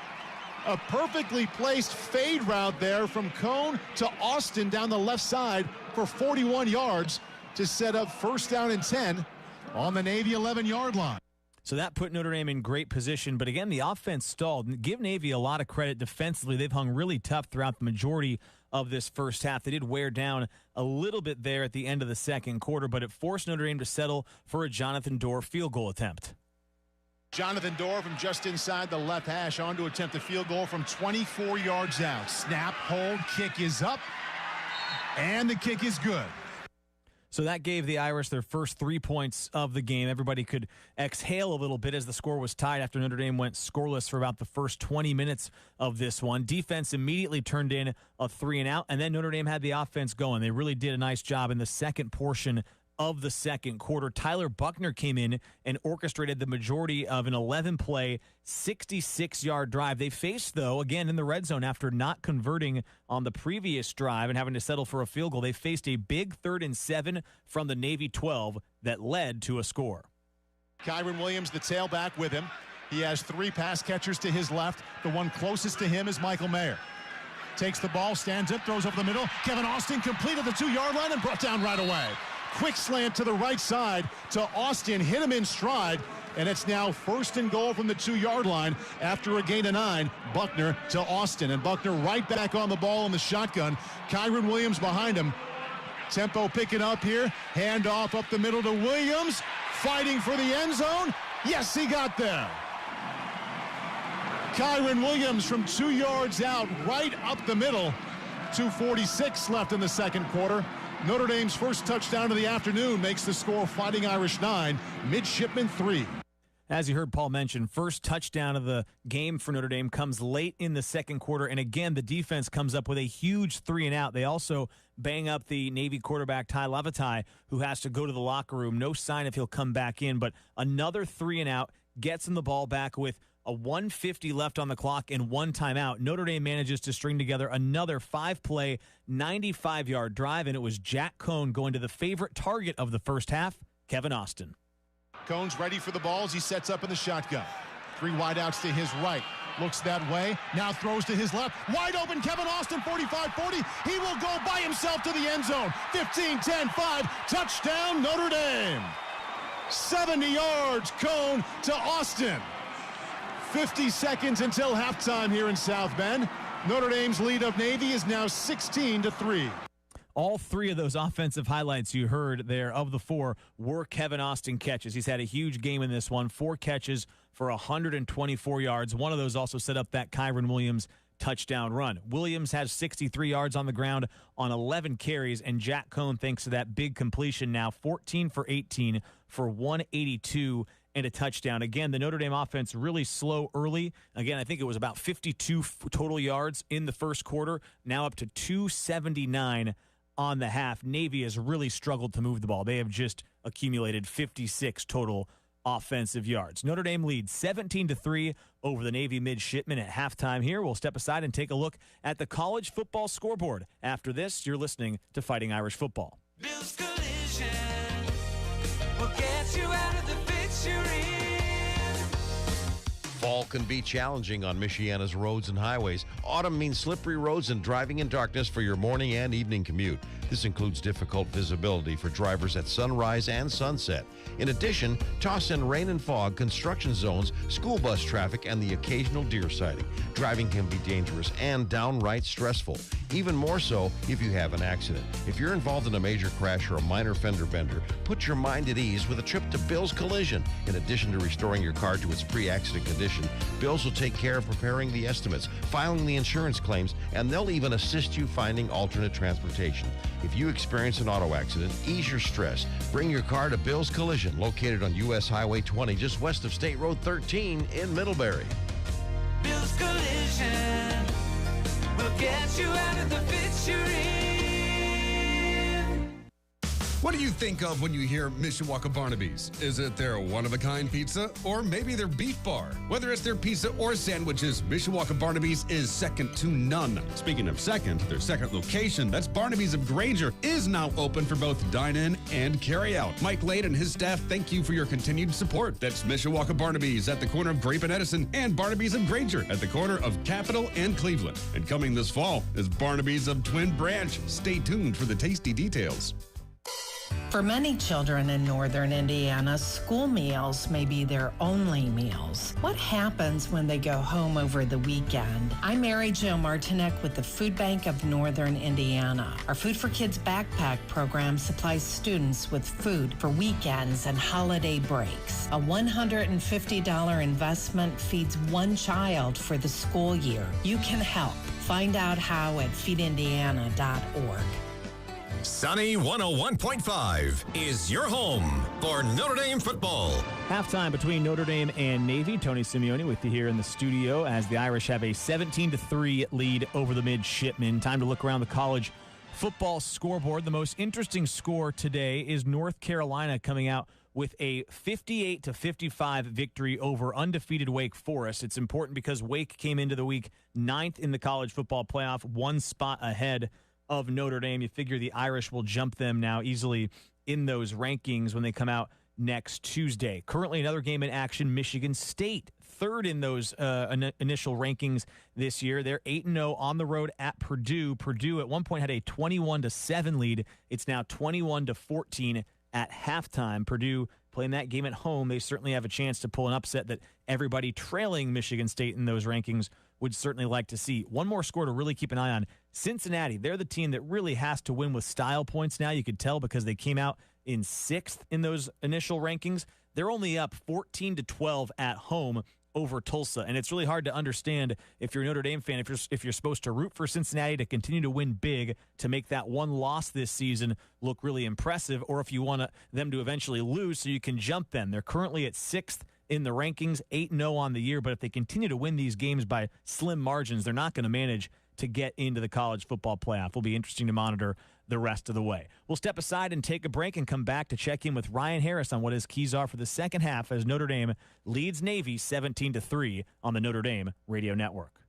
A perfectly placed fade route there from Cone to Austin down the left side for 41 yards to set up first down and 10 on the Navy 11-yard line. So that put Notre Dame in great position. But again, the offense stalled. Give Navy a lot of credit defensively. They've hung really tough throughout the majority of this first half. They did wear down a little bit there at the end of the second quarter, but it forced Notre Dame to settle for a Jonathan Dorr field goal attempt. Jonathan Dorr from just inside the left hash on to attempt a field goal from 24 yards out. Snap, hold, kick is up, and the kick is good. So that gave the Irish their first 3 points of the game. Everybody could exhale a little bit as the score was tied after Notre Dame went scoreless for about the first 20 minutes of this one. Defense immediately turned in a 3 and out, and then Notre Dame had the offense going. They really did a nice job in the second portion of the second quarter. Tyler Buckner came in and orchestrated the majority of an 11-play, 66-yard drive. They faced, though, again in the red zone after not converting on the previous drive and having to settle for a field goal. They faced a big 3rd and 7 from the Navy 12 that led to a score. Kyburn Williams, the tailback, with him. He has 3 pass catchers to his left. The one closest to him is Michael Mayer. Takes the ball, stands up, throws over the middle. Kevin Austin completed the 2-yard line and brought down right away. quick slant to the right side to Austin, hit him in stride, and it's now 1st and goal from the 2-yard line after a gain of 9. Buckner to Austin, and Buckner right back on the ball in the shotgun. Kyburn Williams behind him. Tempo picking up here. Handoff up the middle to Williams. Fighting for the end zone. Yes, he got there. Kyburn Williams from 2 yards out, right up the middle. 2:46 left in the second quarter. Notre Dame's first touchdown of the afternoon makes the score Fighting Irish 9, Midshipmen 3. As you heard Paul mention, first touchdown of the game for Notre Dame comes late in the second quarter. And again, the defense comes up with a huge 3-and-out. They also bang up the Navy quarterback, Ty Levitai, who has to go to the locker room. No sign if he'll come back in, but another 3-and-out gets him the ball back with a 1:50 left on the clock and 1 timeout. Notre Dame manages to string together another 5-play, 95-yard drive, and it was Jack Cohn going to the favorite target of the first half, Kevin Austin. Cohn's ready for the ball as he sets up in the shotgun. 3 wideouts to his right. Looks that way. Now throws to his left. Wide open, Kevin Austin, 45-40. He will go by himself to the end zone. 15-10-5. Touchdown, Notre Dame. 70 yards, Cohn to Austin. 50 seconds until halftime here in South Bend. Notre Dame's lead of Navy is now 16-3. All 3 of those offensive highlights you heard there of the 4 were Kevin Austin catches. He's had a huge game in this one. 4 catches for 124 yards. One of those also set up that Kyburn Williams touchdown run. Williams has 63 yards on the ground on 11 carries, and Jack Cohn, thanks to that big completion, now 14 for 18 for 182 and a touchdown. Again, the Notre Dame offense really slow early. Again, I think it was about 52 total yards in the first quarter, now up to 279 on the half. Navy has really struggled to move the ball. They have just accumulated 56 total offensive yards. Notre Dame leads 17-3 over the Navy midshipmen at halftime here. We'll step aside and take a look at the college football scoreboard. After this, you're listening to Fighting Irish Football. Bill's Collision will get you out of the fix you're in. Fall can be challenging on Michiana's roads and highways. Autumn means slippery roads and driving in darkness for your morning and evening commute. This includes difficult visibility for drivers at sunrise and sunset. In addition, toss in rain and fog, construction zones, school bus traffic, and the occasional deer sighting. Driving can be dangerous and downright stressful, even more so if you have an accident. If you're involved in a major crash or a minor fender bender, put your mind at ease with a trip to Bill's Collision. In addition to restoring your car to its pre-accident condition, Bill's will take care of preparing the estimates, filing the insurance claims, and they'll even assist you finding alternate transportation. If you experience an auto accident, ease your stress. Bring your car to Bill's Collision, located on U.S. Highway 20, just west of State Road 13 in Middlebury. Bill's Collision will get you out of the fix you're in. What do you think of when you hear Mishawaka Barnaby's? Is it their one-of-a-kind pizza? Or maybe their beef bar? Whether it's their pizza or sandwiches, Mishawaka Barnaby's is second to none. Speaking of second, their second location, that's Barnaby's of Granger, is now open for both dine-in and carry-out. Mike Lade and his staff thank you for your continued support. That's Mishawaka Barnaby's at the corner of Grape and Edison, and Barnaby's of Granger at the corner of Capitol and Cleveland. And coming this fall is Barnaby's of Twin Branch. Stay tuned for the tasty details. For many children in northern Indiana, school meals may be their only meals. What happens when they go home over the weekend? I'm Mary Jo Martinek with the Food Bank of Northern Indiana. Our Food for Kids backpack program supplies students with food for weekends and holiday breaks. A $150 investment feeds one child for the school year. You can help. Find out how at feedindiana.org. Sunny 101.5 is your home for Notre Dame football. Halftime between Notre Dame and Navy. Tony Simeone with you here in the studio as the Irish have a 17-3 lead over the midshipmen. Time to look around the college football scoreboard. The most interesting score today is North Carolina coming out with a 58-55 victory over undefeated Wake Forest. It's important because Wake came into the week 9th in the college football playoff, 1 spot ahead of Notre Dame. You figure the Irish will jump them now easily in those rankings when they come out next Tuesday. Currently another game in action, Michigan State, third in those initial rankings this year. They're 8-0 on the road at Purdue. Purdue at one point had a 21-7 lead. It's now 21-14 at halftime. Purdue playing that game at home, they certainly have a chance to pull an upset that everybody trailing Michigan State in those rankings would certainly like to see. One more score to really keep an eye on. Cincinnati, they're the team that really has to win with style points now. You could tell because they came out in 6th in those initial rankings. They're only up 14-12 at home over Tulsa, and it's really hard to understand if you're a Notre Dame fan, if you're supposed to root for Cincinnati to continue to win big, to make that one loss this season look really impressive, or if you want them to eventually lose so you can jump them. They're currently at 6th in the rankings, 8-0 on the year, but if they continue to win these games by slim margins, they're not going to manage to get into the college football playoff. Will be interesting to monitor the rest of the way. We'll step aside and take a break and come back to check in with Ryan Harris on what his keys are for the second half as Notre Dame leads Navy 17-3 on the Notre Dame Radio Network.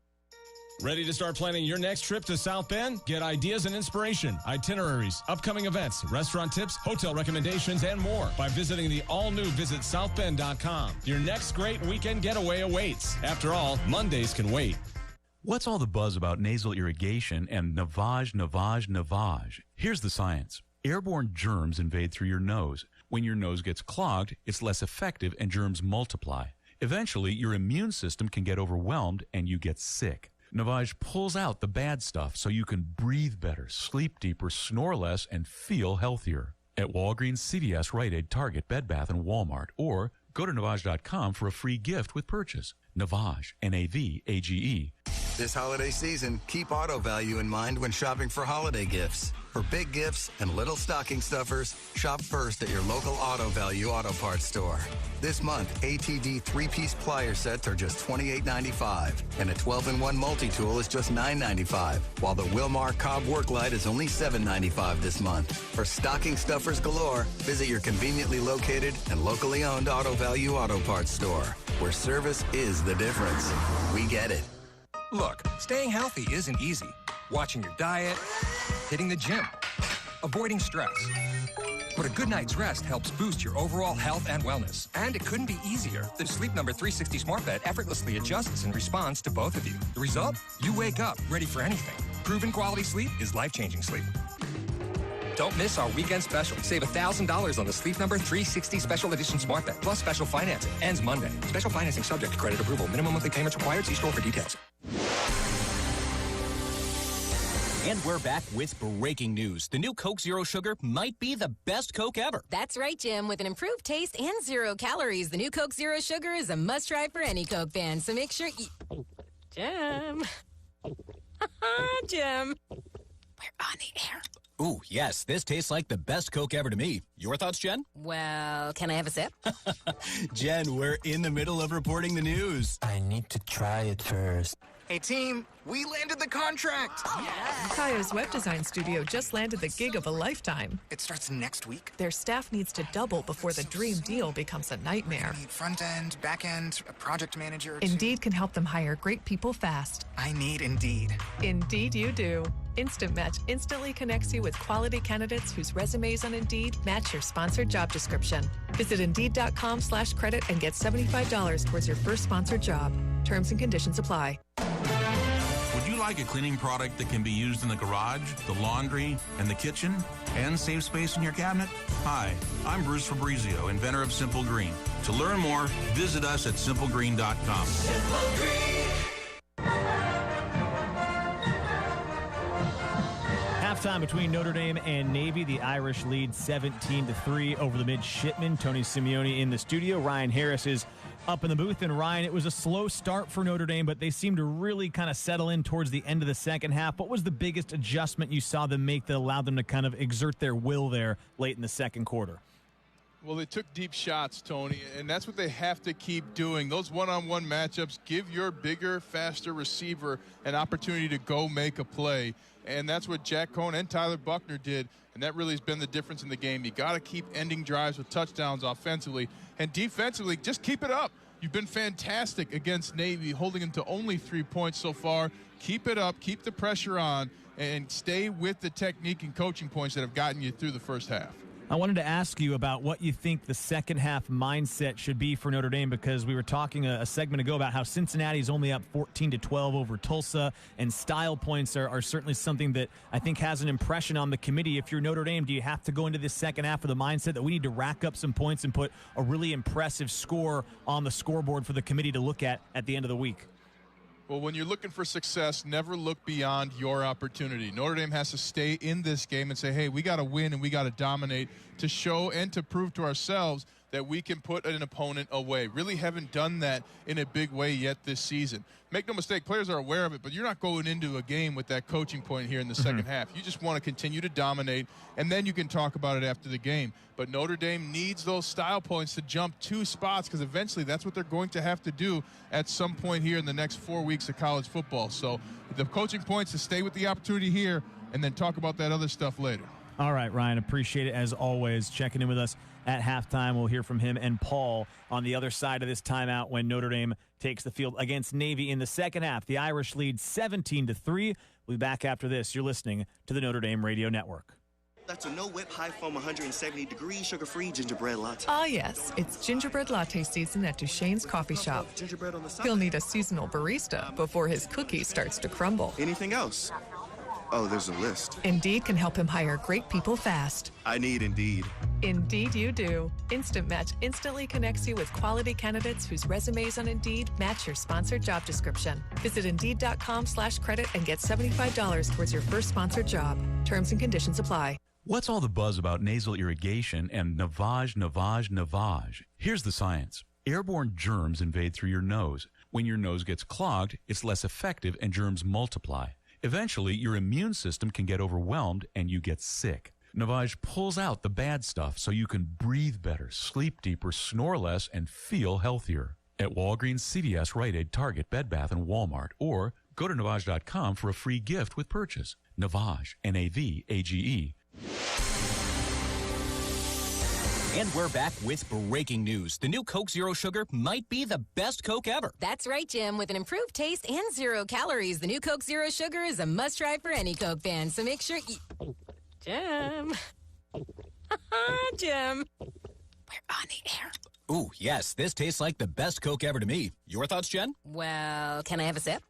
Ready to start planning your next trip to South Bend? Get ideas and inspiration, itineraries, upcoming events, restaurant tips, hotel recommendations, and more by visiting the all-new visitsouthbend.com. Your next great weekend getaway awaits. After all, Mondays can wait. What's all the buzz about nasal irrigation and navage? Here's the science. Airborne germs invade through your nose. When your nose gets clogged, it's less effective and germs multiply. Eventually, your immune system can get overwhelmed and you get sick. Navage pulls out the bad stuff so you can breathe better, sleep deeper, snore less, and feel healthier. At Walgreens, CVS, Rite Aid, Target, Bed Bath, and Walmart. Or go to Navage.com for a free gift with purchase. Navage, N-A-V-A-G-E. This holiday season, keep auto value in mind when shopping for holiday gifts. For big gifts and little stocking stuffers, shop first at your local Auto Value Auto Parts store. This month, ATD 3-piece plier sets are just $28.95, and a 12-in-1 multi-tool is just $9.95, while the Wilmar Cobb Work Light is only $7.95 this month. For stocking stuffers galore, visit your conveniently located and locally owned Auto Value Auto Parts store, where service is the difference. We get it. Look, staying healthy isn't easy. Watching your diet, hitting the gym, avoiding stress. But a good night's rest helps boost your overall health and wellness. And it couldn't be easier. The Sleep Number 360 Smart Bed effortlessly adjusts and responds to both of you. The result? You wake up ready for anything. Proven quality sleep is life-changing sleep. Don't miss our weekend special. Save $1,000 on the Sleep Number 360 Special Edition Smart Bed, plus special financing. Ends Monday. Special financing subject to credit approval. Minimum monthly payments required. See store for details. And we're back with breaking news. The new Coke Zero Sugar might be the best Coke ever. That's right, Jim. With an improved taste and 0 calories, the new Coke Zero Sugar is a must-try for any Coke fan. So make sure you... Jim. Jim. We're on the air. Ooh, yes, this tastes like the best Coke ever to me. Your thoughts, Jen? Well, can I have a sip? Jen, we're in the middle of reporting the news. I need to try it first. Hey, team, we landed the contract. Kaya's web design studio just landed the gig of a lifetime. It starts next week. Their staff needs to double before the dream deal becomes a nightmare. I need front end, back end, a project manager. Indeed can help them hire great people fast. I need Indeed. Indeed you do. Instant Match instantly connects you with quality candidates whose resumes on Indeed match your sponsored job description. Visit Indeed.com/credit and get $75 towards your first sponsored job. Terms and conditions apply. Would you like a cleaning product that can be used in the garage, the laundry, and the kitchen, and save space in your cabinet? Hi, I'm Bruce Fabrizio, inventor of Simple Green. To learn more, visit us at simplegreen.com. Simple Green. Halftime between Notre Dame and Navy. The Irish lead 17-3 over the midshipmen. Tony Simeone in the studio. Ryan Harris is up in the booth. And Ryan, it was a slow start for Notre Dame, but they seemed to really kind of settle in towards the end of the second half. What was the biggest adjustment you saw them make that allowed them to kind of exert their will there late in the second quarter? Well, they took deep shots, Tony, and that's what they have to keep doing. Those one-on-one matchups, give your bigger, faster receiver an opportunity to go make a play. And that's what Jack Cohn and Tyler Buckner did, and that really has been the difference in the game. You got to keep ending drives with touchdowns offensively, and defensively, just keep it up. You've been fantastic against Navy, holding them to only 3 points so far. Keep it up, keep the pressure on, and stay with the technique and coaching points that have gotten you through the first half. I wanted to ask you about what you think the second half mindset should be for Notre Dame, because we were talking a segment ago about how Cincinnati's only up 14-12 over Tulsa, and style points are certainly something that I think has an impression on the committee. If you're Notre Dame, do you have to go into this second half with the mindset that we need to rack up some points and put a really impressive score on the scoreboard for the committee to look at the end of the week? Well, when you're looking for success, never look beyond your opportunity. Notre Dame has to stay in this game and say, hey, we got to win and we got to dominate to show and to prove to ourselves that we can put an opponent away. Really haven't done that in a big way yet this season. Make no mistake, players are aware of it, but you're not going into a game with that coaching point here in the second half. You just want to continue to dominate, and then you can talk about it after the game. But Notre Dame needs those style points to jump 2 spots, because eventually that's what they're going to have to do at some point here in the next 4 weeks of college football. So the coaching points to stay with the opportunity here and then talk about that other stuff later. All right, Ryan, appreciate it as always. Checking in with us at halftime. We'll hear from him and Paul on the other side of this timeout when Notre Dame takes the field against Navy in the second half. The Irish lead 17-3. We'll be back after this. You're listening to the Notre Dame Radio Network. That's a no-whip, high-foam, 170-degree, sugar-free gingerbread latte. Ah, yes. It's gingerbread latte season at Duchesne's Coffee Shop. Gingerbread on the side. He'll need a seasonal barista before his cookie starts to crumble. Anything else? Oh, there's a list. Indeed can help him hire great people fast. I need Indeed. Indeed you do. Instant Match instantly connects you with quality candidates whose resumes on Indeed match your sponsored job description. Visit Indeed.com/credit and get $75 towards your first sponsored job. Terms and conditions apply. What's all the buzz about nasal irrigation and navage? Here's the science. Airborne germs invade through your nose. When your nose gets clogged, it's less effective and germs multiply. Eventually, your immune system can get overwhelmed and you get sick. Navage pulls out the bad stuff so you can breathe better, sleep deeper, snore less, and feel healthier. At Walgreens, CVS, Rite Aid, Target, Bed Bath, and Walmart. Or go to Navage.com for a free gift with purchase. Navage, Navage. And we're back with breaking news. The new Coke Zero Sugar might be the best Coke ever. That's right, Jim. With an improved taste and 0 calories, the new Coke Zero Sugar is a must-try for any Coke fan. So make sure you... Jim. Jim. We're on the air. Ooh, yes, this tastes like the best Coke ever to me. Your thoughts, Jen? Well, can I have a sip?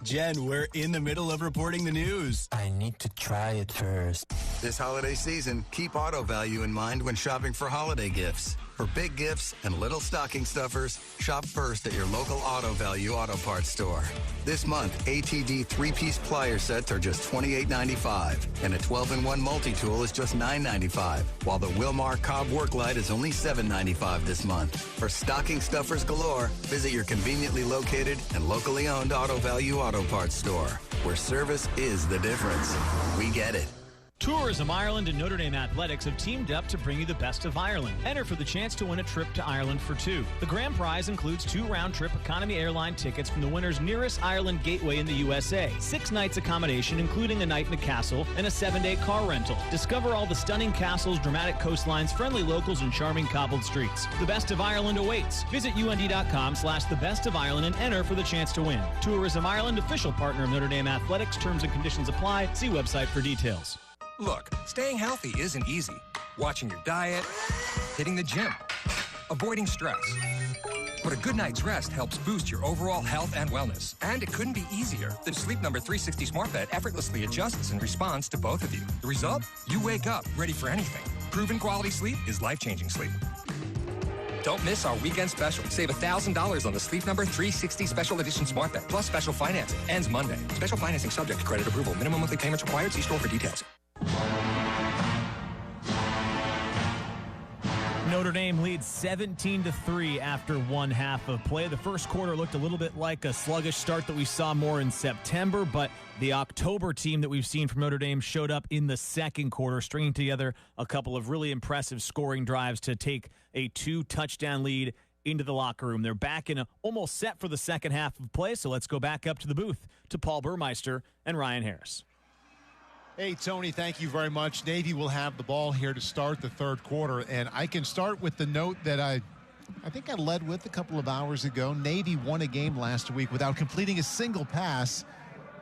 Jen, we're in the middle of reporting the news. I need to try it first. This holiday season, keep auto value in mind when shopping for holiday gifts. For big gifts and little stocking stuffers, shop first at your local Auto Value Auto Parts store. This month, ATD 3-piece plier sets are just $28.95, and a 12-in-1 multi-tool is just $9.95, while the Wilmar Cobb Work Light is only $7.95 this month. For stocking stuffers galore, visit your conveniently located and locally owned Auto Value Auto Parts store, where service is the difference. We get it. Tourism Ireland and Notre Dame Athletics have teamed up to bring you the best of Ireland. Enter for the chance to win a trip to Ireland for 2. The grand prize includes 2 round-trip economy airline tickets from the winner's nearest Ireland gateway in the USA, 6 nights accommodation including a night in a castle, and a 7-day car rental. Discover all the stunning castles, dramatic coastlines, friendly locals, and charming cobbled streets. The best of Ireland awaits. Visit UND.com/thebestofIreland and enter for the chance to win. Tourism Ireland, official partner of Notre Dame Athletics. Terms and conditions apply. See website for details. Look, staying healthy isn't easy. Watching your diet, hitting the gym, avoiding stress. But a good night's rest helps boost your overall health and wellness. And it couldn't be easier. The Sleep Number 360 Smart Bed effortlessly adjusts and responds to both of you. The result? You wake up ready for anything. Proven quality sleep is life-changing sleep. Don't miss our weekend special. Save $1,000 on the Sleep Number 360 Special Edition Smart Bed, plus special financing. Ends Monday. Special financing subject to credit approval. Minimum monthly payments required. See store for details. Notre Dame leads 17-3 after one half of play. The first quarter looked a little bit like a sluggish start that we saw more in September, but the October team that we've seen from Notre Dame showed up in the second quarter, stringing together a couple of really impressive scoring drives to take a 2-touchdown lead into the locker room. They're back in almost set for the second half of play, so let's go back up to the booth to Paul Burmeister and Ryan Harris. Hey, Tony, thank you very much. Navy will have the ball here to start the third quarter, and I can start with the note that I think I led with a couple of hours ago. Navy won a game last week without completing a single pass.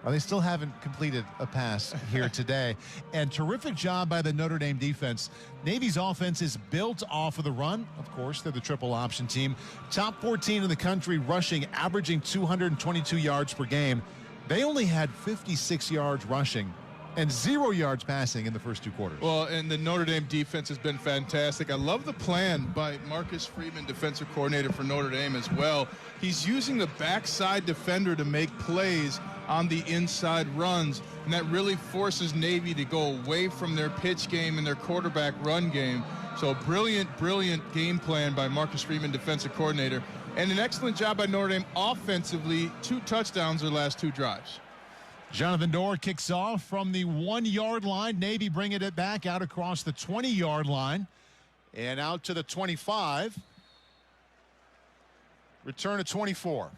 Well, they still haven't completed a pass here today. And terrific job by the Notre Dame defense. Navy's offense is built off of the run. Of course, they're the triple option team. Top 14 in the country rushing, averaging 222 yards per game. They only had 56 yards rushing and 0 yards passing in the first 2 quarters. Well, and the Notre Dame defense has been fantastic. I love the plan by Marcus Freeman, defensive coordinator for Notre Dame as well. He's using the backside defender to make plays on the inside runs, and that really forces Navy to go away from their pitch game and their quarterback run game. So brilliant game plan by Marcus Freeman, defensive coordinator, and an excellent job by Notre Dame offensively. 2 touchdowns their last 2 drives. Jonathan Dorr kicks off from the 1-yard line. Navy bringing it back out across the 20-yard line and out to the 25. Return to 24.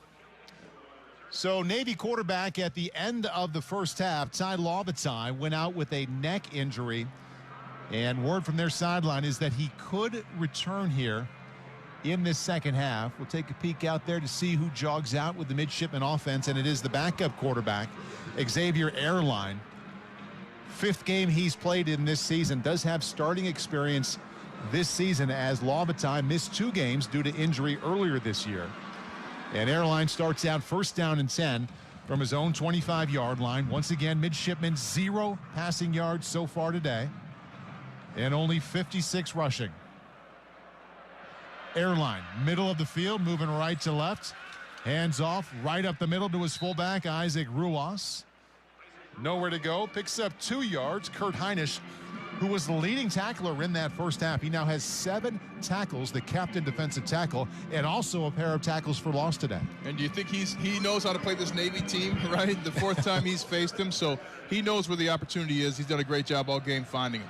So Navy quarterback at the end of the first half, Ty Lovatai, went out with a neck injury. And word from their sideline is that he could return here in this second half. We'll take a peek out there to see who jogs out with the midshipman offense, and it is the backup quarterback, Xavier Arlein. 5th game he's played in this season, does have starting experience this season as Lovatai missed 2 games due to injury earlier this year. And Arlein starts out first down and 10 from his own 25-yard line. Once again, midshipman, 0 passing yards so far today and only 56 rushing. Arlein, middle of the field, moving right to left. Hands off, right up the middle to his fullback, Isaac Ruas. Nowhere to go, picks up 2 yards. Kurt Heinisch, who was the leading tackler in that first half. He now has 7 tackles, the captain defensive tackle, and also a pair of tackles for loss today. And do you think he knows how to play this Navy team, right? The 4th time he's faced him, so he knows where the opportunity is. He's done a great job all game finding it.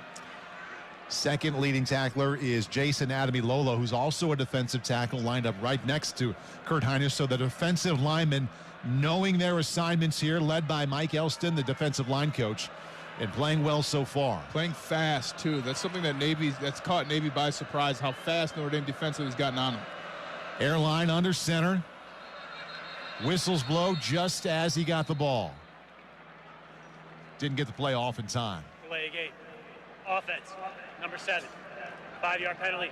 Second leading tackler is Jason Ademi-Lolo, who's also a defensive tackle, lined up right next to Kurt Heinisch. So the defensive linemen knowing their assignments here, led by Mike Elston, the defensive line coach, and playing well so far. Playing fast, too. That's something that's caught Navy by surprise, how fast Notre Dame defensively has gotten on them. Arlein under center. Whistles blow just as he got the ball. Didn't get the play off in time. Delay a game. Offense, number 7. 5-yard penalty.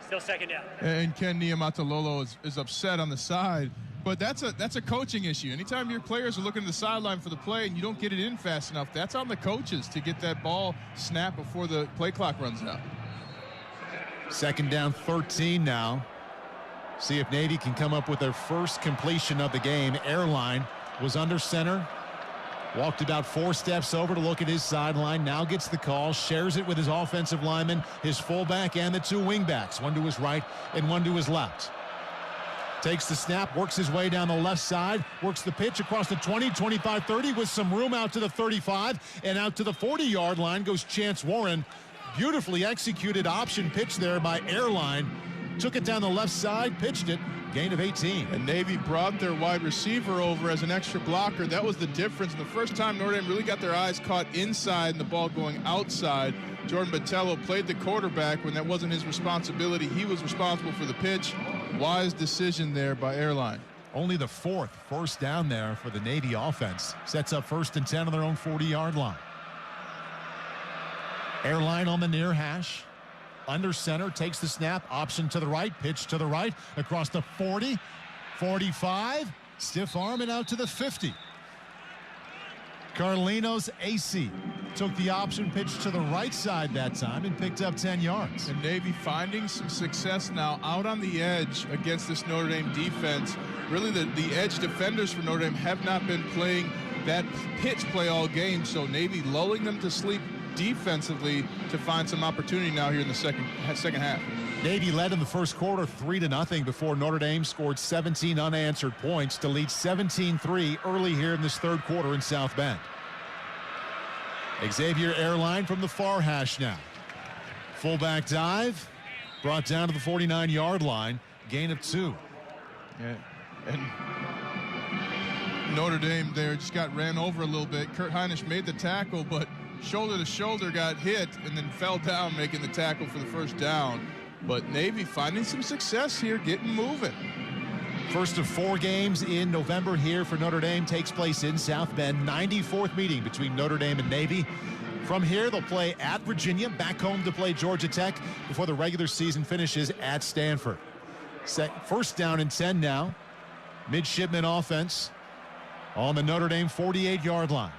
Still second down. And Ken Niumatalolo is upset on the side. But that's a coaching issue. Anytime your players are looking to the sideline for the play and you don't get it in fast enough, that's on the coaches to get that ball snapped before the play clock runs out. Second down, 13 now. See if Navy can come up with their first completion of the game. Arlein was under center. Walked about 4 steps over to look at his sideline. Now gets the call, shares it with his offensive lineman, his fullback, and the 2 wingbacks, one to his right and one to his left. Takes the snap, works his way down the left side, works the pitch across the 20, 25, 30 with some room out to the 35 and out to the 40-yard line goes Chance Warren. Beautifully executed option pitch there by Arlein. Took it down the left side, pitched it, gain of 18. And Navy brought their wide receiver over as an extra blocker. That was the difference. The first time Notre Dame really got their eyes caught inside and the ball going outside. Jordan Botello played the quarterback when that wasn't his responsibility. He was responsible for the pitch. Wise decision there by Arlein. Only the 4th first down there for the Navy offense. Sets up 1st and 10 on their own 40-yard line. Arlein on the near hash. Under center, takes the snap, option to the right, pitch to the right, across the 40, 45, stiff arm and out to the 50. Carlinos AC took the option pitch to the right side that time and picked up 10 yards. And Navy finding some success now out on the edge against this Notre Dame defense. Really the edge defenders for Notre Dame have not been playing that pitch play all game, so Navy lulling them to sleep defensively to find some opportunity now here in the second half. Navy led in the first quarter 3-0 before Notre Dame scored 17 unanswered points to lead 17-3 early here in this third quarter in South Bend. Xavier Arlein from the far hash now. Fullback dive, brought down to the 49-yard line, gain of 2. Yeah, and Notre Dame there just got ran over a little bit. Kurt Heinisch made the tackle, but shoulder to shoulder got hit and then fell down making the tackle for the first down. But Navy finding some success here, getting moving. First of 4 games in November here for Notre Dame takes place in South Bend. 94th meeting between Notre Dame and Navy. From here, they'll play at Virginia, back home to play Georgia Tech before the regular season finishes at Stanford. First down and 10 now. Midshipman offense on the Notre Dame 48-yard line.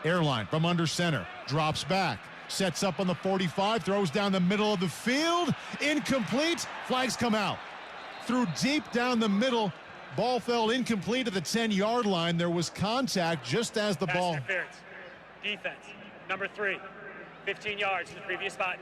Arlein from under center, drops back, sets up on the 45, throws down the middle of the field, incomplete, flags come out. Threw deep down the middle, ball fell incomplete at the 10-yard line. There was contact just as the ball. Interference. Defense, number 3, 15 yards to the previous spot,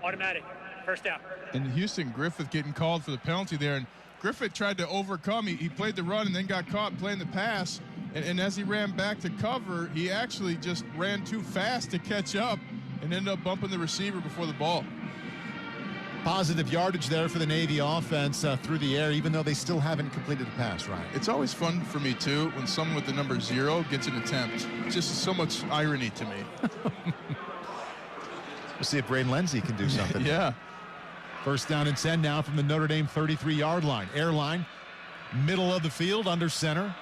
automatic, first down. And Houston, Griffith getting called for the penalty there, and Griffith tried to overcome. He played the run and then got caught playing the pass, and as he ran back to cover, he actually just ran too fast to catch up and ended up bumping the receiver before the ball. Positive yardage there for the Navy offense through the air, even though they still haven't completed a pass, right? It's always fun for me, too, when someone with the number 0 gets an attempt. Just so much irony to me. We'll see if Braden Lindsey can do something. Yeah. First down and 10 now from the Notre Dame 33-yard line. Arlein, middle of the field, under center.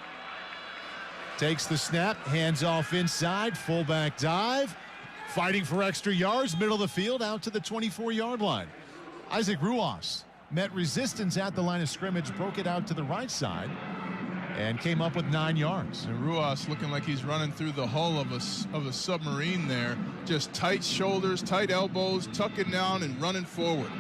Takes the snap, hands off inside, fullback dive. Fighting for extra yards, middle of the field, out to the 24-yard line. Isaac Ruas met resistance at the line of scrimmage, broke it out to the right side, and came up with 9 yards. And Ruas looking like he's running through the hull of a submarine there. Just tight shoulders, tight elbows, tucking down and running forward.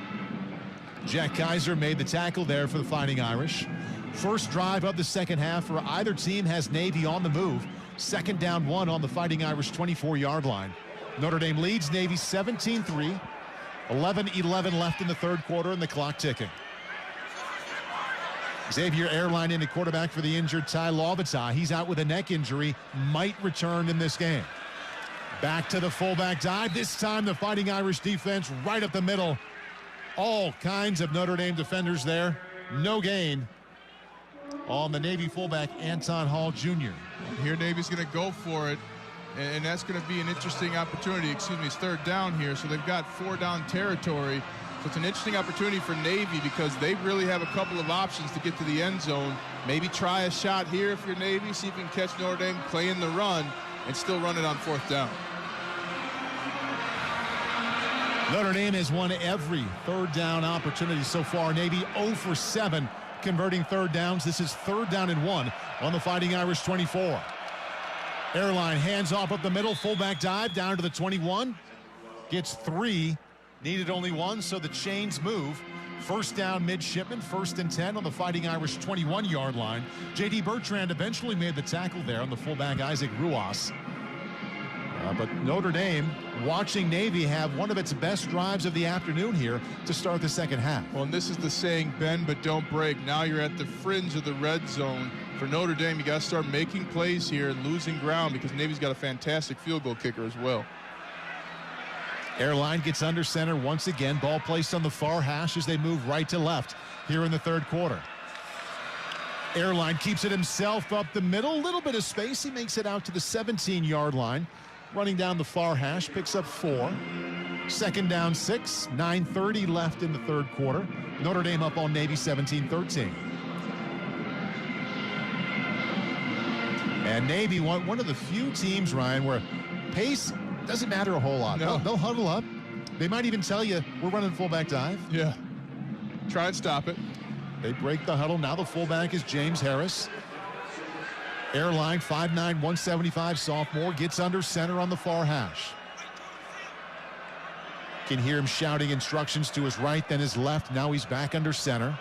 Jack Kaiser made the tackle there for the Fighting Irish. First drive of the second half for either team has Navy on the move. Second down 1 on the Fighting Irish 24-yard line. Notre Dame leads Navy 17-3. 11-11 left in the third quarter and the clock ticking. Xavier Arlein in the quarterback for the injured Ty Lovata. He's out with a neck injury, might return in this game. Back to the fullback dive. This time the Fighting Irish defense right up the middle. All kinds of Notre Dame defenders there. No gain on the Navy fullback Anton Hall Jr. Here Navy's going to go for it. And that's going to be an interesting opportunity. Excuse me, it's third down here, so they've got 4-down territory. So it's an interesting opportunity for Navy because they really have a couple of options to get to the end zone. Maybe try a shot here if you're Navy, see if you can catch Notre Dame playing the run and still run it on 4th down. Notre Dame has won every third down opportunity so far. Navy 0 for 7 converting third downs. This is 3rd down and 1 on the Fighting Irish 24. Arlein hands off up the middle, fullback dive down to the 21. Gets 3, needed only 1, so the chains move. First down midshipman, 1st and 10 on the Fighting Irish 21-yard line. J.D. Bertrand eventually made the tackle there on the fullback Isaac Ruas. But Notre Dame watching Navy have one of its best drives of the afternoon here to start the second half. Well, and this is the saying, bend but don't break. Now you're at the fringe of the red zone. For Notre Dame, you got to start making plays here and losing ground because Navy's got a fantastic field goal kicker as well. Arlein gets under center once again. Ball placed on the far hash as they move right to left here in the third quarter. Arlein keeps it himself up the middle. A little bit of space. He makes it out to the 17-yard line. Running down the far hash, picks up 4. Second down 6, 9:30 left in the third quarter. Notre Dame up on Navy 17-13. And Navy, one of the few teams, Ryan, where pace doesn't matter a whole lot. No. They'll huddle up. They might even tell you, we're running fullback dive. Yeah. Try and stop it. They break the huddle. Now the fullback is James Harris. Arlein, 5'9", 175 sophomore, gets under center on the far hash. Can hear him shouting instructions to his right, then his left. Now he's back under center.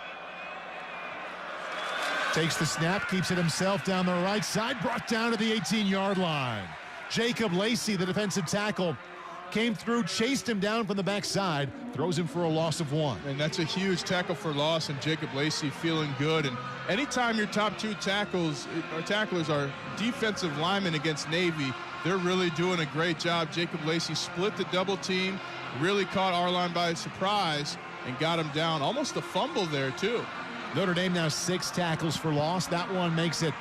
Takes the snap, keeps it himself down the right side, brought down to the 18-yard line. Jacob Lacey, the defensive tackle, came through, chased him down from the backside, throws him for a loss of 1. And that's a huge tackle for loss, and Jacob Lacey feeling good. And anytime your top 2 tacklers are defensive linemen against Navy, they're really doing a great job. Jacob Lacey split the double team, really caught Arlein by surprise, and got him down. Almost a fumble there, too. Notre Dame now 6 tackles for loss. That one makes it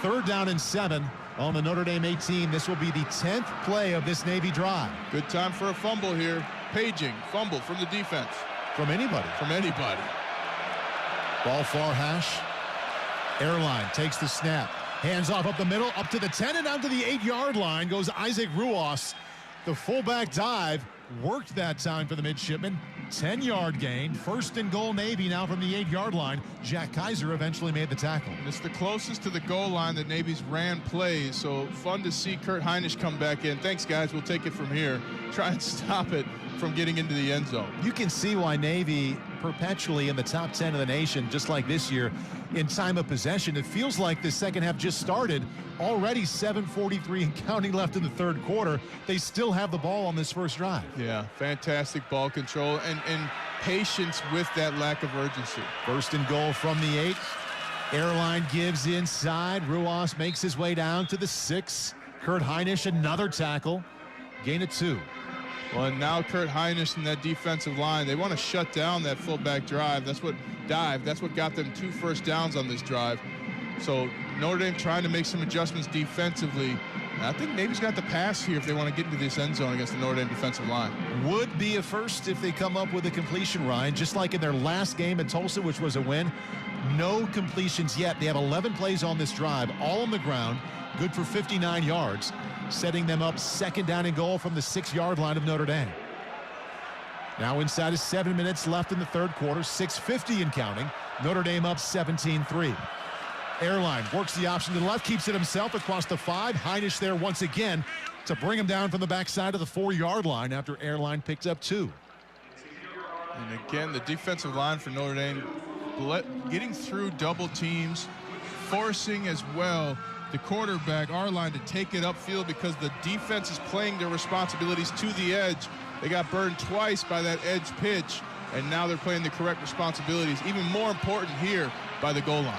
3rd down and 7 on the Notre Dame 18. This will be the 10th play of this Navy drive. Good time for a fumble here. Paging, fumble from the defense. From anybody. From anybody. Ball far hash. Arlein takes the snap. Hands off up the middle, up to the 10 and down to the 8-yard line goes Isaac Ruas. The fullback dive worked that time for the midshipman. 10-yard gain. First and goal, Navy now from the 8-yard line. Jack Kaiser eventually made the tackle. It's the closest to the goal line that Navy's ran plays, so fun to see Kurt Heinisch come back in. Thanks, guys. We'll take it from here. Try and stop it from getting into the end zone. You can see why Navy perpetually in the top 10 of the nation, just like this year, in time of possession. It feels like the second half just started. Already 7:43 and counting left in the third quarter. They still have the ball on this first drive. Yeah, fantastic ball control and patience with that lack of urgency. First and goal from the 8. Arlein gives inside. Ruas makes his way down to the 6. Kurt Heinisch, another tackle. Gain of 2. Well, and now Kurt Heinisch and that defensive line, they want to shut down that fullback drive. That's what got them 2 first downs on this drive. So Notre Dame trying to make some adjustments defensively. I think Navy's got the pass here if they want to get into this end zone against the Notre Dame defensive line. Would be a first if they come up with a completion, Ryan, just like in their last game at Tulsa, which was a win. No completions yet. They have 11 plays on this drive, all on the ground, good for 59 yards, setting them up second down and goal from the 6-yard line of Notre Dame. Now inside of 7 minutes left in the third quarter, 6:50 and counting. Notre Dame up 17-3. Arlein works the option to the left, keeps it himself across the 5. Heinisch there once again to bring him down from the backside of the 4-yard line after Arlein picked up 2. And again, the defensive line for Notre Dame getting through double teams, forcing as well the quarterback, Arlein, to take it upfield because the defense is playing their responsibilities to the edge. They got burned twice by that edge pitch, and now they're playing the correct responsibilities. Even more important here by the goal line.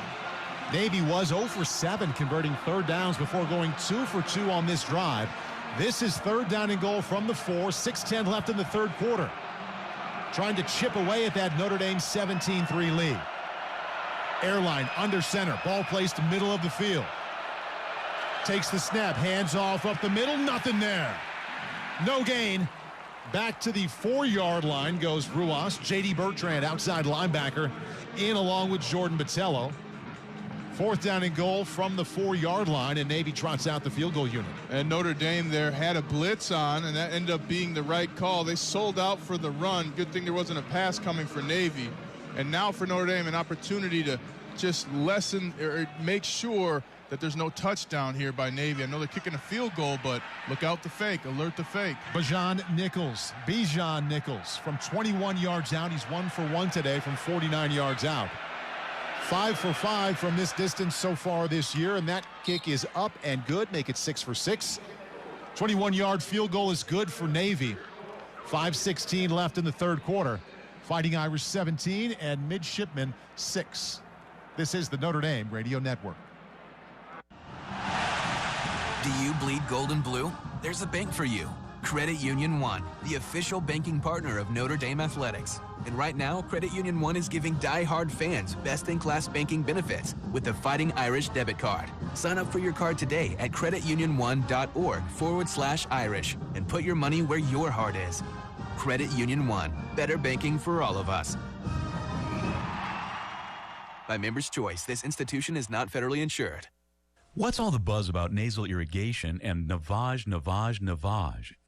Navy was 0 for 7 converting third downs before going 2 for 2 on this drive. This is third down and goal from the 4, 6:10 left in the third quarter. Trying to chip away at that Notre Dame 17-3 lead. Arlein under center, ball placed middle of the field. Takes the snap, hands off up the middle, nothing there. No gain. Back to the 4-yard line goes Ruas. J.D. Bertrand, outside linebacker, in along with Jordan Botello. Fourth down and goal from the 4-yard line, and Navy trots out the field goal unit. And Notre Dame there had a blitz on, and that ended up being the right call. They sold out for the run. Good thing there wasn't a pass coming for Navy. And now for Notre Dame, an opportunity to just lessen or make sure that there's no touchdown here by Navy. I know they're kicking a field goal, but look out the fake, alert the fake. Bijan Nichols from 21 yards out. He's 1 for 1 today from 49 yards out. 5 for 5 from this distance so far this year, and that kick is up and good. Make it 6 for 6. 21-yard field goal is good for Navy. 5:16 left in the third quarter. Fighting Irish 17 and Midshipmen 6. This is the Notre Dame Radio Network. Do you bleed gold and blue? There's a bank for you. Credit Union One, the official banking partner of Notre Dame Athletics. And right now, Credit Union One is giving die-hard fans best-in-class banking benefits with the Fighting Irish debit card. Sign up for your card today at creditunion1.org/Irish and put your money where your heart is. Credit Union One, better banking for all of us. By Members' Choice, this institution is not federally insured. What's all the buzz about nasal irrigation and navage?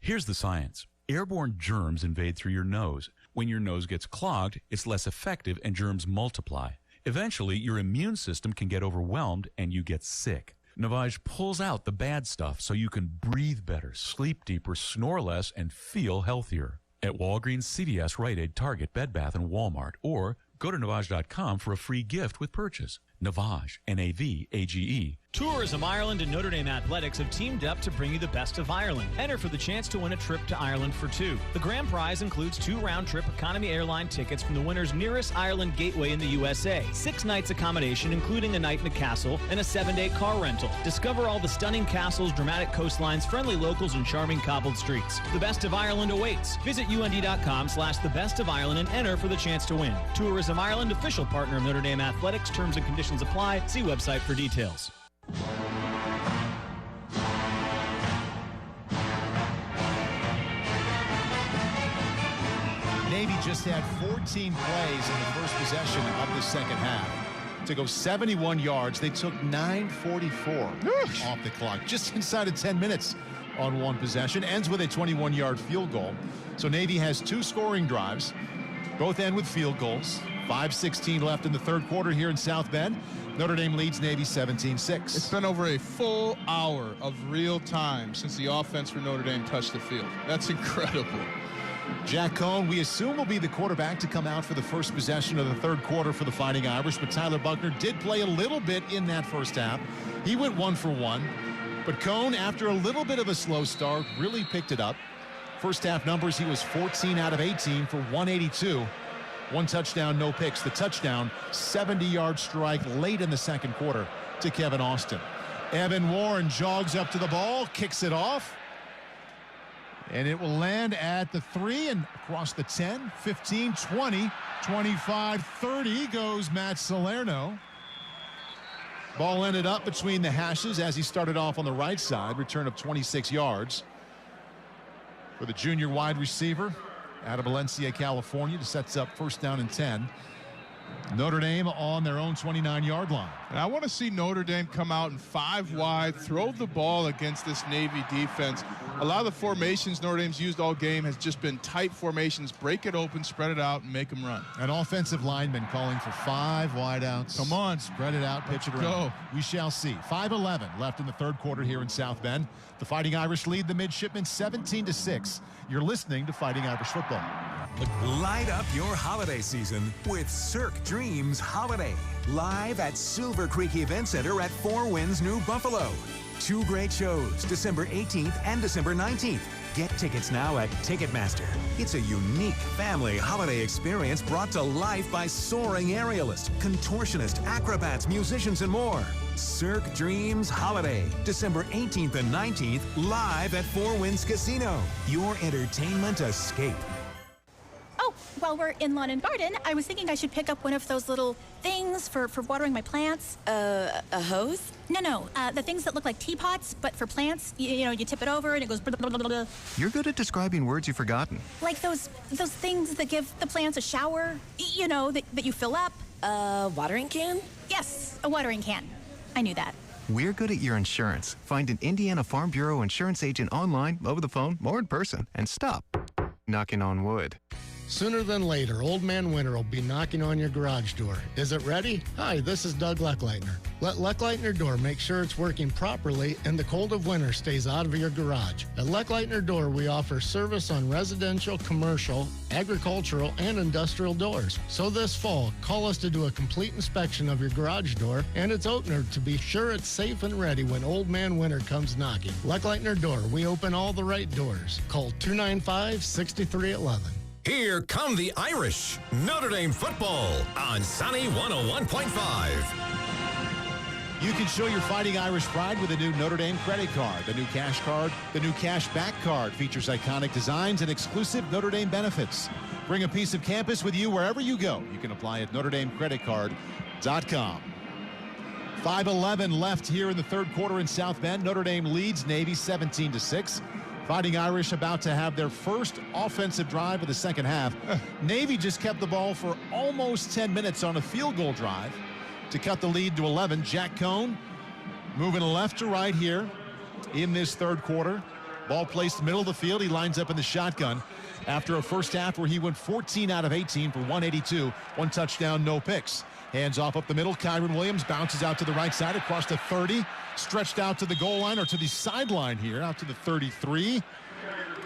Here's the science. Airborne germs invade through your nose. When your nose gets clogged, it's less effective and germs multiply. Eventually, your immune system can get overwhelmed and you get sick. Navage pulls out the bad stuff so you can breathe better, sleep deeper, snore less, and feel healthier. At Walgreens, CVS, Rite Aid, Target, Bed Bath, and Walmart, or go to Navage.com for a free gift with purchase. Navage, N-A-V-A-G-E. Tourism Ireland and Notre Dame Athletics have teamed up to bring you the best of Ireland. Enter for the chance to win a trip to Ireland for 2. The grand prize includes 2 round-trip economy airline tickets from the winner's nearest Ireland gateway in the USA, 6 nights accommodation including a night in a castle, and a 7-day car rental. Discover all the stunning castles, dramatic coastlines, friendly locals, and charming cobbled streets. The best of Ireland awaits. Visit UND.com/thebestofIreland and enter for the chance to win. Tourism Ireland, official partner of Notre Dame Athletics. Terms and conditions apply. See website for details. Navy just had 14 plays in the first possession of the second half to go 71 yards. They took 9:44 off the clock, just inside of 10 minutes on one possession. Ends with a 21-yard field goal. So Navy has 2 scoring drives. Both end with field goals. 5:16 left in the third quarter here in South Bend. Notre Dame leads Navy 17-6. It's been over a full hour of real time since the offense for Notre Dame touched the field. That's incredible. Jack Cohn, we assume, will be the quarterback to come out for the first possession of the third quarter for the Fighting Irish, but Tyler Buckner did play a little bit in that first half. He went 1 for 1, but Cohn, after a little bit of a slow start, really picked it up. First half numbers, he was 14 out of 18 for 182. 1 touchdown, no picks. The touchdown, 70-yard strike late in the second quarter to Kevin Austin. Evan Warren jogs up to the ball, kicks it off, and it will land at the 3 and across the 10, 15, 20, 25, 30 goes Matt Salerno. Ball ended up between the hashes as he started off on the right side. Return of 26 yards for the junior wide receiver out of Valencia, California, to sets up first down and 10. Notre Dame on their own 29-yard line. And I want to see Notre Dame come out in 5 wide, throw the ball against this Navy defense. A lot of the formations Notre Dame's used all game has just been tight formations. Break it open, spread it out, and make them run. An offensive lineman calling for 5 wideouts. Come on. Spread it out, pitch it around. Go. We shall see. 5:11 left in the third quarter here in South Bend. The Fighting Irish lead the Midshipmen 17-6. You're listening to Fighting Irish Football. Light up your holiday season with Cirque Dreams Holiday. Live at Silver Creek Event Center at Four Winds, New Buffalo. 2 great shows, December 18th and December 19th. Get tickets now at Ticketmaster. It's a unique family holiday experience brought to life by soaring aerialists, contortionists, acrobats, musicians, and more. Cirque Dreams Holiday, December 18th and 19th, live at Four Winds Casino. Your entertainment escape. Oh, while we're in lawn and garden, I was thinking I should pick up one of those little things for watering my plants. A hose? No, the things that look like teapots, but for plants. You know, you tip it over and it goes blah, blah, blah, blah. You're good at describing words you've forgotten. Like those things that give the plants a shower, you know, that you fill up. A watering can? Yes, a watering can. I knew that. We're good at your insurance. Find an Indiana Farm Bureau insurance agent online, over the phone, or in person, and stop knocking on wood. Sooner than later, Old Man Winter will be knocking on your garage door. Is it ready? Hi, this is Doug Leckleitner. Let Leckleitner Door make sure it's working properly and the cold of winter stays out of your garage. At Leckleitner Door, we offer service on residential, commercial, agricultural, and industrial doors. So this fall, call us to do a complete inspection of your garage door and its opener to be sure it's safe and ready when Old Man Winter comes knocking. Leckleitner Door, we open all the right doors. Call 295-6311. Here come the Irish. Notre Dame football on Sunny 101.5. You can show your Fighting Irish pride with a new Notre Dame credit card. The new cash card, the new cash back card features iconic designs and exclusive Notre Dame benefits. Bring a piece of campus with you wherever you go. You can apply at NotreDameCreditCard.com. 5:11 left here in the third quarter in South Bend. Notre Dame leads Navy 17-6. Fighting Irish about to have their first offensive drive of the second half. Navy just kept the ball for almost 10 minutes on a field goal drive to cut the lead to 11. Jack Cohn moving left to right here in this third quarter. Ball placed middle of the field. He lines up in the shotgun after a first half where he went 14 out of 18 for 182. 1 touchdown, no picks. Hands off up the middle. Kyburn Williams bounces out to the right side across the 30. Stretched out to the goal line or to the sideline here, out to the 33.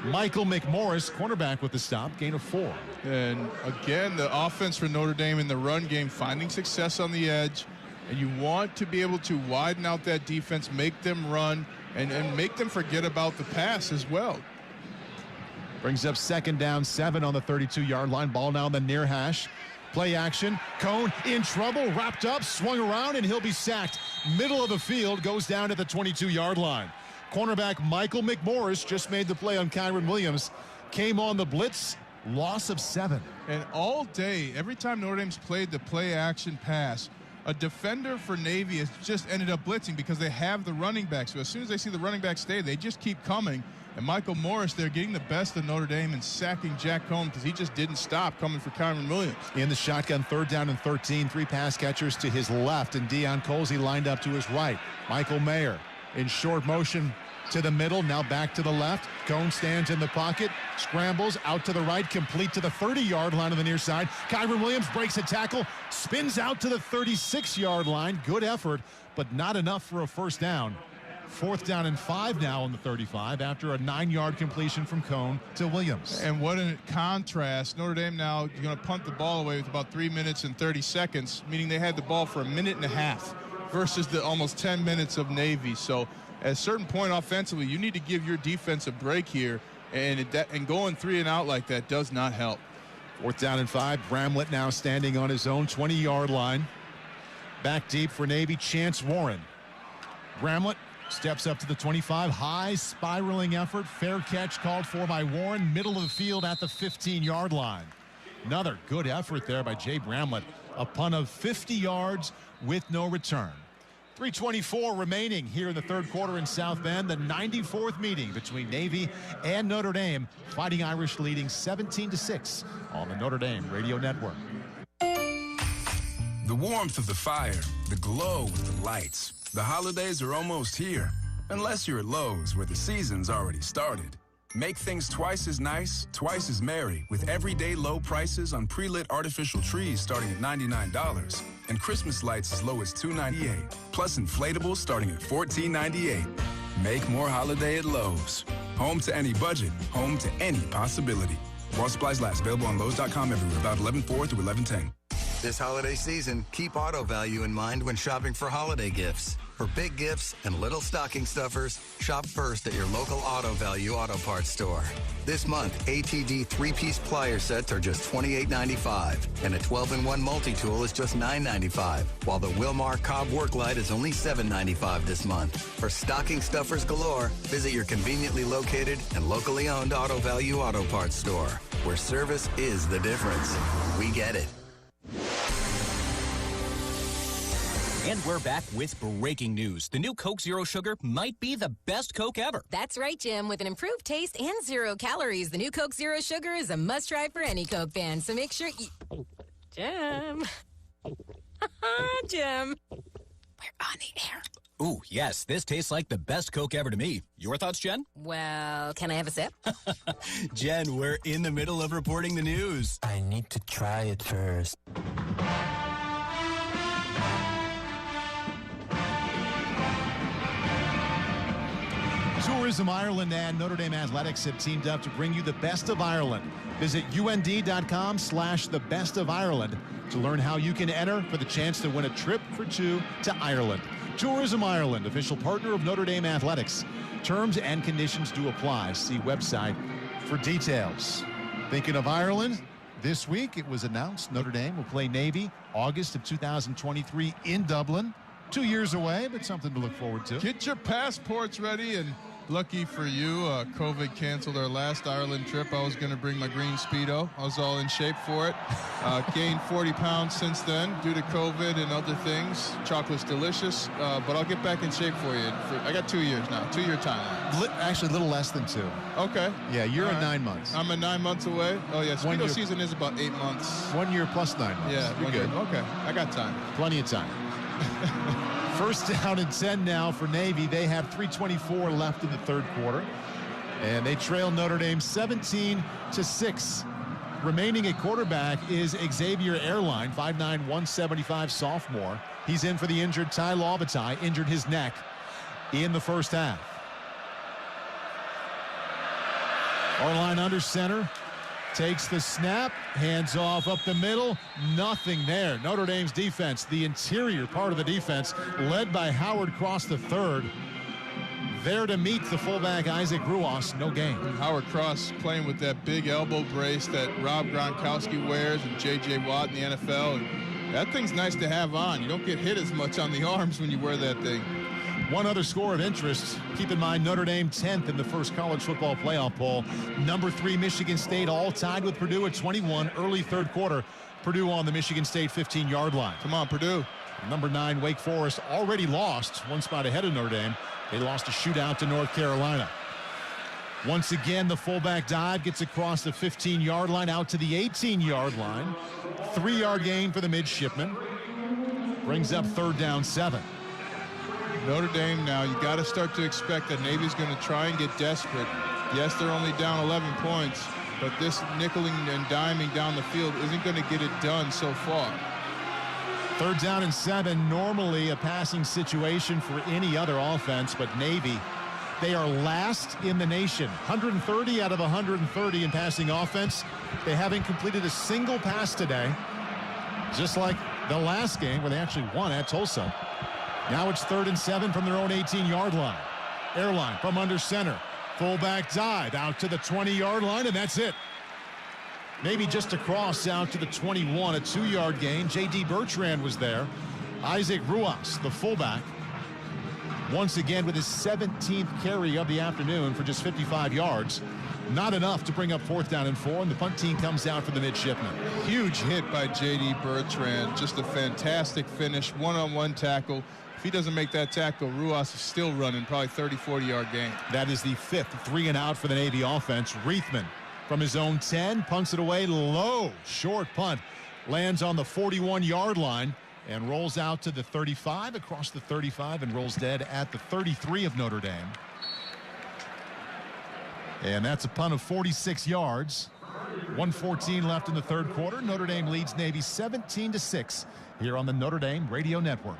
Michael McMorris, cornerback with the stop, gain of 4. And again, the offense for Notre Dame in the run game, finding success on the edge. And you want to be able to widen out that defense, make them run, and make them forget about the pass as well. Brings up second down, 7 on the 32-yard line. Ball now on the near hash. Play action. Cohn in trouble, wrapped up, swung around, and he'll be sacked. Middle of the field, goes down to the 22-yard line. Cornerback Michael McMorris just made the play on Kyburn Williams. Came on the blitz, loss of 7. And all day, every time Notre Dame's played the play action pass, a defender for Navy has just ended up blitzing because they have the running back. So as soon as they see the running back stay, they just keep coming. And Michael Morris, they're getting the best of Notre Dame and sacking Jack Cohn because he just didn't stop coming for Kyburn Williams. In the shotgun, 3rd down and 13, 3 pass catchers to his left, and Deion Colsey lined up to his right. Michael Mayer in short motion to the middle, now back to the left. Cohn stands in the pocket, scrambles out to the right, complete to the 30-yard line on the near side. Kyburn Williams breaks a tackle, spins out to the 36-yard line. Good effort, but not enough for a first down. 4th down and 5 now on the 35 after a 9-yard completion from Cohn to Williams. And what a contrast. Notre Dame now going to punt the ball away with about 3 minutes and 30 seconds, meaning they had the ball for a minute and a half versus the almost 10 minutes of Navy. So at a certain point offensively, you need to give your defense a break here, and going 3 and out like that does not help. 4th down and 5. Bramlett now standing on his own 20-yard line. Back deep for Navy, Chance Warren. Bramlett steps up to the 25. High spiraling effort. Fair catch called for by Warren. Middle of the field at the 15-yard line. Another good effort there by Jay Bramlett. A punt of 50 yards with no return. 3:24 remaining here in the 3rd quarter in South Bend. The 94th meeting between Navy and Notre Dame. Fighting Irish leading 17-6 on the Notre Dame Radio Network. The warmth of the fire, the glow with the lights. The holidays are almost here, unless you're at Lowe's where the season's already started. Make things twice as nice, twice as merry with everyday low prices on pre-lit artificial trees starting at $99 and Christmas lights as low as $2.98, plus inflatables starting at $14.98. Make more holiday at Lowe's. Home to any budget, home to any possibility. While supplies last, available on Lowe's.com everywhere about 11/4 through 11/10. This holiday season, keep auto value in mind when shopping for holiday gifts. For big gifts and little stocking stuffers, shop first at your local Auto Value Auto Parts store. This month, ATD 3-piece plier sets are just $28.95, and a 12-in-1 multi-tool is just $9.95, while the Wilmar Cobb Work Light is only $7.95 this month. For stocking stuffers galore, visit your conveniently located and locally owned Auto Value Auto Parts store, where service is the difference. We get it. And we're back with breaking news. The new Coke Zero Sugar might be the best Coke ever. That's right, Jim. With an improved taste and 0 calories, the new Coke Zero Sugar is a must-try for any Coke fan. So make sure you... Jim. Jim. We're on the air. Ooh, yes, this tastes like the best Coke ever to me. Your thoughts, Jen? Well, can I have a sip? Jen, we're in the middle of reporting the news. I need to try it first. Tourism Ireland and Notre Dame Athletics have teamed up to bring you the best of Ireland. Visit UND.com/thebestofIreland to learn how you can enter for the chance to win a trip for 2 to Ireland. Tourism Ireland, official partner of Notre Dame Athletics. Terms and conditions do apply. See website for details. Thinking of Ireland, this week it was announced Notre Dame will play Navy August of 2023 in Dublin. 2 years away, but something to look forward to. Get your passports ready, and lucky for you, COVID canceled our last Ireland trip. I was going to bring my green Speedo. I was all in shape for it. Gained 40 pounds since then due to COVID and other things. Chocolate's delicious, but I'll get back in shape for you. I got 2 years now, 2-year timeline. Actually, a little less than 2. Okay. Yeah, you're at 9 months. I'm at 9 months away. Oh, yeah, Speedo season is about 8 months. 1 year plus 9 months. Yeah, you're good. Okay, I got time. Plenty of time. First down and 10 now for Navy. They have 3:24 left in the 3rd quarter, and they trail Notre Dame 17-6. Remaining at quarterback is Xavier Arlein, 5'9", 175 sophomore. He's in for the injured Ty Laubatai, injured his neck in the first half. Arlein under center. Takes the snap, hands off up the middle, nothing there. Notre Dame's defense, the interior part of the defense, led by Howard Cross III. There to meet the fullback Isaac Ruas, no gain. Howard Cross playing with that big elbow brace that Rob Gronkowski wears and J.J. Watt in the NFL. And that thing's nice to have on. You don't get hit as much on the arms when you wear that thing. One other score of interest. Keep in mind, Notre Dame 10th in the first college football playoff poll. Number 3, Michigan State, all tied with Purdue at 21. Early 3rd quarter, Purdue on the Michigan State 15-yard line. Come on, Purdue. Number 9, Wake Forest, already lost one spot ahead of Notre Dame. They lost a shootout to North Carolina. Once again, the fullback dive gets across the 15-yard line out to the 18-yard line. 3-yard gain for the midshipmen. Brings up 3rd down 7. Notre Dame now, you got to start to expect that Navy's going to try and get desperate. Yes, they're only down 11 points, but this nickeling and diming down the field isn't going to get it done so far. 3rd down and 7, normally a passing situation for any other offense, but Navy, they are last in the nation. 130 out of 130 in passing offense. They haven't completed a single pass today, just like the last game where they actually won at Tulsa. Now it's 3rd and 7 from their own 18-yard line. Arlein from under center. Fullback dive out to the 20-yard line, and that's it. Maybe just across out to the 21, a 2-yard gain. J.D. Bertrand was there. Isaac Ruas, the fullback, once again with his 17th carry of the afternoon for just 55 yards. Not enough to bring up 4th down and 4, and the punt team comes out for the midshipmen. Huge hit by J.D. Bertrand. Just a fantastic finish, one-on-one tackle. If he doesn't make that tackle, Ruas is still running, probably 30, 40-yard gain. That is the 5th 3-and-out for the Navy offense. Reithman from his own 10, punts it away low. Short punt. Lands on the 41-yard line and rolls out to the 35, across the 35, and rolls dead at the 33 of Notre Dame. And that's a punt of 46 yards. 1:14 left in the 3rd quarter. Notre Dame leads Navy 17-6 here on the Notre Dame Radio Network.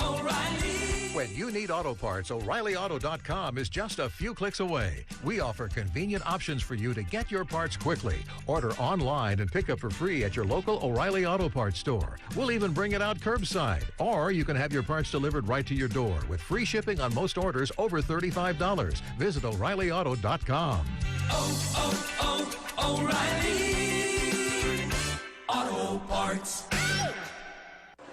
O'Reilly. When you need auto parts, O'ReillyAuto.com is just a few clicks away. We offer convenient options for you to get your parts quickly. Order online and pick up for free at your local O'Reilly Auto Parts store. We'll even bring it out curbside. Or you can have your parts delivered right to your door with free shipping on most orders over $35. Visit O'ReillyAuto.com. O'Reilly Auto Parts.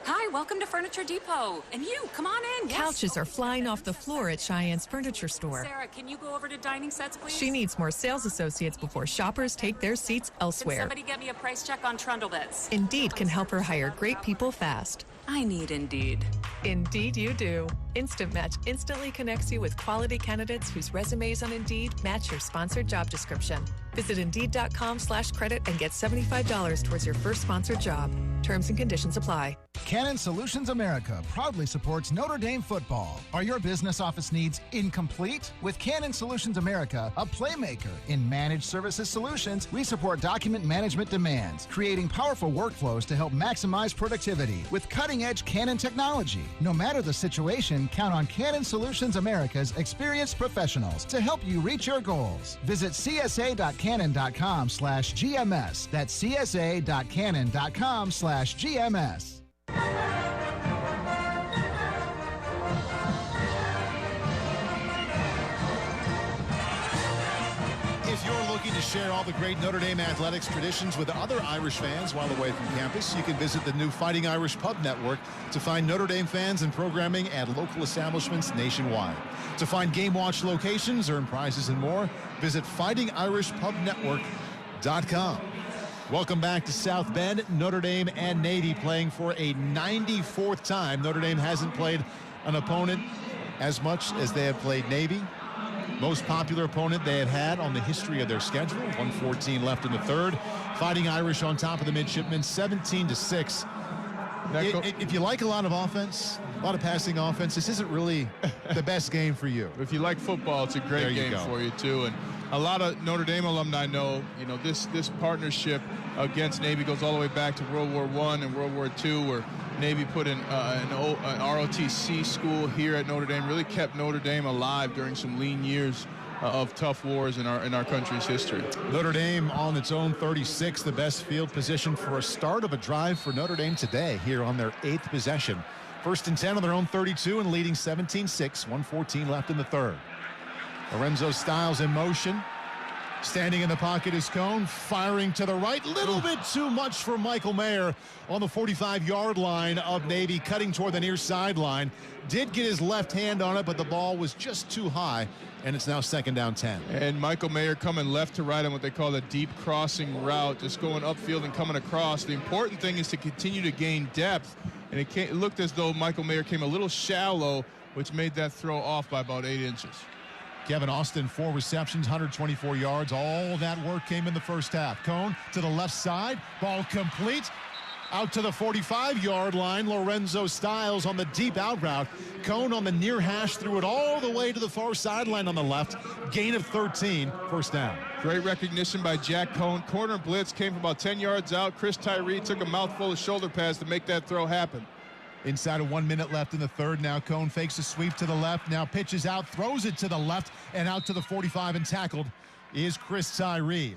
Hi, welcome to Furniture Depot. And you, come on in. Yes. Couches are flying off the floor at Cheyenne's Furniture Store. Sarah, can you go over to dining sets, please? She needs more sales associates before shoppers take their seats elsewhere. Can somebody get me a price check on trundle beds? Indeed can help her hire great people fast. I need Indeed. Indeed you do. Instant Match instantly connects you with quality candidates whose resumes on Indeed match your sponsored job description. Visit Indeed.com/credit and get $75 towards your first sponsored job. Terms and conditions apply. Canon Solutions America proudly supports Notre Dame football. Are your business office needs incomplete? With Canon Solutions America, a playmaker in managed services solutions, we support document management demands, creating powerful workflows to help maximize productivity with cutting-edge Canon technology. No matter the situation, count on Canon Solutions America's experienced professionals to help you reach your goals. Visit csa.canon.com/GMS. That's csa.canon.com/GMS. If you're looking to share all the great Notre Dame athletics traditions with other Irish fans while away from campus, you can visit the new Fighting Irish Pub Network to find Notre Dame fans and programming at local establishments nationwide. To find Game Watch locations, earn prizes, and more, visit fightingirishpubnetwork.com. Welcome back to South Bend. Notre Dame and Navy playing for a 94th time. Notre Dame hasn't played an opponent as much as they have played Navy. Most popular opponent they have had on the history of their schedule. 1:14 left in the 3rd. Fighting Irish on top of the midshipmen, 17-6. If you like a lot of offense, a lot of passing offense, this isn't really the best game for you. If you like football, it's a great game for you too. And a lot of Notre Dame alumni know, this partnership against Navy goes all the way back to World War I and World War II, where Navy put in an ROTC school here at Notre Dame, really kept Notre Dame alive during some lean years of tough wars in our country's history. Notre Dame on its own 36, the best field position for a start of a drive for Notre Dame today here on their 8th possession. 1st and 10 on their own 32 and leading 17-6, 1:14 left in the 3rd. Lorenzo Styles in motion. Standing in the pocket is Cone, firing to the right. Little bit too much for Michael Mayer on the 45-yard line of Navy, cutting toward the near sideline. Did get his left hand on it, but the ball was just too high, and it's now 2nd down 10. And Michael Mayer coming left to right on what they call the deep crossing route, just going upfield and coming across. The important thing is to continue to gain depth, and it looked as though Michael Mayer came a little shallow, which made that throw off by about 8 inches. Kevin Austin, 4 receptions, 124 yards. All that work came in the first half. Cone to the left side. Ball complete. Out to the 45-yard line. Lorenzo Stiles on the deep out route. Cone on the near hash, threw it all the way to the far sideline on the left. Gain of 13, 1st down. Great recognition by Jack Cone. Corner blitz came from about 10 yards out. Chris Tyree took a mouthful of shoulder pads to make that throw happen. Inside of 1 minute left in the third. Now Cone fakes a sweep to the left. Now pitches out, throws it to the left, and out to the 45, and tackled is Chris Tyree.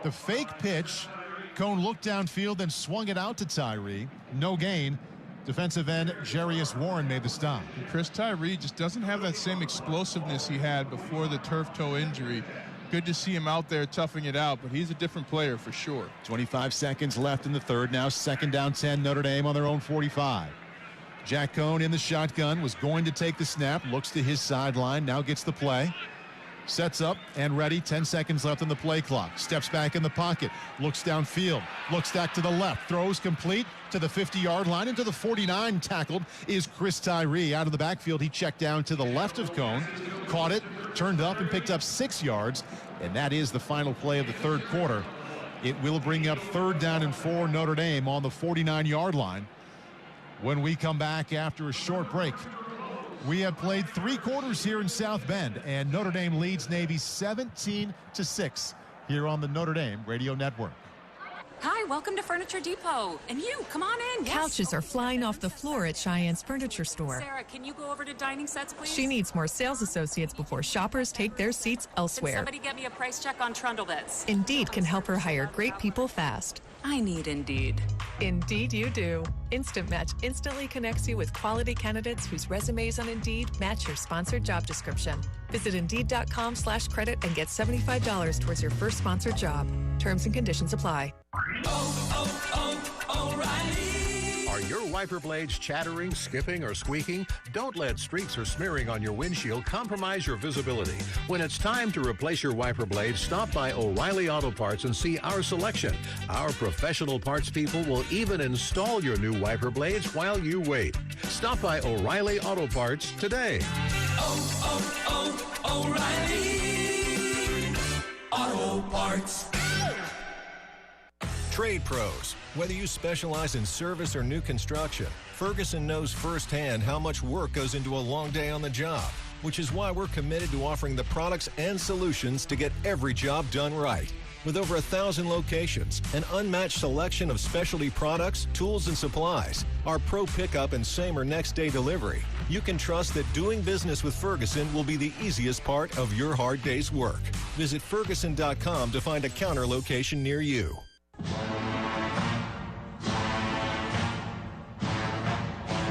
The fake pitch, Cone looked downfield, then swung it out to Tyree. No gain. Defensive end Jarius Warren made the stop. Chris Tyree just doesn't have that same explosiveness he had before the turf toe injury. Good to see him out there toughing it out, but he's a different player for sure. 25 seconds left in the third. Now 2nd down 10, Notre Dame on their own 45. Jack Cone in the shotgun, was going to take the snap, looks to his sideline, now gets the play. Sets up and ready, 10 seconds left on the play clock. Steps back in the pocket, looks downfield, looks back to the left, throws complete to the 50-yard line, into the 49. Tackled is Chris Tyree. Out of the backfield, he checked down to the left of Cone, caught it, turned up and picked up 6 yards, and that is the final play of the third quarter. It will bring up 3rd down and 4, Notre Dame on the 49-yard line. When we come back after a short break, we have played 3 quarters here in South Bend, and Notre Dame leads Navy 17-6 here on the Notre Dame Radio Network. Hi, welcome to Furniture Depot. And you, come on in. Yes. Couches are flying off the floor at Cheyenne's Furniture Store. Sarah, can you go over to dining sets, please? She needs more sales associates before shoppers take their seats elsewhere. Can somebody get me a price check on trundle beds? Indeed can help her hire great people fast. I need Indeed. Indeed you do. Instant Match instantly connects you with quality candidates whose resumes on Indeed match your sponsored job description. Visit Indeed.com/credit and get $75 towards your first sponsored job. Terms and conditions apply. O'Reilly. Are your wiper blades chattering, skipping, or squeaking? Don't let streaks or smearing on your windshield compromise your visibility. When it's time to replace your wiper blades, stop by O'Reilly Auto Parts and see our selection. Our professional parts people will even install your new wiper blades while you wait. Stop by O'Reilly Auto Parts today. O'Reilly Auto Parts. Trade pros. Whether you specialize in service or new construction, Ferguson knows firsthand how much work goes into a long day on the job, which is why we're committed to offering the products and solutions to get every job done right. With over 1,000 locations, an unmatched selection of specialty products, tools, and supplies, our pro pickup and same or next day delivery, you can trust that doing business with Ferguson will be the easiest part of your hard day's work. Visit Ferguson.com to find a counter location near you.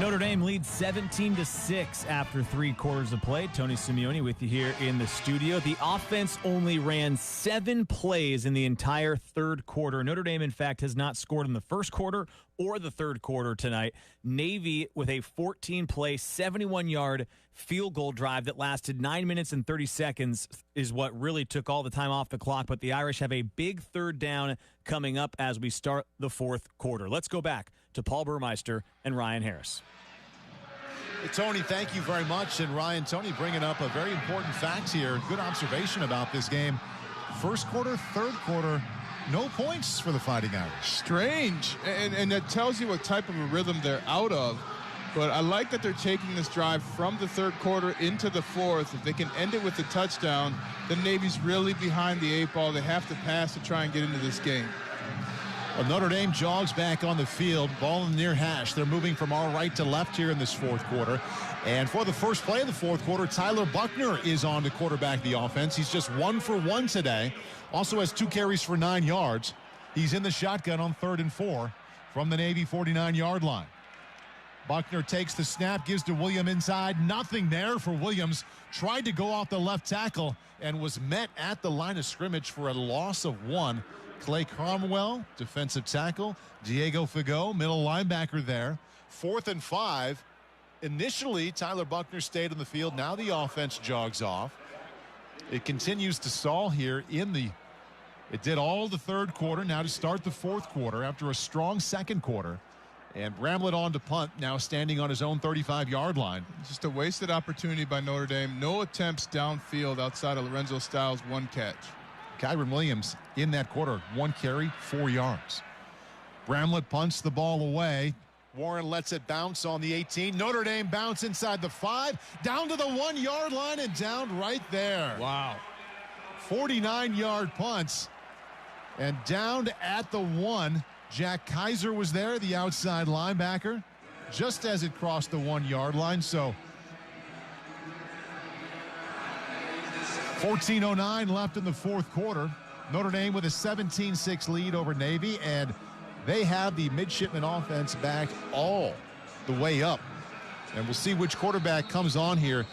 Notre Dame leads 17-6 after 3 quarters of play. Tony Simeone with you here in the studio. The offense only ran 7 plays in the entire third quarter. Notre Dame, in fact, has not scored in the first quarter or the third quarter tonight. Navy with a 14-play, 71-yard field goal drive that lasted 9 minutes and 30 seconds is what really took all the time off the clock. But the Irish have a big third down coming up as we start the fourth quarter. Let's go back to Paul Burmeister and Ryan Harris. Tony, thank you very much. And Ryan, Tony bringing up a very important fact here. Good observation about this game. First quarter, third quarter, no points for the Fighting Irish. Strange. And that tells you what type of a rhythm they're out of. But I like that they're taking this drive from the third quarter into the fourth. If they can end it with a touchdown, then Navy's really behind the 8 ball. They have to pass to try and get into this game. Well, Notre Dame jogs back on the field, ball in the near hash. They're moving from our right to left here in this fourth quarter. And for the first play of the fourth quarter, Tyler Buckner is on to quarterback the offense. He's just 1 for 1 today. Also has 2 carries for 9 yards. He's in the shotgun on 3rd and 4 from the Navy 49-yard line. Buckner takes the snap, gives to Williams inside. Nothing there for Williams. Tried to go off the left tackle and was met at the line of scrimmage for a loss of 1. Clay Cromwell, defensive tackle. Diego Figo, middle linebacker there. 4th and 5. Initially, Tyler Buckner stayed on the field. Now the offense jogs off. It continues to stall here it did all the third quarter. Now to start the fourth quarter after a strong second quarter. And Bramlett on to punt, now standing on his own 35-yard line. Just a wasted opportunity by Notre Dame. No attempts downfield outside of Lorenzo Styles' 1 catch. Kyburn Williams in that quarter, 1 carry, 4 yards. Bramlett punts the ball away. Warren lets it bounce on the 18. Notre Dame bounce inside the 5, down to the 1-yard line and down right there. Wow. 49-yard punts and down at the 1. Jack Kaiser was there, the outside linebacker, just as it crossed the 1-yard line. So 14:09 left in the fourth quarter. Notre Dame with a 17-6 lead over Navy, and they have the midshipman offense back all the way up. And we'll see which quarterback comes on here.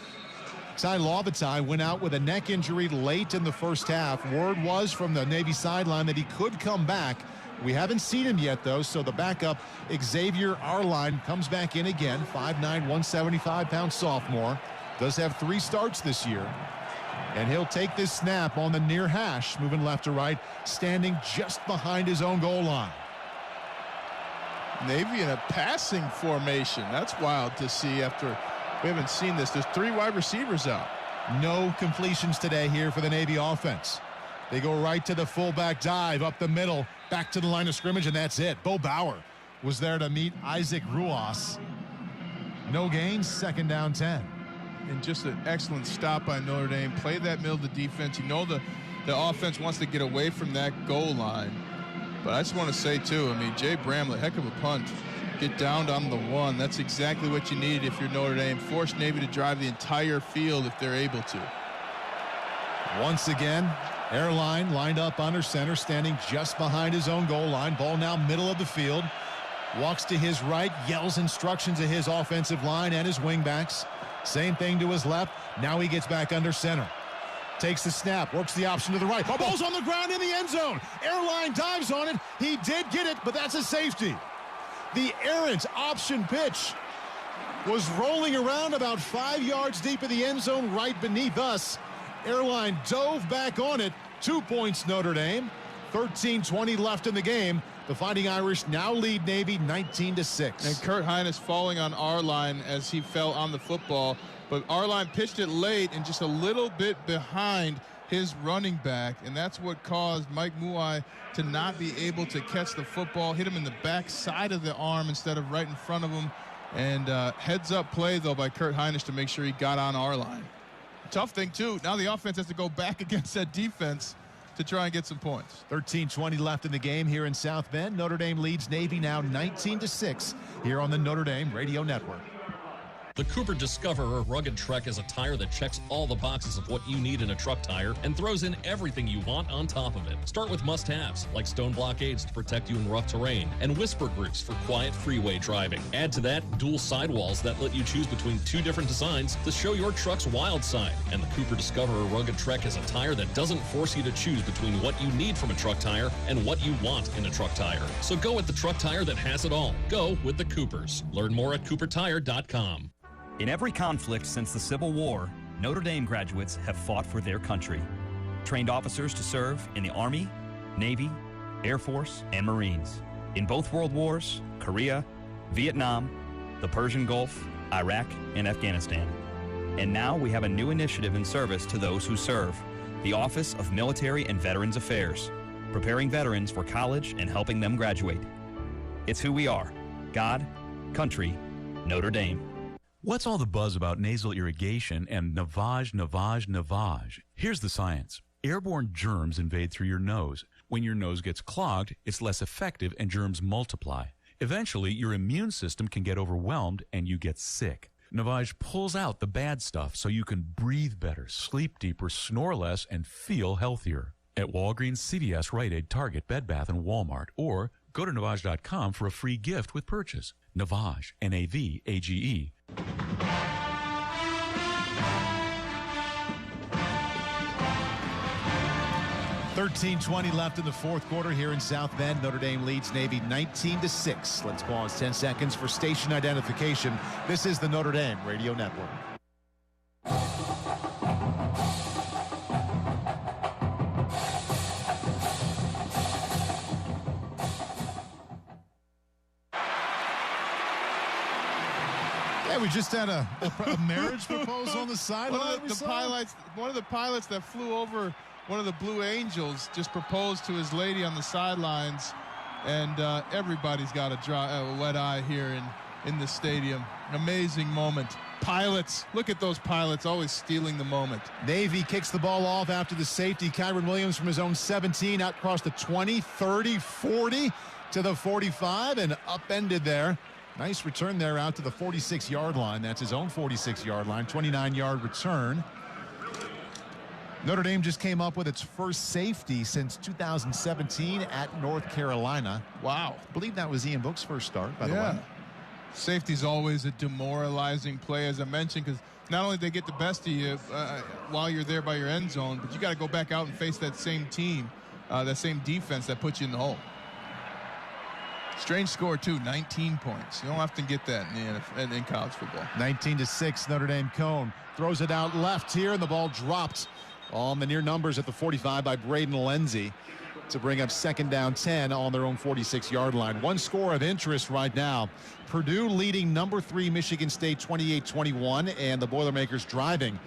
Ty Lovatai went out with a neck injury late in the first half. Word was from the Navy sideline that he could come back. We haven't seen him yet, though, so the backup, Xavier Arlein, comes back in again. 5'9", 175-pound sophomore. Does have 3 starts this year. And he'll take this snap on the near hash, moving left to right, standing just behind his own goal line. Navy in a passing formation. That's wild to see after we haven't seen this. There's 3 wide receivers out. No completions today here for the Navy offense. They go right to the fullback dive up the middle, back to the line of scrimmage, and that's it. Bo Bauer was there to meet Isaac Ruas. No gains, 2nd down 10. And just an excellent stop by Notre Dame. Play that middle of the defense. You know the offense wants to get away from that goal line. But I just want to say, too, I mean, Jay Bramlett, heck of a punt. Get down on the 1. That's exactly what you need if you're Notre Dame. Force Navy to drive the entire field if they're able to. Once again, Arlein lined up under center, standing just behind his own goal line. Ball now middle of the field. Walks to his right, yells instructions to his offensive line and his wingbacks. Same thing to his left. Now he gets back under center. Takes the snap, works the option to the right. Ball's on the ground in the end zone. Arlein dives on it. He did get it, but that's a safety. The errant option pitch was rolling around about 5 yards deep in the end zone right beneath us. Arlein dove back on it. 2 points Notre Dame. 13:20 left in the game. The Fighting Irish now lead Navy 19-6. And Kurt Hines falling on Arlein as he fell on the football. But Arlein pitched it late and just a little bit behind his running back. And that's what caused Mike Muai to not be able to catch the football. Hit him in the back side of the arm instead of right in front of him. And heads up play, though, by Kurt Hines to make sure he got on Arlein. Tough thing, too. Now the offense has to go back against that defense to try and get some points. 13:20 left in the game here in South Bend. Notre Dame leads Navy now 19-6 here on the Notre Dame Radio Network. The Cooper Discoverer Rugged Trek is a tire that checks all the boxes of what you need in a truck tire and throws in everything you want on top of it. Start with must-haves like stone blockades to protect you in rough terrain and whisper groups for quiet freeway driving. Add to that dual sidewalls that let you choose between 2 different designs to show your truck's wild side. And the Cooper Discoverer Rugged Trek is a tire that doesn't force you to choose between what you need from a truck tire and what you want in a truck tire. So go with the truck tire that has it all. Go with the Coopers. Learn more at coopertire.com. In every conflict since the Civil War, Notre Dame graduates have fought for their country. Trained officers to serve in the Army, Navy, Air Force, and Marines. In both World Wars, Korea, Vietnam, the Persian Gulf, Iraq, and Afghanistan. And now we have a new initiative in service to those who serve, the Office of Military and Veterans Affairs, preparing veterans for college and helping them graduate. It's who we are. God, country, Notre Dame. What's all the buzz about nasal irrigation and navage? Here's the science. Airborne germs invade through your nose. When your nose gets clogged, it's less effective and germs multiply. Eventually, your immune system can get overwhelmed and you get sick. Navage pulls out the bad stuff so you can breathe better, sleep deeper, snore less, and feel healthier. At Walgreens, CVS, Rite Aid, Target, Bed Bath, and Walmart, or Go to Navage.com for a free gift with purchase. Navage, N-A-V-A-G-E. 13:20 left in the fourth quarter here in South Bend. Notre Dame leads Navy 19-6. Let's pause 10 seconds for station identification. This is the Notre Dame Radio Network. Yeah, we just had a marriage proposal on the sideline. One of the pilots that flew over one of the Blue Angels just proposed to his lady on the sidelines, and everybody's got a wet eye here in the stadium. An amazing moment. Pilots, look at those pilots always stealing the moment. Navy kicks the ball off after the safety. Kyburn Williams from his own 17 out across the 20, 30, 40 to the 45 and upended there. Nice return there out to the 46-yard line. That's his own 46-yard line, 29-yard return. Notre Dame just came up with its first safety since 2017 at North Carolina. Wow. I believe that was Ian Book's first start, by the way. Safety's always a demoralizing play, as I mentioned, because not only do they get the best of you while you're there by your end zone, but you got to go back out and face that same team, that same defense that puts you in the hole. Strange score, too, 19 points. You don't often get that in college football. 19-6, Notre Dame. Cone throws it out left here, and the ball dropped on the near numbers at the 45 by Braden Lenzy to bring up second down 10 on their own 46-yard line. One score of interest right now. Purdue leading number 3 Michigan State 28-21, and the Boilermakers driving,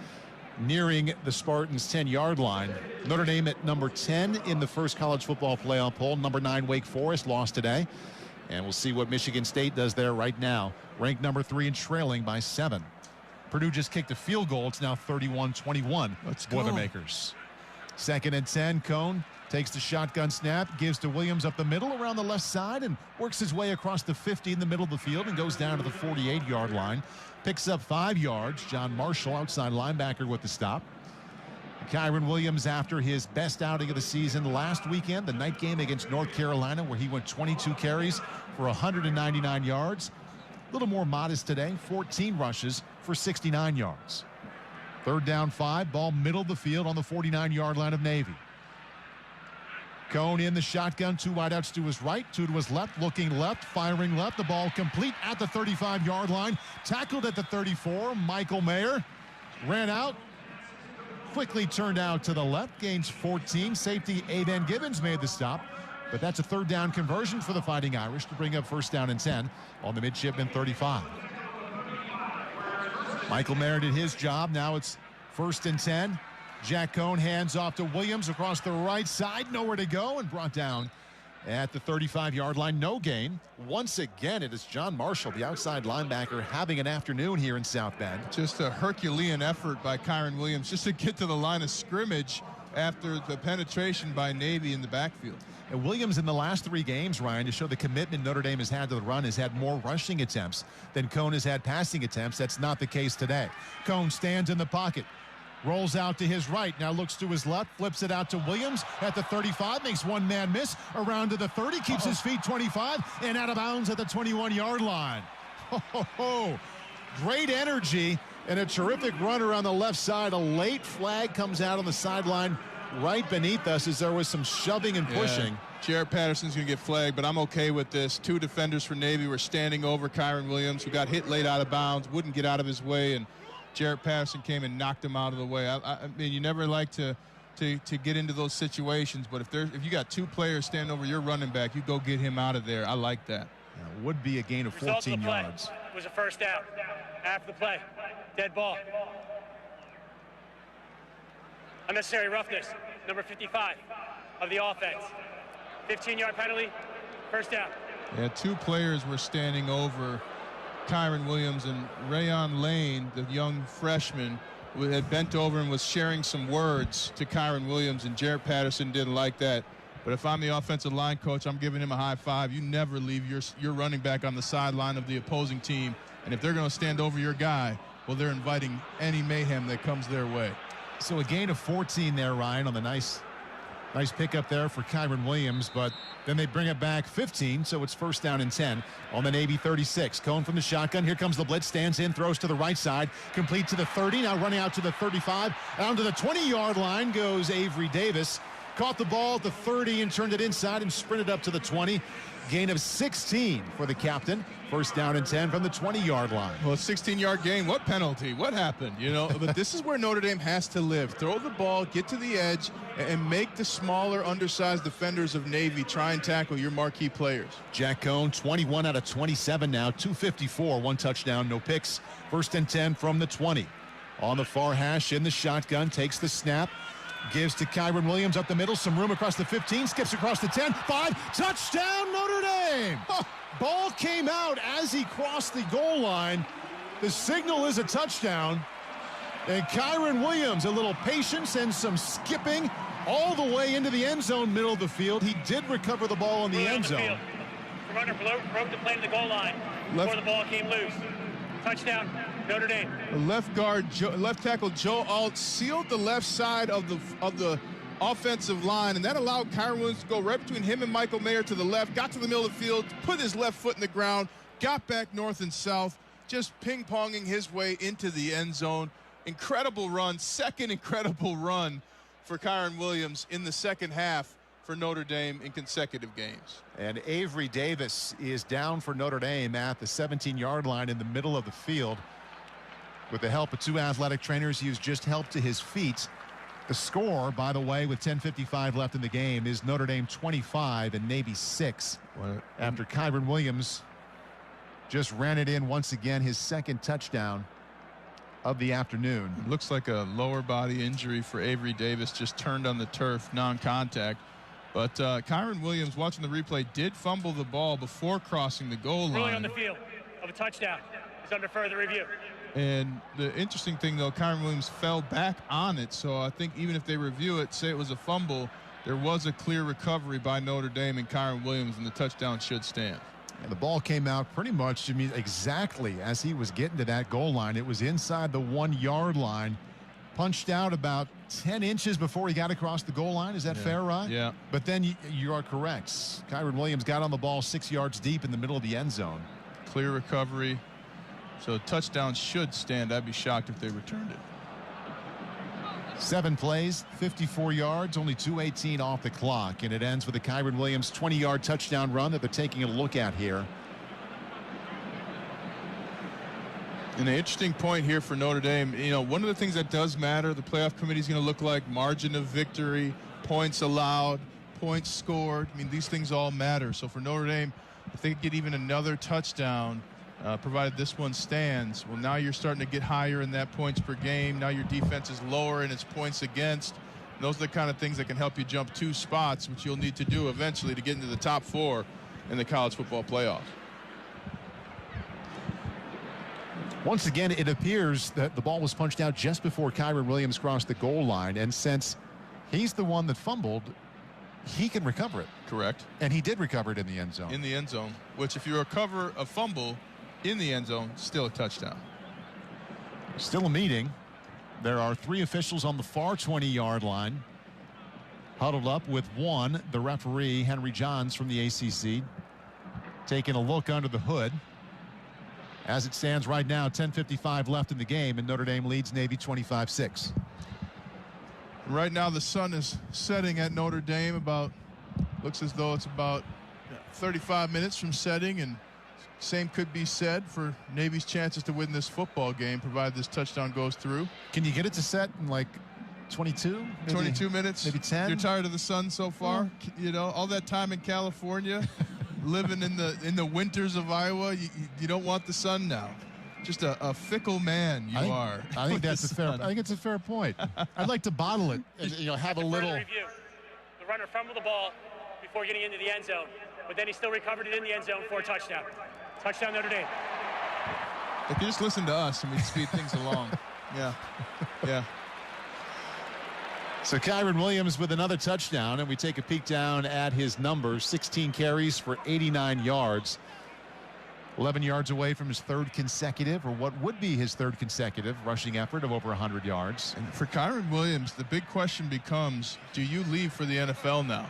nearing the Spartans' 10-yard line. Notre Dame at number 10 in the first college football playoff poll. Number 9 Wake Forest lost today. And we'll see what Michigan State does there right now. Ranked number 3 and trailing by 7. Purdue just kicked a field goal. It's now 31-21. Let's Boilermakers. Second and 10. Cone takes the shotgun snap, gives to Williams up the middle around the left side, and works his way across the 50 in the middle of the field and goes down to the 48-yard line. Picks up 5 yards. John Marshall, outside linebacker, with the stop. Kyburn Williams, after his best outing of the season last weekend, the night game against North Carolina, where he went 22 carries for 199 yards. A little more modest today, 14 rushes for 69 yards. Third down 5, ball middle of the field on the 49-yard line of Navy. Cone in the shotgun, 2 wideouts to his right, 2 to his left, looking left, firing left. The ball complete at the 35-yard line, tackled at the 34. Michael Mayer ran out, quickly turned out to the left, gains 14. Safety Aben Gibbons made the stop, but that's a third down conversion for the Fighting Irish to bring up first down and 10 on the midshipman 35. Michael Mayer did his job. Now it's first and 10. Jack Cone hands off to Williams across the right side, nowhere to go, and brought down at the 35-yard line. No gain. Once again, it is John Marshall, the outside linebacker, having an afternoon here in South Bend. Just a Herculean effort by Kyburn Williams just to get to the line of scrimmage after the penetration by Navy in the backfield. And Williams in the last 3 games, Ryan, to show the commitment Notre Dame has had to the run, has had more rushing attempts than Cone has had passing attempts. That's not the case today. Cone stands in the pocket, rolls out to his right, now looks to his left, flips it out to Williams at the 35, makes one man miss, around to the 30, keeps his feet 25, and out of bounds at the 21-yard line. Great energy and a terrific run around the left side. A late flag comes out on the sideline right beneath us as there was some shoving and pushing. Jarrett Patterson's going to get flagged, but I'm okay with this. 2 defenders for Navy were standing over Kyburn Williams, who got hit late out of bounds, wouldn't get out of his way, and Jarrett Patterson came and knocked him out of the way. I mean, you never like to get into those situations, but if you got 2 players standing over your running back, you go get him out of there. I like that. Yeah, would be a gain of 14 yards. It was a first down. After the play, dead ball. Unnecessary roughness, number 55 of the offense. 15-yard penalty, first down. Yeah, 2 players were standing over Kyburn Williams, and Rayon Lane, the young freshman, had bent over and was sharing some words to Kyburn Williams, and Jarrett Patterson didn't like that. But if I'm the offensive line coach, I'm giving him a high five. You never leave your running back on the sideline of the opposing team, and if they're going to stand over your guy, well, they're inviting any mayhem that comes their way. So a gain of 14 there, Ryan, on the nice Nice pickup there for Kyburn Williams, but then they bring it back 15, so it's first down and 10 on the Navy 36. Cohn from the shotgun. Here comes the blitz. Stands in, throws to the right side. Complete to the 30. Now running out to the 35. Down to the 20-yard line goes Avery Davis. Caught the ball at the 30 and turned it inside and sprinted up to the 20. Gain of 16 for the captain. First down and 10 from the 20-yard line. Well, a 16-yard gain. What penalty? What happened? But this is where Notre Dame has to live. Throw the ball, get to the edge, and make the smaller, undersized defenders of Navy try and tackle your marquee players. Jack Cohn, 21 out of 27 now, 254, 1 touchdown, no picks. First and 10 from the 20. On the far hash in the shotgun, takes the snap. Gives to Kyburn Williams up the middle, some room across the 15, skips across the 10, 5, touchdown Notre Dame! Ball came out as he crossed the goal line. The signal is a touchdown. And Kyburn Williams, a little patience and some skipping all the way into the end zone, middle of the field. He did recover the ball in the end zone. The runner broke the plane to the goal line before the ball came loose. Touchdown, Notre Dame. Left tackle Joe Alt sealed the left side of the offensive line, and that allowed Kyburn Williams to go right between him and Michael Mayer to the left, got to the middle of the field, put his left foot in the ground, got back north and south, just ping-ponging his way into the end zone. Incredible run, second incredible run for Kyburn Williams in the second half for Notre Dame in consecutive games. And Avery Davis is down for Notre Dame at the 17-yard line in the middle of the field. With the help of 2 athletic trainers, he was just helped to his feet. The score, by the way, with 10:55 left in the game, is Notre Dame 25 and Navy 6. After Kyburn Williams just ran it in once again, his second touchdown of the afternoon. Looks like a lower body injury for Avery Davis, just turned on the turf, non-contact. But Kyburn Williams, watching the replay, did fumble the ball before crossing the goal line. Ruling on the field of a touchdown is under further review. And the interesting thing, though, Kyburn Williams fell back on it. So I think even if they review it, say it was a fumble, there was a clear recovery by Notre Dame and Kyburn Williams, and the touchdown should stand. And the ball came out pretty much, exactly as he was getting to that goal line. It was inside the 1-yard line. Punched out about 10 inches before he got across the goal line. Is that fair, Ryan? Yeah. But then you are correct. Kyburn Williams got on the ball 6 yards deep in the middle of the end zone. Clear recovery. So touchdown should stand. I'd be shocked if they returned it. 7 plays, 54 yards, only 2:18 off the clock. And it ends with a Kyburn Williams 20-yard touchdown run that they're taking a look at here. And an interesting point here for Notre Dame, one of the things that does matter, the playoff committee is going to look like margin of victory, points allowed, points scored. These things all matter. So for Notre Dame, if they get even another touchdown, provided this one stands, well, now you're starting to get higher in that points per game. Now your defense is lower in its points against. And those are the kind of things that can help you jump 2 spots, which you'll need to do eventually to get into the top 4 in the college football playoffs. Once again, it appears that the ball was punched out just before Kyburn Williams crossed the goal line. And since he's the one that fumbled, he can recover it. Correct. And he did recover it in the end zone. In the end zone, which if you recover a fumble in the end zone, still a touchdown. Still a meeting. There are 3 officials on the far 20-yard line. Huddled up with one, the referee, Henry Johns from the ACC, taking a look under the hood. As it stands right now, 10:55 left in the game, and Notre Dame leads Navy 25-6. Right now, the sun is setting at Notre Dame. Looks as though it's about 35 minutes from setting, and same could be said for Navy's chances to win this football game, provided this touchdown goes through. Can you get it to set in like 22? 22 minutes? Maybe 10? You're tired of the sun so far? All that time in California, living in the winters of Iowa, you don't want the sun now. Just a fickle man you are. I think that's I think it's a fair point. I'd like to bottle it and have a little. Review. The runner fumbled the ball before getting into the end zone, but then he still recovered it in the end zone for a touchdown. Touchdown Notre Dame. If you just listen to us and we'd speed things along. Yeah. So Kyburn Williams with another touchdown, and we take a peek down at his numbers. 16 carries for 89 yards. 11 yards away from his third consecutive, or what would be his third consecutive rushing effort of over 100 yards. And for Kyburn Williams, the big question becomes, do you leave for the NFL now?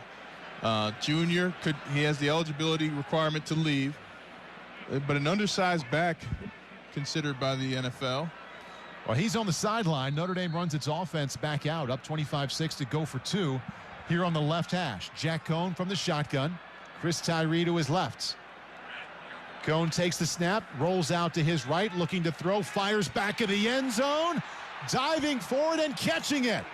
Junior, he has the eligibility requirement to leave, but an undersized back considered by the NFL. Well, he's on the sideline. Notre Dame runs its offense back out, up 25-6 to go for 2 here on the left hash. Jack Cohn from the shotgun. Chris Tyree to his left. Cohn takes the snap, rolls out to his right, looking to throw, fires back in the end zone, diving forward and catching it.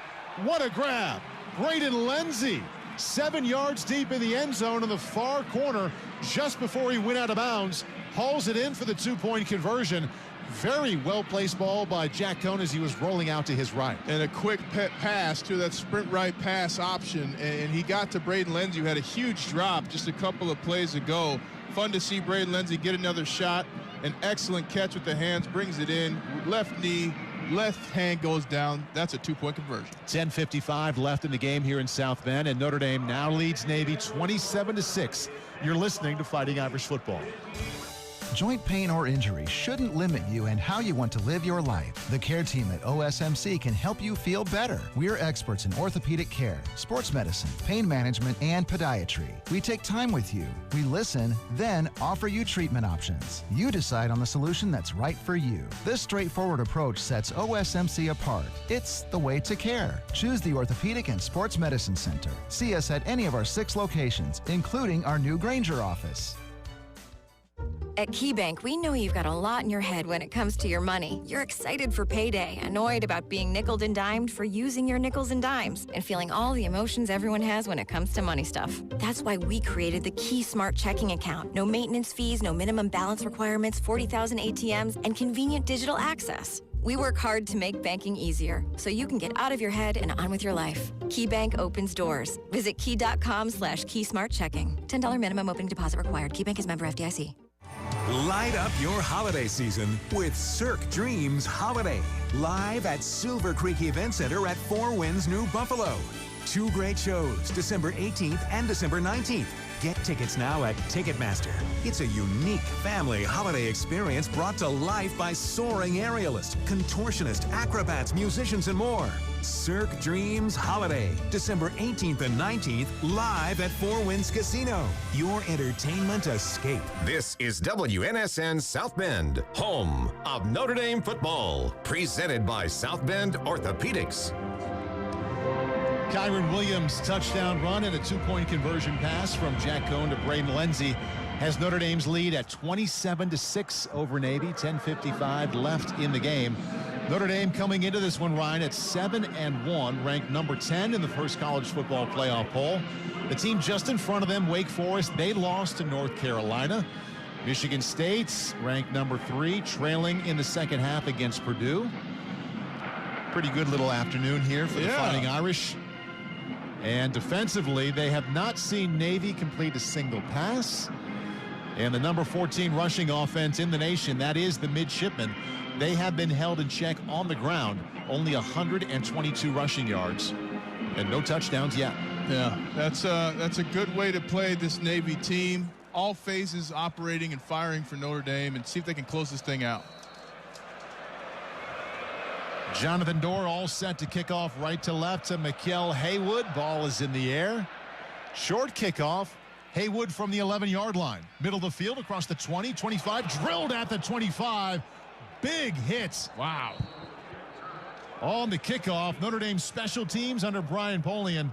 What a grab. Braden Lenzy, 7 yards deep in the end zone in the far corner just before he went out of bounds, hauls it in for the 2-point conversion. Very well-placed ball by Jack Cohn as he was rolling out to his right. And a quick pass to that sprint right pass option, and he got to Braden Lenzy, who had a huge drop just a couple of plays ago. Fun to see Braden Lenzy get another shot. An excellent catch with the hands, brings it in. Left knee, left hand goes down. That's a 2-point conversion. 10:55 left in the game here in South Bend, and Notre Dame now leads Navy 27-6. You're listening to Fighting Irish Football. Joint pain or injury shouldn't limit you and how you want to live your life. The care team at OSMC can help you feel better. We're experts in orthopedic care, sports medicine, pain management, and podiatry. We take time with you. We listen, then offer you treatment options. You decide on the solution that's right for you. This straightforward approach sets OSMC apart. It's the way to care. Choose the Orthopedic and Sports Medicine Center. See us at any of our 6 locations, including our new Granger office. At KeyBank, we know you've got a lot in your head when it comes to your money. You're excited for payday, annoyed about being nickeled and dimed for using your nickels and dimes, and feeling all the emotions everyone has when it comes to money stuff. That's why we created the Key Smart Checking Account. No maintenance fees, no minimum balance requirements, 40,000 ATMs, and convenient digital access. We work hard to make banking easier, so you can get out of your head and on with your life. KeyBank opens doors. Visit key.com/keysmartchecking. $10 minimum opening deposit required. KeyBank is member FDIC. Light up your holiday season with Cirque Dreams Holiday. Live at Silver Creek Event Center at Four Winds, New Buffalo. 2 great shows, December 18th and December 19th. Get tickets now at Ticketmaster. It's a unique family holiday experience brought to life by soaring aerialists, contortionists, acrobats, musicians, and more. Cirque Dreams Holiday, December 18th and 19th, live at Four Winds Casino. Your entertainment escape. This is WNSN South Bend, home of Notre Dame football. Presented by South Bend Orthopedics. Kyburn Williams touchdown run and a 2-point conversion pass from Jack Cohn to Braden Lenzy has Notre Dame's lead at 27-6 over Navy. 10:55 left in the game. Notre Dame coming into this one, Ryan, at 7-1, ranked number 10 in the first college football playoff poll. The team just in front of them, Wake Forest, they lost to North Carolina. Michigan State's ranked number 3, trailing in the second half against Purdue. Pretty good little afternoon here for the Fighting Irish. And defensively, they have not seen Navy complete a single pass. And the number 14 rushing offense in the nation, that is the midshipmen, they have been held in check on the ground. Only 122 rushing yards and no touchdowns yet. Yeah, that's a good way to play this Navy team. All phases operating and firing for Notre Dame, and see if they can close this thing out. Jonathan Dorr all set to kick off right to left to Mikael Haywood. Ball is in the air. Short kickoff. Haywood from the 11-yard line. Middle of the field across the 20, 25. Drilled at the 25. Big hits. Wow. On the kickoff, Notre Dame special teams under Brian Polian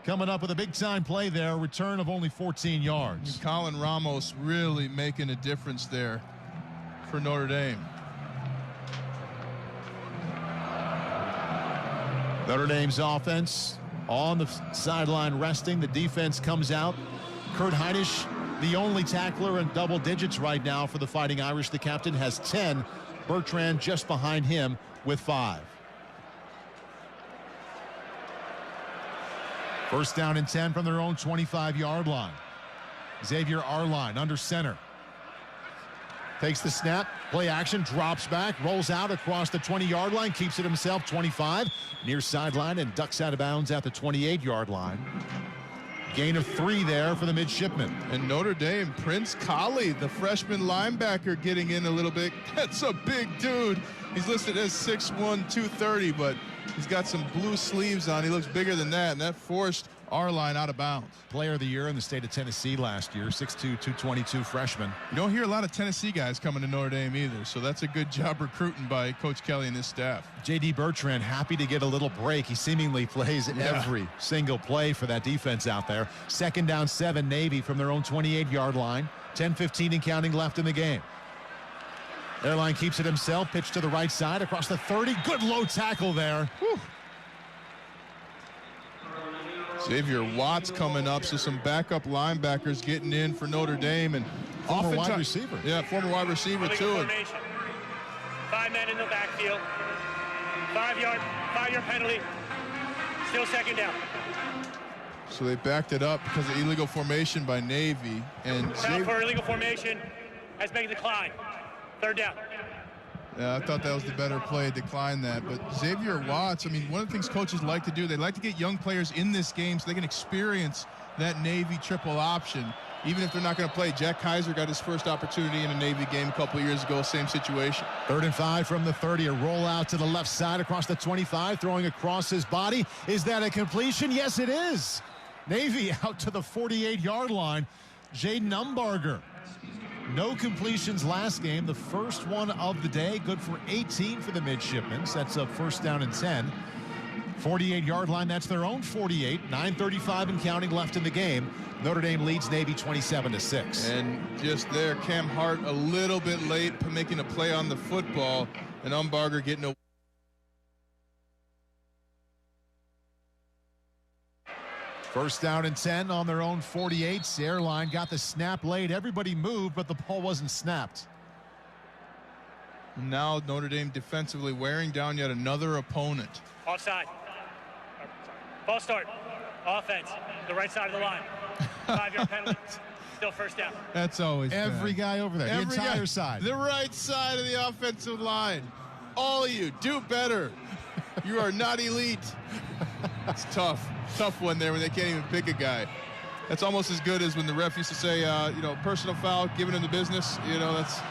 coming up with a big-time play there. Return of only 14 yards. Colin Ramos really making a difference there for Notre Dame. Notre Dame's offense on the sideline resting. The defense comes out. Kurt Heinisch, the only tackler in double digits right now for the Fighting Irish. The captain has 10. Bertrand just behind him with 5. First down and 10 from their own 25-yard line. Xavier Arlein under center. Takes the snap, play action, drops back, rolls out across the 20-yard line, keeps it himself, 25, near sideline, and ducks out of bounds at the 28-yard line. Gain of 3 there for the midshipmen. And Notre Dame, Prince Colley, the freshman linebacker, getting in a little bit. That's a big dude. He's listed as 6'1", 230, but he's got some blue sleeves on. He looks bigger than that, and that forced Arlein out of bounds. Player of the year in the state of Tennessee last year, 6'2", 222 freshman. You don't hear a lot of Tennessee guys coming to Notre Dame either, so that's a good job recruiting by Coach Kelly and his staff. J.D. Bertrand happy to get a little break. He seemingly plays every single play for that defense out there. 2nd down 7, Navy from their own 28-yard line. 10-15 and counting left in the game. Arlein keeps it himself, pitch to the right side across the 30. Good low tackle there. Whew. Xavier Watts coming up, so some backup linebackers getting in for Notre Dame. And former wide receiver. Yeah, former wide receiver too. Formation. 5 men in the backfield. 5-yard penalty. Still 2nd down. So they backed it up because of illegal formation by Navy. And Foul for illegal formation has been declined. 3rd down. Yeah, I thought that was the better play, decline that. But Xavier Watts, I mean, one of the things coaches like to do, they like to get young players in this game so they can experience that Navy triple option, even if they're not going to play. Jack Kaiser got his first opportunity in a Navy game a couple of years ago, same situation. 3rd and 5 from the 30, a rollout to the left side across the 25, throwing across his body. Is that a completion? Yes, it is. Navy out to the 48-yard line. Jaden Umbarger. No completions last game, the first one of the day. Good for 18 for the midshipmen. Sets up 1st down and 10. 48-yard line, that's their own 48. 9:35 and counting left in the game. Notre Dame leads Navy 27-6. And just there, Cam Hart a little bit late making a play on the football, and Umbarger getting a 1st down and 10 on their own 48. Arlein got the snap late. Everybody moved, but the ball wasn't snapped. Now Notre Dame defensively wearing down yet another opponent. Offside. Ball start. Offense. The right side of the line. 5-yard penalty. Still 1st down. That's always every bad. Guy over there. Every the entire guy, side. The right side of the offensive line. All of you, do better. You are not elite. It's tough. Tough one there when they can't even pick a guy. That's almost as good as when the ref used to say, personal foul, giving him the business.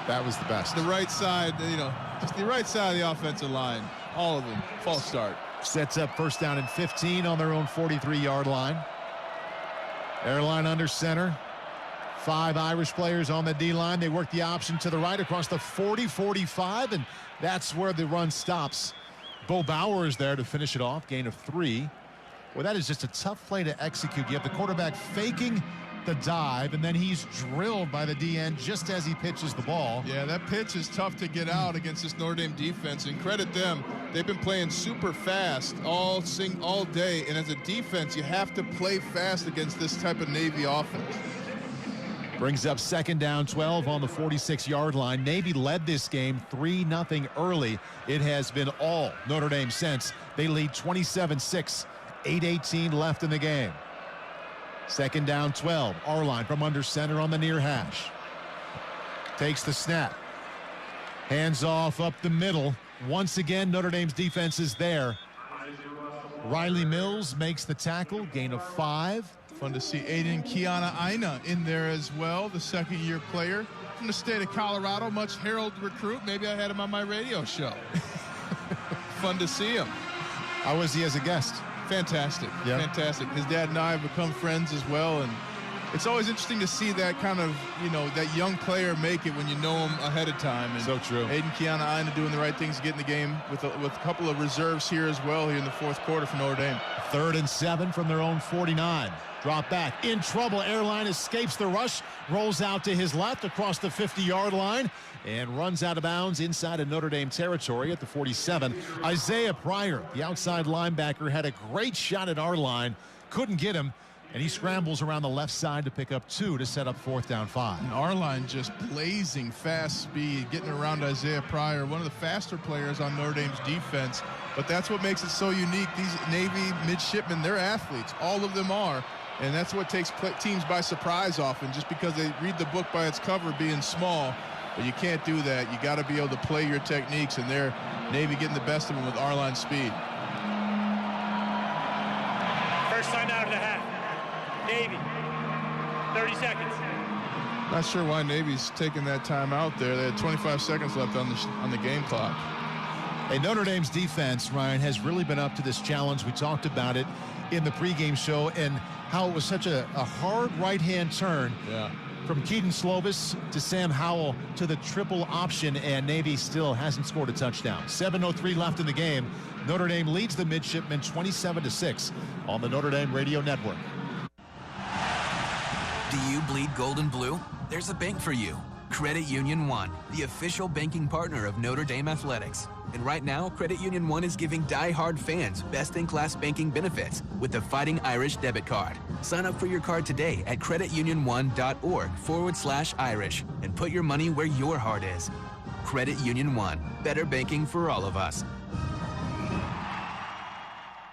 That was the best. The right side, just the right side of the offensive line. All of them. False start. Sets up 1st down and 15 on their own 43-yard line. Arlein under center. 5 Irish players on the D-line. They work the option to the right across the 40-45, and that's where the run stops. Bo Bauer is there to finish it off. Gain of 3. Well, that is just a tough play to execute. You have the quarterback faking the dive, and then he's drilled by the DN just as he pitches the ball. Yeah, that pitch is tough to get out against this Notre Dame defense, and credit them. They've been playing super fast all day, and as a defense, you have to play fast against this type of Navy offense. Brings up 2nd down 12 on the 46-yard line. Navy led this game 3-0 early. It has been all Notre Dame since. They lead 27-6. 8:18 left in the game. 2nd down 12. Arlein from under center on the near hash. Takes the snap. Hands off up the middle. Once again, Notre Dame's defense is there. Riley Mills makes the tackle. Gain of 5. Fun to see Aiden Kiana Aina in there as well, the 2nd-year player from the state of Colorado. Much heralded recruit. Maybe I had him on my radio show. Fun to see him. How was he as a guest? Fantastic. Yeah. Fantastic. His dad and I have become friends as well, and it's always interesting to see that kind of, that young player make it when you know him ahead of time. And so true. Aiden Kiana Aina doing the right things to get in the game with a couple of reserves here as well here in the 4th quarter for Notre Dame. 3rd and 7 from their own 49. Drop back. In trouble. Arlein escapes the rush. Rolls out to his left across the 50-yard line and runs out of bounds inside of Notre Dame territory at the 47. Isaiah Pryor, the outside linebacker, had a great shot at Arlein. Couldn't get him. And he scrambles around the left side to pick up 2 to set up 4th down 5. And Arlein just blazing fast speed, getting around Isaiah Pryor, one of the faster players on Notre Dame's defense. But that's what makes it so unique. These Navy midshipmen, they're athletes. All of them are. And that's what takes teams by surprise often, just because they read the book by its cover being small. But you can't do that. You got to be able to play your techniques, and they're Navy getting the best of them with Arlein's speed. First time out of the half. Navy. 30 seconds. Not sure why Navy's taking that time out there. They had 25 seconds left on the game clock. Hey, Notre Dame's defense, Ryan, has really been up to this challenge. We talked about it in the pregame show and how it was such a hard right-hand turn. Yeah. From Keaton Slovis to Sam Howell to the triple option, and Navy still hasn't scored a touchdown. 7:03 left in the game. Notre Dame leads the Midshipmen 27-6 on the Notre Dame Radio Network. Do you bleed gold and blue? There's a bank for you. Credit Union One, the official banking partner of Notre Dame Athletics. And right now, Credit Union One is giving die-hard fans best-in-class banking benefits with the Fighting Irish debit card. Sign up for your card today at creditunionone.org/Irish and put your money where your heart is. Credit Union One, better banking for all of us.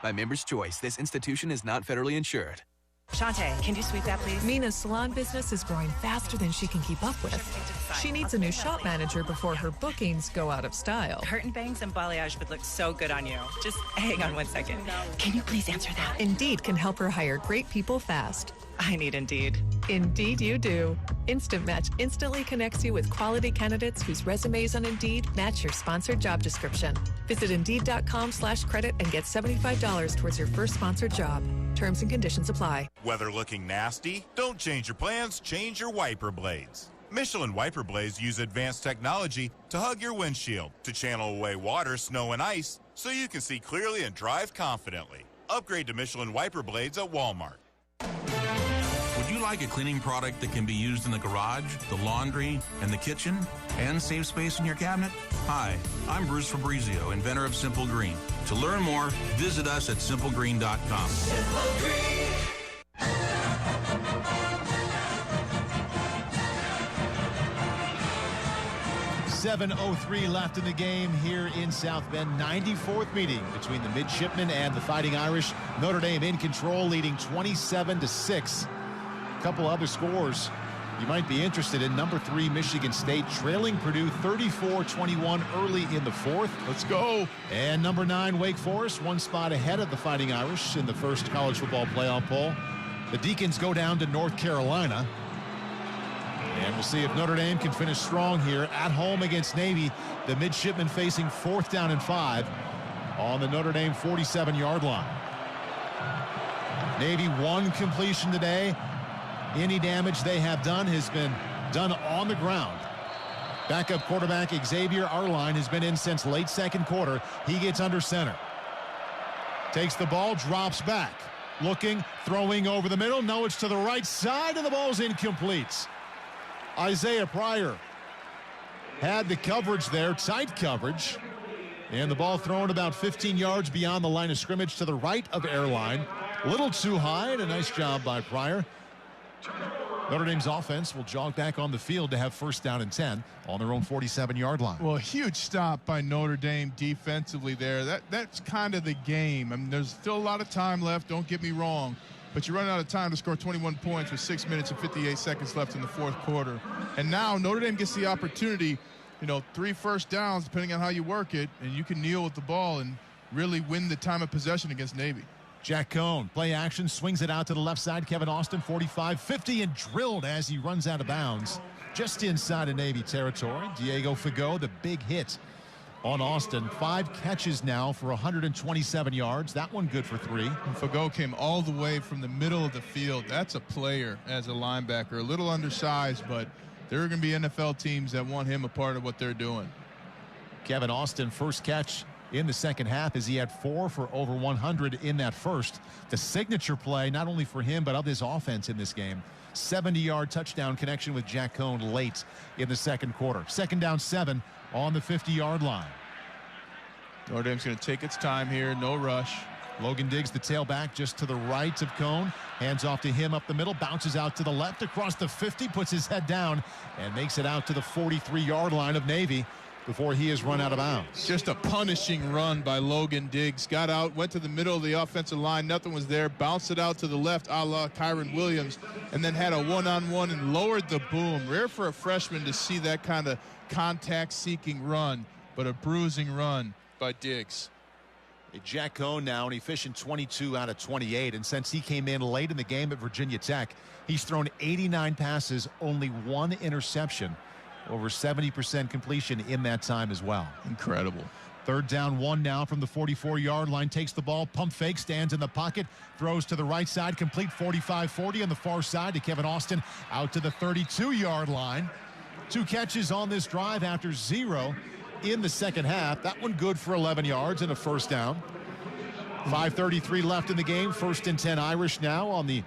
By Members' Choice, this institution is not federally insured. Shantae, can you sweep that, please? Mina's salon business is growing faster than she can keep up with. She needs a new shop manager before her bookings go out of style. Curtain bangs and balayage would look so good on you. Just hang on one second. Can you please answer that? Indeed can help her hire great people fast. I need Indeed. Indeed you do. Instant Match instantly connects you with quality candidates whose resumes on Indeed match your sponsored job description. Visit Indeed.com/credit and get $75 towards your first sponsored job. Terms and conditions apply. Weather looking nasty? Don't change your plans, change your wiper blades. Michelin wiper blades use advanced technology to hug your windshield to channel away water, snow, and ice so you can see clearly and drive confidently. Upgrade to Michelin wiper blades at Walmart. Would you like a cleaning product that can be used in the garage, the laundry, and the kitchen, and save space in your cabinet? Hi, I'm Bruce Fabrizio, inventor of Simple Green. To learn more, visit us at simplegreen.com. Simple Green. 7:03 left in the game here in South Bend. 94th meeting between the Midshipmen and the Fighting Irish. Notre Dame in control, leading 27-6. A couple other scores you might be interested in. Number 3, Michigan State trailing Purdue 34-21 early in the fourth. Let's go. And number 9, Wake Forest, one spot ahead of the Fighting Irish in the first college football playoff poll. The Deacons go down to North Carolina. And we'll see if Notre Dame can finish strong here at home against Navy. The Midshipmen facing 4th down and 5 on the Notre Dame 47-yard line. Navy 1 completion today. Any damage they have done has been done on the ground. Backup quarterback Xavier Arlein has been in since late second quarter. He gets under center. Takes the ball, drops back. Looking, throwing over the middle. No, it's to the right side, and the ball's incomplete. Isaiah Pryor had the coverage there, tight coverage. And the ball thrown about 15 yards beyond the line of scrimmage to the right of Arlein. A little too high, and a nice job by Pryor. Notre Dame's offense will jog back on the field to have 1st down and 10 on their own 47-yard line. Well, a huge stop by Notre Dame defensively there. That's kind of the game. I mean, there's still a lot of time left, don't get me wrong. But you run out of time to score 21 points with 6 minutes and 58 seconds left in the fourth quarter. And now Notre Dame gets the opportunity, 3 first downs, depending on how you work it, and you can kneel with the ball and really win the time of possession against Navy. Jack Cohn, play action, swings it out to the left side. Kevin Austin, 45-50, and drilled as he runs out of bounds just inside of Navy territory. Diego Fagot, the big hit on Austin. 5 catches now for 127 yards. That one good for 3. And Fagot came all the way from the middle of the field. That's a player as a linebacker. A little undersized, but there are going to be NFL teams that want him a part of what they're doing. Kevin Austin, first catch in the second half as he had 4 for over 100 in that first. The signature play, not only for him, but of his offense in this game. 70-yard touchdown connection with Jack Cohn late in the second quarter. 2nd down 7 on the 50-yard line. Notre Dame's going to take its time here, no rush. Logan Diggs, the tailback, just to the right of Cohn. Hands off to him up the middle, bounces out to the left across the 50, puts his head down, and makes it out to the 43-yard line of Navy before he is run out of bounds. Just a punishing run by Logan Diggs. Got out, went to the middle of the offensive line. Nothing was there. Bounced it out to the left, a la Kyburn Williams, and then had a one-on-one and lowered the boom. Rare for a freshman to see that kind of contact-seeking run, but a bruising run by Diggs. Jack Cohn now an efficient 22 out of 28, and since he came in late in the game at Virginia Tech, he's thrown 89 passes, only 1 interception, over 70% completion in that time as well. Incredible. 3rd down, 1 now from the 44-yard line. Takes the ball, pump fake, stands in the pocket, throws to the right side, complete 45-40 on the far side to Kevin Austin, out to the 32-yard line. 2 catches on this drive after 0 in the second half. That one good for 11 yards and a first down. 5:33 left in the game. 1st and 10 Irish now on the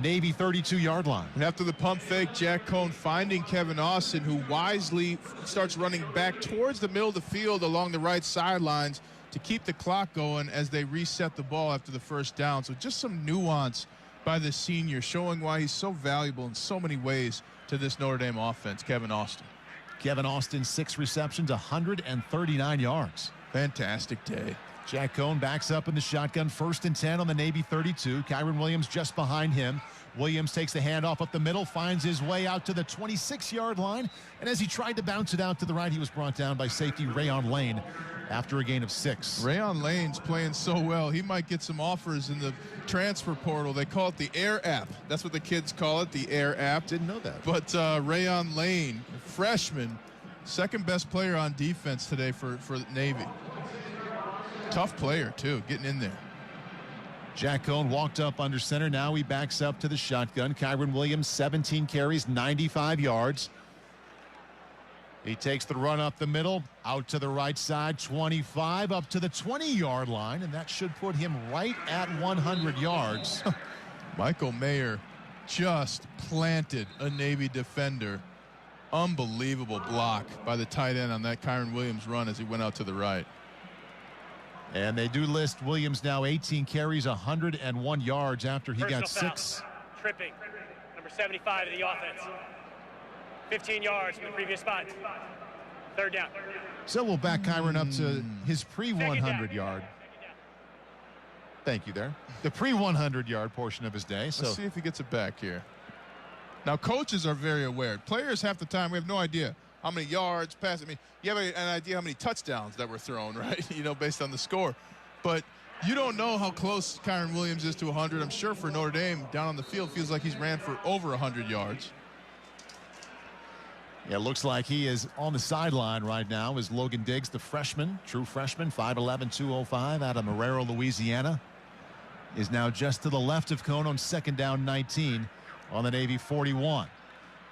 Navy 32-yard line. And after the pump fake, Jack Cohn finding Kevin Austin, who wisely starts running back towards the middle of the field along the right sidelines to keep the clock going as they reset the ball after the first down. So just some nuance by the senior, showing why he's so valuable in so many ways to this Notre Dame offense, Kevin Austin. Kevin Austin, 6 receptions, 139 yards. Fantastic day. Jack Cohn backs up in the shotgun, 1st and 10 on the Navy 32. Kyburn Williams just behind him. Williams takes the handoff up the middle, finds his way out to the 26-yard line, and as he tried to bounce it out to the right, he was brought down by safety Rayon Lane after a gain of 6. Rayon Lane's playing so well. He might get some offers in the transfer portal. They call it the Air app. That's what the kids call it, the Air app. Didn't know that. But Rayon Lane, freshman, 2nd best player on defense today for Navy. Tough player, too, getting in there. Jack Cohn walked up under center. Now he backs up to the shotgun. Kyburn Williams, 17 carries, 95 yards. He takes the run up the middle, out to the right side, 25, up to the 20-yard line, and that should put him right at 100 yards. Michael Mayer just planted a Navy defender. Unbelievable block by the tight end on that Kyburn Williams run as he went out to the right. And they do list Williams now 18 carries, 101 yards after he Personal got foul. 6. Tripping, number 75 of the offense. 15 yards from the previous spot. 3rd down. So we'll back Kyburn up to his pre-100 yard. Thank you there. The pre-100 yard portion of his day. So let's see if he gets it back here. Now, coaches are very aware. Players half the time, we have no idea how many yards, passes. I mean, you have an idea how many touchdowns that were thrown, right? You know, based on the score. But you don't know how close Kyburn Williams is to 100. I'm sure for Notre Dame, down on the field, feels like he's ran for over 100 yards. yeah, it looks like he is on the sideline right now is Logan Diggs, the freshman, true freshman, 5'11", 205 out of Marrero, Louisiana. Is now just to the left of Cohn on 2nd down 19 on the Navy 41.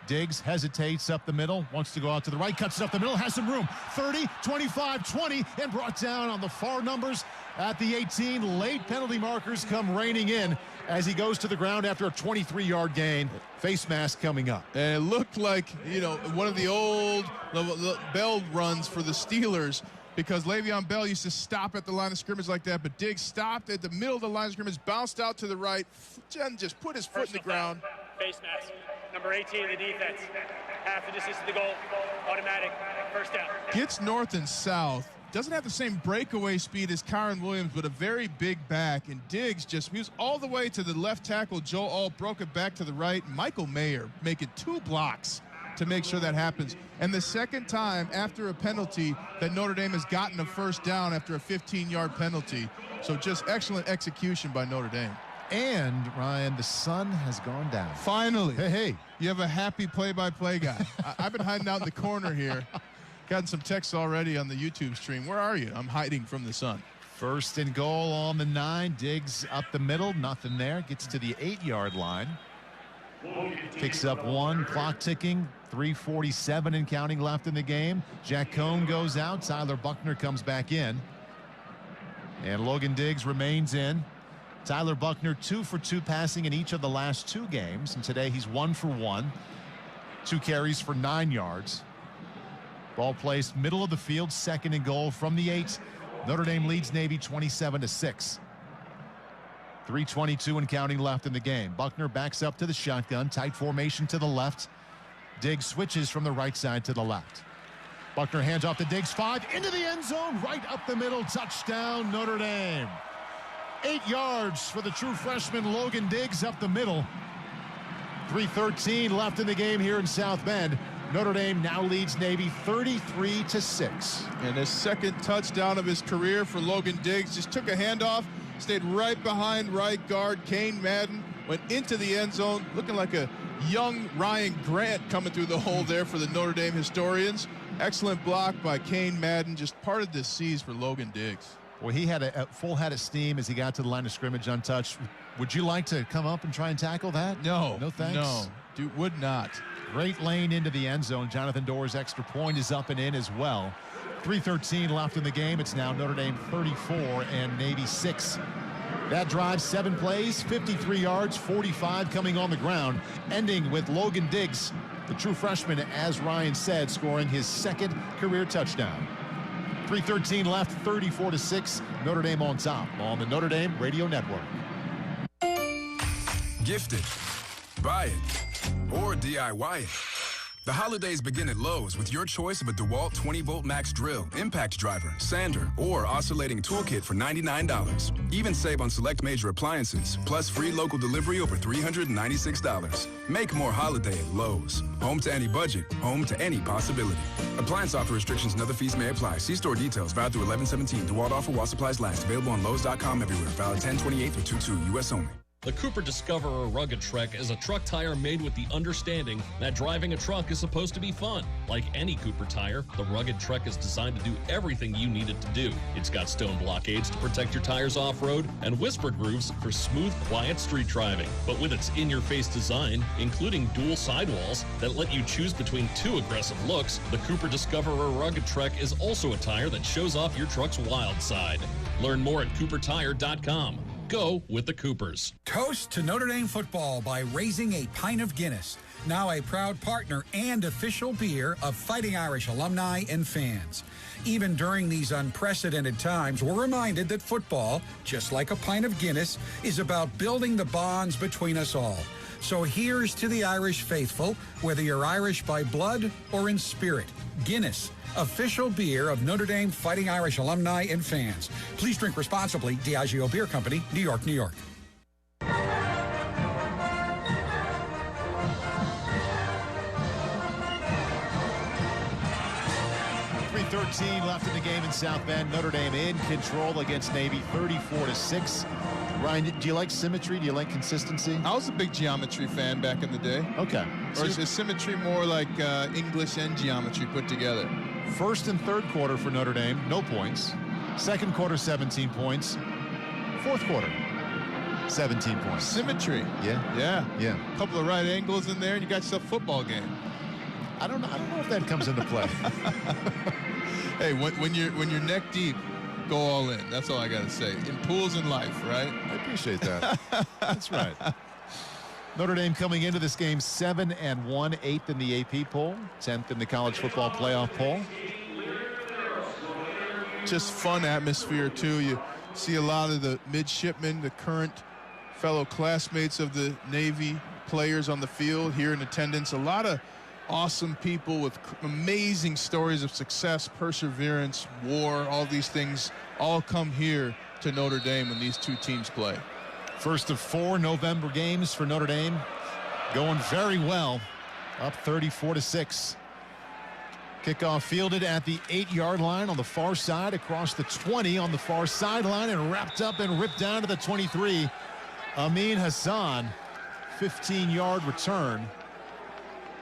Diggs hesitates up the middle, wants to go out to the right, cuts it up the middle, has some room. 30, 25, 20, and brought down on the far numbers at the 18. Late penalty markers come raining in as he goes to the ground after a 23-yard gain. Face mask coming up. And it looked like, you know, one of the old Bell runs for the Steelers, because Le'Veon Bell used to stop at the line of scrimmage like that, but Diggs stopped at the middle of the line of scrimmage, bounced out to the right, just put his foot in the ground. Face mask, number 18 of the defense. Half the distance to the goal, automatic, 1st down. Gets north and south. Doesn't have the same breakaway speed as Kyburn Williams, but a very big back. And Diggs he was all the way to the left tackle. Joe Alt broke it back to the right. Michael Mayer making 2 blocks to make sure that happens. And the 2nd time after a penalty that Notre Dame has gotten a 1st down after a 15-yard penalty. So just excellent execution by Notre Dame. And, Ryan, the sun has gone down. Finally. Hey. You have a happy play-by-play guy. I've been hiding out in the corner here. Gotten some texts already on the YouTube stream. Where are you? I'm hiding from the sun. 1st and goal on the 9. Diggs up the middle. Nothing there. Gets to the 8-yard line. Picks up 1. Clock ticking. 3:47 and counting left in the game. Jack Cohn goes out. Tyler Buckner comes back in. And Logan Diggs remains in. Tyler Buckner 2 for 2 passing in each of the last 2 games. And today he's 1 for 1. 2 carries for 9 yards. Ball placed middle of the field, 2nd and goal from the 8. Notre Dame leads Navy 27-6. 3:22 and counting left in the game. Buckner backs up to the shotgun. Tight formation to the left. Diggs switches from the right side to the left. Buckner hands off to Diggs. 5 into the end zone. Right up the middle. Touchdown Notre Dame. 8 yards for the true freshman Logan Diggs up the middle. 3:13 left in the game here in South Bend. Notre Dame now leads Navy 33-6. And his second touchdown of his career for Logan Diggs. Just took a handoff, stayed right behind right guard Kane Madden, went into the end zone, looking like a young Ryan Grant coming through the hole there for the Notre Dame historians. Excellent block by Kane Madden, just parted the seas for Logan Diggs. Well, he had a full head of steam as he got to the line of scrimmage untouched. Would you like to come up and try and tackle that? No. No thanks? No, dude, would not. Great lane into the end zone. Jonathan Doerr's extra point is up and in as well. 3:13 left in the game. It's now Notre Dame 34 and Navy 6. That drive, 7 plays, 53 yards, 45 coming on the ground, ending with Logan Diggs, the true freshman, as Ryan said, scoring his second career touchdown. 3:13 left, 34-6. Notre Dame on top on the Notre Dame Radio Network. Gift it, buy it, or DIY it. The holidays begin at Lowe's with your choice of a DeWalt 20-volt max drill, impact driver, sander, or oscillating toolkit for $99. Even save on select major appliances, plus free local delivery over $396. Make more holiday at Lowe's. Home to any budget, home to any possibility. Appliance offer restrictions and other fees may apply. See store details. Valid through 11/17. DeWalt offer while supplies last. Available on Lowes.com everywhere. Valid 10/28 through 22. U.S. only. The Cooper Discoverer Rugged Trek is a truck tire made with the understanding that driving a truck is supposed to be fun. Like any Cooper tire, the Rugged Trek is designed to do everything you need it to do. It's got stone blockades to protect your tires off-road and whisper grooves for smooth, quiet street driving. But with its in-your-face design, including dual sidewalls that let you choose between 2 aggressive looks, the Cooper Discoverer Rugged Trek is also a tire that shows off your truck's wild side. Learn more at coopertire.com. Go with the Coopers. Toast to Notre Dame football by raising a pint of Guinness, now a proud partner and official beer of Fighting Irish alumni and fans. Even during these unprecedented times, we're reminded that football, just like a pint of Guinness, is about building the bonds between us all. So here's to the Irish faithful, whether you're Irish by blood or in spirit. Guinness, official beer of Notre Dame Fighting Irish alumni and fans. Please drink responsibly. Diageo Beer Company, New York, New York. 3:13 left in the game in South Bend. Notre Dame in control against Navy 34-6. Ryan, do you like symmetry? Do you like consistency? I was a big geometry fan back in the day. Okay. Or is symmetry more like English and geometry put together? First and third quarter for Notre Dame, no points. Second quarter, 17 points. Fourth quarter, 17 points. Symmetry. Yeah. A couple of right angles in there, and you got yourself a football game. I don't know if that comes into play. Hey, when you're neck deep, go all in. That's all I got to say. In pools in life, right? I appreciate that. That's right. Notre Dame coming into this game 7-1, 8th in the AP poll, 10th in the college football playoff poll. Just fun atmosphere, too. You see a lot of the midshipmen, the current fellow classmates of the Navy players on the field here in attendance. A lot of awesome people with amazing stories of success, perseverance, war, all these things all come here to Notre Dame when these two teams play. First of 4 November games for Notre Dame. Going very well. Up 34-6. Kickoff fielded at the 8-yard line on the far side, across the 20 on the far sideline, and wrapped up and ripped down to the 23. Amin Hassan, 15-yard return.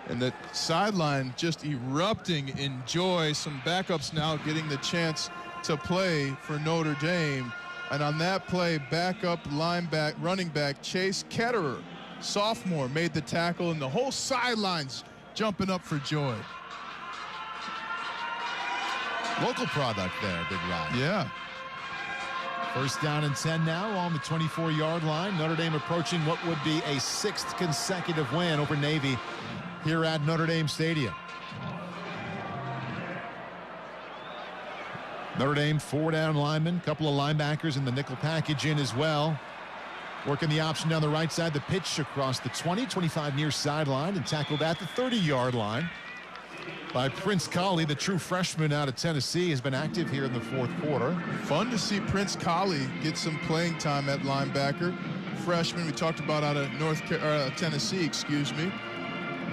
And the sideline just erupting in joy. Some backups now getting the chance to play for Notre Dame. And on that play, backup running back Chase Ketterer, sophomore, made the tackle, and the whole sideline's jumping up for joy. Local product there, Big Rod. Yeah. First down and 10 now on the 24-yard line. Notre Dame approaching what would be a 6th consecutive win over Navy here at Notre Dame Stadium. Notre Dame 4-down linemen, couple of linebackers in the nickel package in as well. Working the option down the right side, the pitch across the 20, 25 near sideline, and tackled at the 30-yard line by Prince Colley, the true freshman out of Tennessee, has been active here in the fourth quarter. Fun to see Prince Colley get some playing time at linebacker. Freshman we talked about out of Tennessee, excuse me.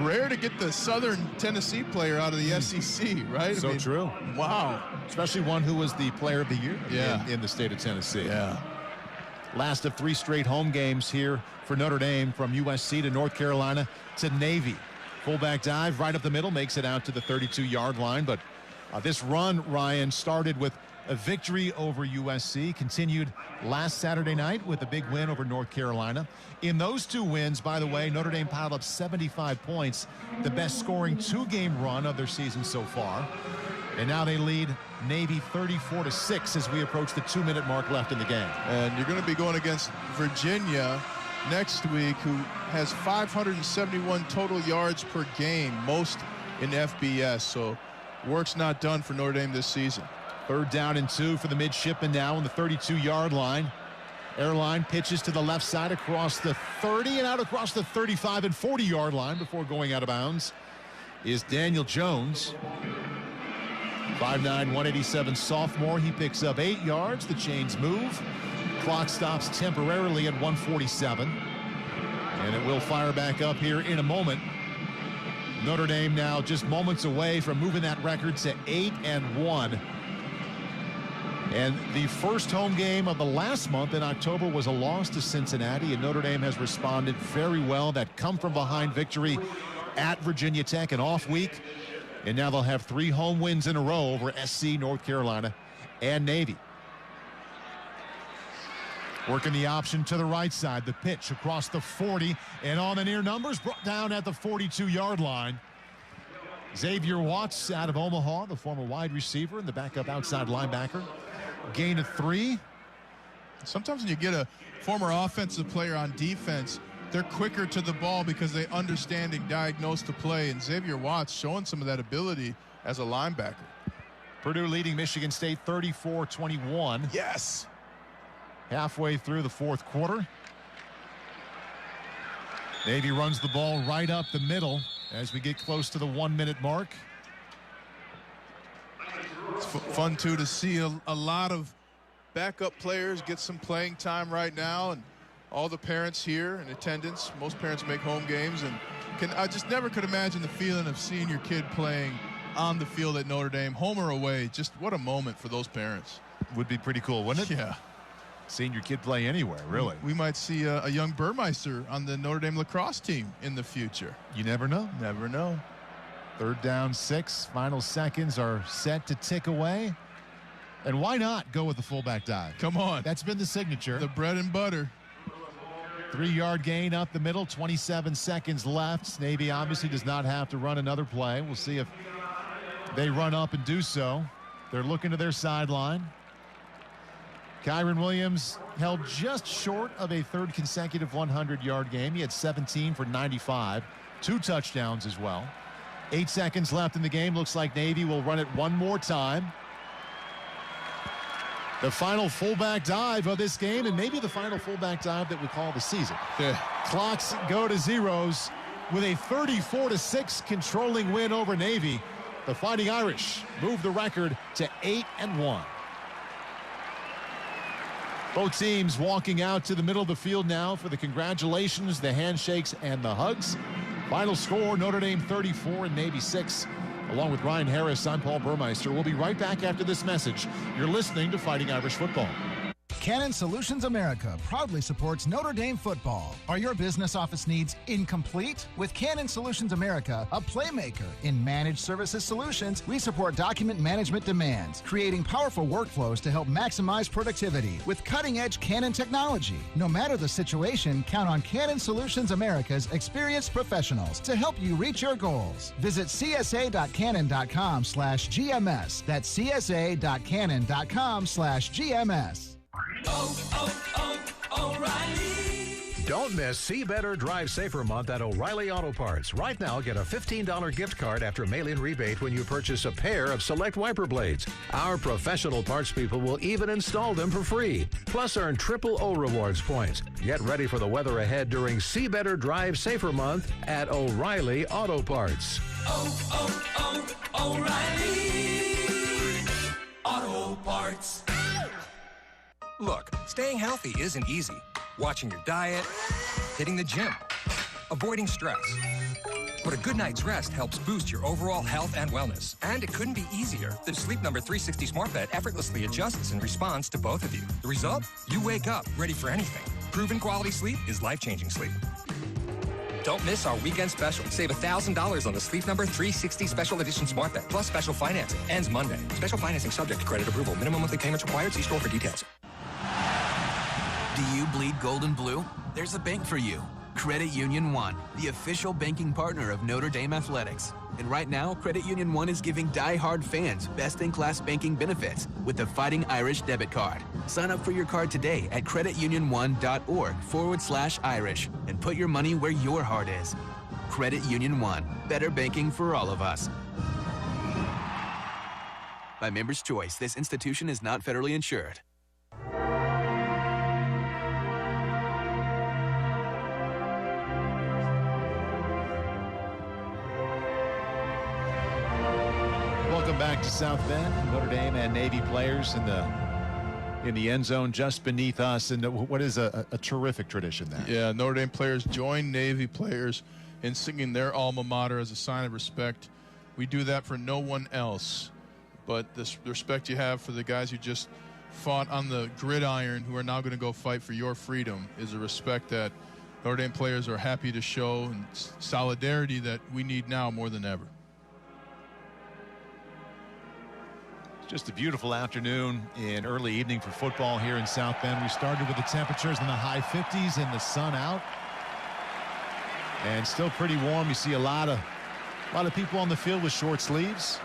rare to get the Southern Tennessee player out of the SEC, right? So true. Wow. Especially one who was the player of the year in the state of Tennessee. Yeah. Last of 3 straight home games here for Notre Dame, from USC to North Carolina to Navy. Fullback dive right up the middle, makes it out to the 32-yard line. But this run, Ryan, started with a victory over USC, continued last Saturday night with a big win over North Carolina. In those 2 wins, by the way, Notre Dame piled up 75 points, the best scoring 2-game run of their season so far. And now they lead Navy 34-6 as we approach the 2-minute mark left in the game. And you're going to be going against Virginia next week, who has 571 total yards per game, most in FBS. So work's not done for Notre Dame this season. 3rd down and 2 for the midshipmen now on the 32-yard line. Arlein pitches to the left side across the 30 and out across the 35 and 40-yard line before going out of bounds is Daniel Jones. 5'9", 187 sophomore. He picks up 8 yards. The chains move. Clock stops temporarily at 1:47. And it will fire back up here in a moment. Notre Dame now just moments away from moving that record to 8-1. And the first home game of the last month in October was a loss to Cincinnati, and Notre Dame has responded very well. That come-from-behind victory at Virginia Tech, an off week. And now they'll have 3 home wins in a row over SC, North Carolina, and Navy. Working the option to the right side. The pitch across the 40, and on the near numbers, brought down at the 42-yard line. Xavier Watts out of Omaha, the former wide receiver and the backup outside linebacker. Gain of 3. Sometimes when you get a former offensive player on defense, they're quicker to the ball because they understand and diagnose the play. And Xavier Watts showing some of that ability as a linebacker. Purdue leading Michigan State 34-21. Yes. Halfway through the 4th quarter. Navy runs the ball right up the middle as we get close to the 1-minute mark. It's fun, too, to see a lot of backup players get some playing time right now. And all the parents here in attendance. Most parents make home games. And I just never could imagine the feeling of seeing your kid playing on the field at Notre Dame, home or away. Just what a moment for those parents. Would be pretty cool, wouldn't it? Yeah. Seeing your kid play anywhere, really. We might see a young Burmeister on the Notre Dame lacrosse team in the future. You never know. Never know. 3rd down, 6. Final seconds are set to tick away. And why not go with the fullback dive? Come on. That's been the signature. The bread and butter. 3-yard gain up the middle, 27 seconds left. Navy obviously does not have to run another play. We'll see if they run up and do so. They're looking to their sideline. Kyburn Williams held just short of a 3rd consecutive 100-yard game. He had 17 for 95, 2 touchdowns as well. 8 seconds left in the game. Looks like Navy will run it one more time. The final fullback dive of this game, and maybe the final fullback dive that we call the season. Yeah. Clocks go to zeros with a 34-6 controlling win over Navy. The Fighting Irish move the record to 8-1. Both teams walking out to the middle of the field now for the congratulations, the handshakes, and the hugs. Final score, Notre Dame 34 and Navy 6. Along with Ryan Harris, I'm Paul Burmeister. We'll be right back after this message. You're listening to Fighting Irish Football. Cannon Solutions America proudly supports Notre Dame football. Are your business office needs incomplete? With Cannon Solutions America, a playmaker in managed services solutions, we support document management demands, creating powerful workflows to help maximize productivity with cutting-edge Cannon technology. No matter the situation, count on Cannon Solutions America's experienced professionals to help you reach your goals. Visit csa.cannon.com/GMS. That's csa.cannon.com/GMS. O'Reilly. Don't miss See Better, Drive Safer month at O'Reilly Auto Parts. Right now, get a $15 gift card after mail-in rebate when you purchase a pair of select wiper blades. Our professional parts people will even install them for free. Plus, earn triple O Rewards points. Get ready for the weather ahead during See Better, Drive Safer month at O'Reilly Auto Parts. O'Reilly Auto Parts. Look, staying healthy isn't easy. Watching your diet, hitting the gym, avoiding stress. but a good night's rest helps boost your overall health and wellness. And it couldn't be easier. The Sleep Number 360 Smart Bed effortlessly adjusts in response to both of you. The result? You wake up ready for anything. Proven quality sleep is life-changing sleep. Don't miss our weekend special. Save $1,000 on the Sleep Number 360 Special Edition Smart Bed, plus special financing. Ends Monday. Special financing subject to credit approval. Minimum monthly payments required. See store for details. Do you bleed gold and blue? There's a bank for you. Credit Union One, the official banking partner of Notre Dame Athletics. And right now, Credit Union One is giving die-hard fans best-in-class banking benefits with the Fighting Irish debit card. Sign up for your card today at creditunionone.org/Irish and put your money where your heart is. Credit Union One, better banking for all of us. By Members' Choice, this institution is not federally insured. Welcome back to South Bend. Notre Dame and Navy players in the end zone just beneath us. And what is a terrific tradition there. Yeah, Notre Dame players join Navy players in singing their alma mater as a sign of respect. We do that for no one else. But the respect you have for the guys who just fought on the gridiron, who are now going to go fight for your freedom, is a respect that Notre Dame players are happy to show, and solidarity that we need now more than ever. Just a beautiful afternoon and early evening for football here in South Bend. We started with the temperatures in the high 50s and the sun out, and still pretty warm. You see a lot of people on the field with short sleeves.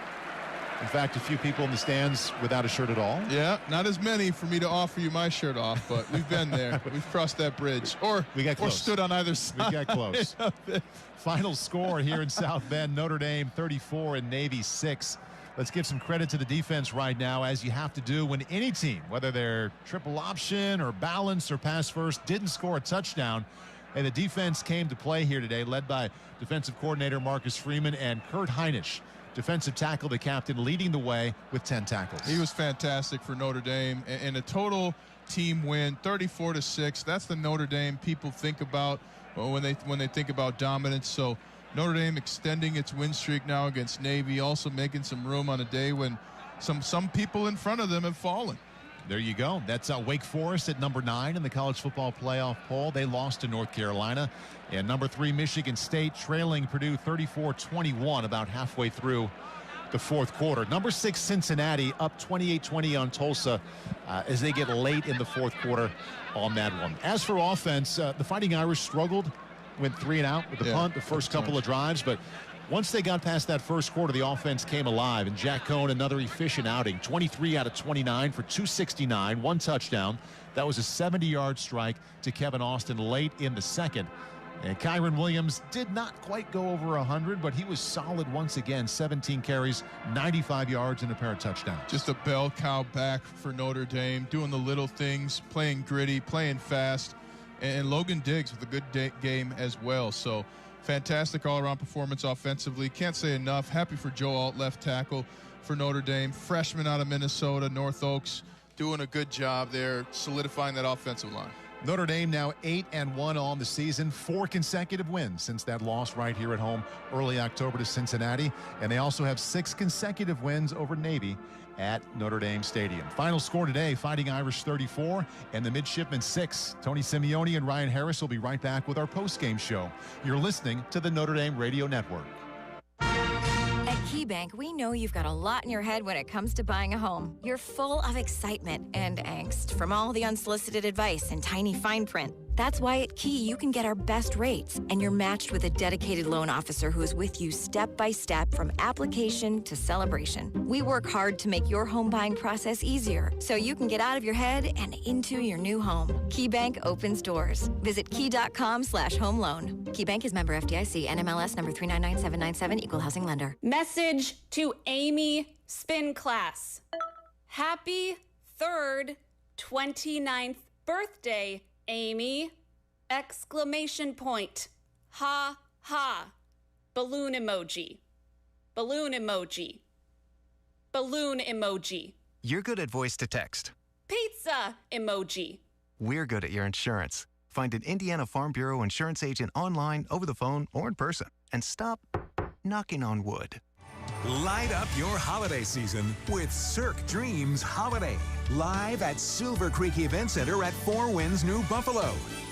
In fact, a few people in the stands without a shirt at all. Yeah, not as many for me to offer you my shirt off, but we've been there. We've crossed that bridge, or we got close. Or stood on either side. We got close. Final score here in South Bend: Notre Dame 34 and Navy 6. Let's give some credit to the defense right now, as you have to do when any team, whether they're triple option or balance or pass first, didn't score a touchdown. And the defense came to play here today, led by defensive coordinator Marcus Freeman and Kurt Heinisch, defensive tackle, the captain, leading the way with 10 tackles. He was fantastic for Notre Dame, and a total team win, 34-6. That's the Notre Dame people think about when they think about dominance. So Notre Dame extending its win streak now against Navy, also making some room on a day when some people in front of them have fallen. There you go. That's Wake Forest at number 9 in the college football playoff poll. They lost to North Carolina. And number 3, Michigan State, trailing Purdue 34-21 about halfway through the fourth quarter. Number 6, Cincinnati, up 28-20 on Tulsa as they get late in the fourth quarter on that one. As for offense, the Fighting Irish struggled, went 3 and out with the punt the first couple of drives, but once they got past that first quarter, the offense came alive, and Jack Cohn, another efficient outing, 23 out of 29 for 269, 1 touchdown. That was a 70-yard strike to Kevin Austin late in the second. And Kyburn Williams did not quite go over 100, but he was solid once again, 17 carries, 95 yards, and a pair of touchdowns. Just a bell cow back for Notre Dame, doing the little things, playing gritty, playing fast, and Logan Diggs with a good game as well. So fantastic all-around performance offensively. Can't say enough. Happy for Joe Alt, left tackle for Notre Dame. Freshman out of Minnesota, North Oaks, doing a good job there, solidifying that offensive line. Notre Dame now 8-1 on the season, 4 consecutive wins since that loss right here at home early October to Cincinnati. And they also have 6 consecutive wins over Navy at Notre Dame Stadium. Final score today, Fighting Irish 34 and the Midshipmen 6. Tony Simeone and Ryan Harris will be right back with our post-game show. You're listening to the Notre Dame Radio Network. At KeyBank, we know you've got a lot in your head when it comes to buying a home. You're full of excitement and angst from all the unsolicited advice and tiny fine print. That's why at Key, you can get our best rates, and you're matched with a dedicated loan officer who is with you step by step from application to celebration. We work hard to make your home buying process easier so you can get out of your head and into your new home. KeyBank opens doors. Visit key.com/home loan. KeyBank is member FDIC, NMLS number 399797, equal housing lender. Message to Amy Spin Class. Happy 3rd, 29th birthday, Amy! Exclamation point. Ha ha. Balloon emoji. Balloon emoji. Balloon emoji. You're good at voice to text. Pizza emoji. We're good at your insurance. Find an Indiana Farm Bureau insurance agent online, over the phone, or in person. and stop knocking on wood. Light up your holiday season with Cirque Dreams Holiday. Live at Silver Creek Event Center at Four Winds, New Buffalo.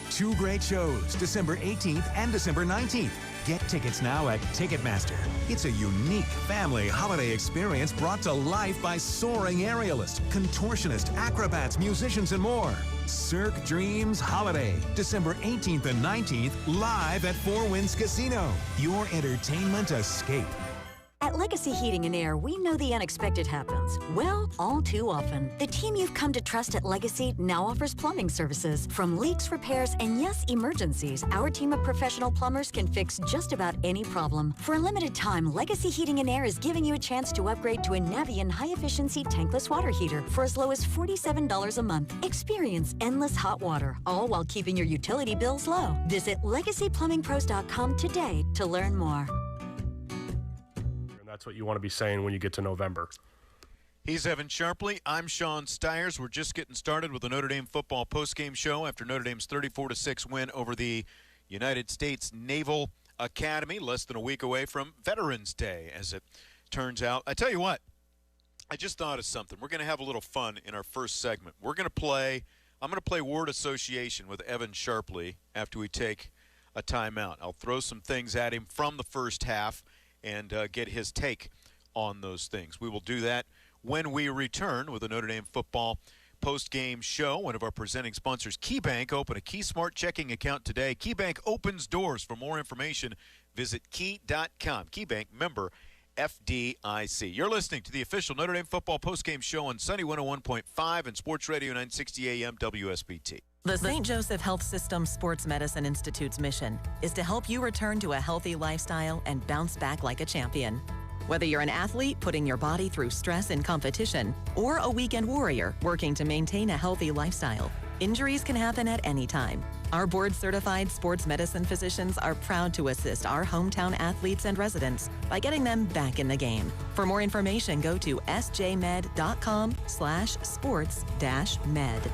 2 great shows, December 18th and December 19th. Get tickets now at Ticketmaster. It's a unique family holiday experience brought to life by soaring aerialists, contortionists, acrobats, musicians, and more. Cirque Dreams Holiday, December 18th and 19th, live at Four Winds Casino. Your entertainment escape. At Legacy Heating and Air, we know the unexpected happens. Well, all too often. The team you've come to trust at Legacy now offers plumbing services. From leaks, repairs, and yes, emergencies, our team of professional plumbers can fix just about any problem. For a limited time, Legacy Heating and Air is giving you a chance to upgrade to a Navien high-efficiency tankless water heater for as low as $47 a month. Experience endless hot water, all while keeping your utility bills low. Visit LegacyPlumbingPros.com today to learn more. That's what you want to be saying when you get to November. He's Evan Sharpley. I'm Sean Stiers. We're just getting started with the Notre Dame football postgame show after Notre Dame's 34-6 win over the United States Naval Academy, less than a week away from Veterans Day, as it turns out. I tell you what, I just thought of something. We're going to have a little fun in our first segment. I'm going to play word association with Evan Sharpley after we take a timeout. I'll throw some things at him from the first half and get his take on those things. We will do that when we return with the Notre Dame football post-game show. One of our presenting sponsors, KeyBank, open a KeySmart checking account today. KeyBank opens doors. For more information, visit key.com. KeyBank, member FDIC. You're listening to the official Notre Dame football post-game show on Sunny 101.5 and Sports Radio 960 AM WSBT. The St. Joseph Health System Sports Medicine Institute's mission is to help you return to a healthy lifestyle and bounce back like a champion. Whether you're an athlete putting your body through stress and competition, or a weekend warrior working to maintain a healthy lifestyle, injuries can happen at any time. Our board-certified sports medicine physicians are proud to assist our hometown athletes and residents by getting them back in the game. For more information, go to sjmed.com/sports-med.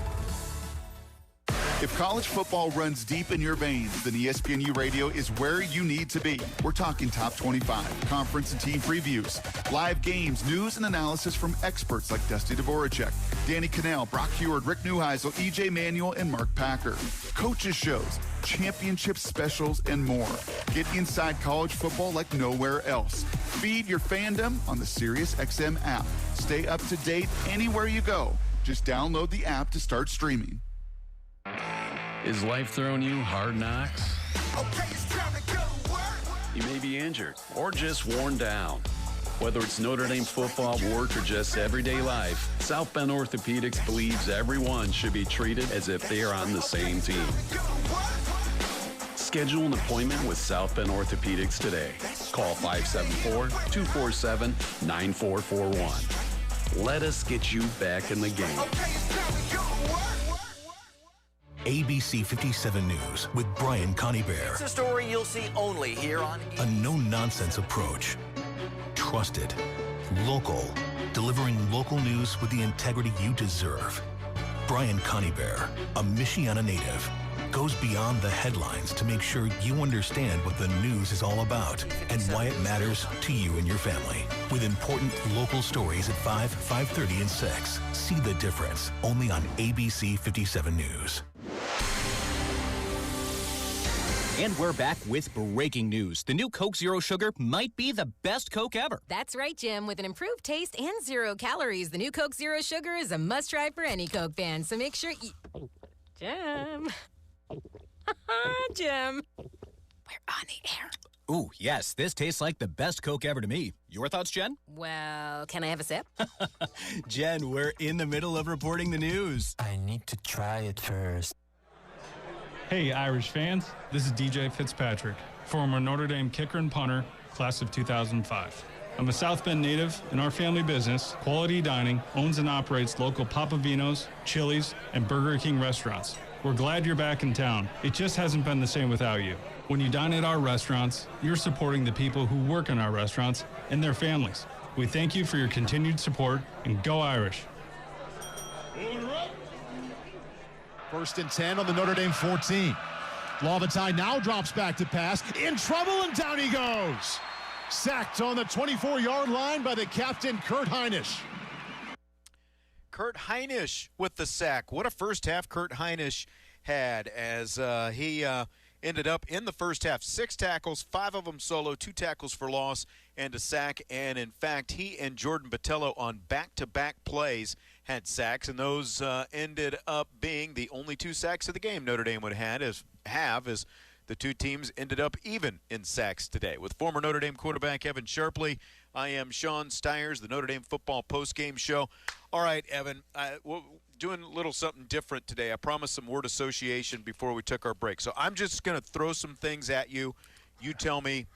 If college football runs deep in your veins, then ESPNU Radio is where you need to be. We're talking top 25, conference and team previews, live games, news and analysis from experts like Dusty Dvorak, Danny Cannell, Brock Heward, Rick Neuheisel, EJ Manuel, and Mark Packer. Coaches shows, championship specials, and more. Get inside college football like nowhere else. Feed your fandom on the SiriusXM app. Stay up to date anywhere you go. Just download the app to start streaming. Is life throwing you hard knocks? You may be injured or just worn down. Whether it's Notre Dame football, work, or just everyday life, South Bend Orthopedics believes everyone should be treated as if they are on the same team. Schedule an appointment with South Bend Orthopedics today. Call 574-247-9441. Let us get you back in the game. ABC 57 News with Brian Coneybear. It's a story you'll see only here on A no-nonsense approach. Trusted. Local. Delivering local news with the integrity you deserve. Brian Coneybear, a Michiana native, goes beyond the headlines to make sure you understand what the news is all about and why it matters to you and your family. With important local stories at 5, 5:30, and 6. See the difference only on ABC 57 News. And we're back with breaking news. The new Coke Zero Sugar might be the best Coke ever. That's right, Jim. With an improved taste and 0 calories, the new Coke Zero Sugar is a must-try for any Coke fan. So make sure you... Jim. Jim. We're on the air. Ooh, yes, this tastes like the best Coke ever to me. Your thoughts, Jen? Well, can I have a sip? Jen, we're in the middle of reporting the news. I need to try it first. Hey, Irish fans. This is DJ Fitzpatrick, former Notre Dame kicker and punter, class of 2005. I'm a South Bend native, and our family business, Quality Dining, owns and operates local Papa Vino's, Chili's, and Burger King restaurants. We're glad you're back in town. It just hasn't been the same without you. When you dine at our restaurants, you're supporting the people who work in our restaurants and their families. We thank you for your continued support, and go Irish. 1st and 10 on the Notre Dame 14. Lavatai now drops back to pass. In trouble, and down he goes. Sacked on the 24-yard line by the captain, Kurt Heinisch. Kurt Heinisch with the sack. What a first half Kurt Heinisch had as he ended up in the first half. 6 tackles, 5 of them solo, 2 tackles for loss, and a sack. And, in fact, he and Jordan Botello on back-to-back plays had sacks, and those ended up being the only 2 sacks of the game Notre Dame would have as the two teams ended up even in sacks today. With former Notre Dame quarterback Evan Sharpley, I am Sean Stiers, the Notre Dame football postgame show. All right, Evan, we're doing a little something different today. I promised some word association before we took our break. So I'm just going to throw some things at you. You tell me,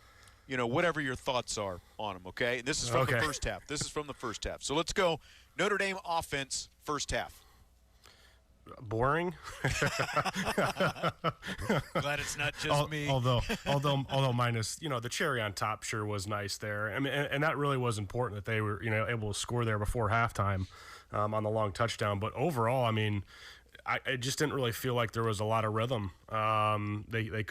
whatever your thoughts are on them, okay? And this is from the first half. So let's go Notre Dame offense first half. Boring. Glad it's not just me. Although minus, the cherry on top sure was nice there. I mean, and that really was important that they were, able to score there before halftime on the long touchdown. But overall, I mean, I just didn't really feel like there was a lot of rhythm. They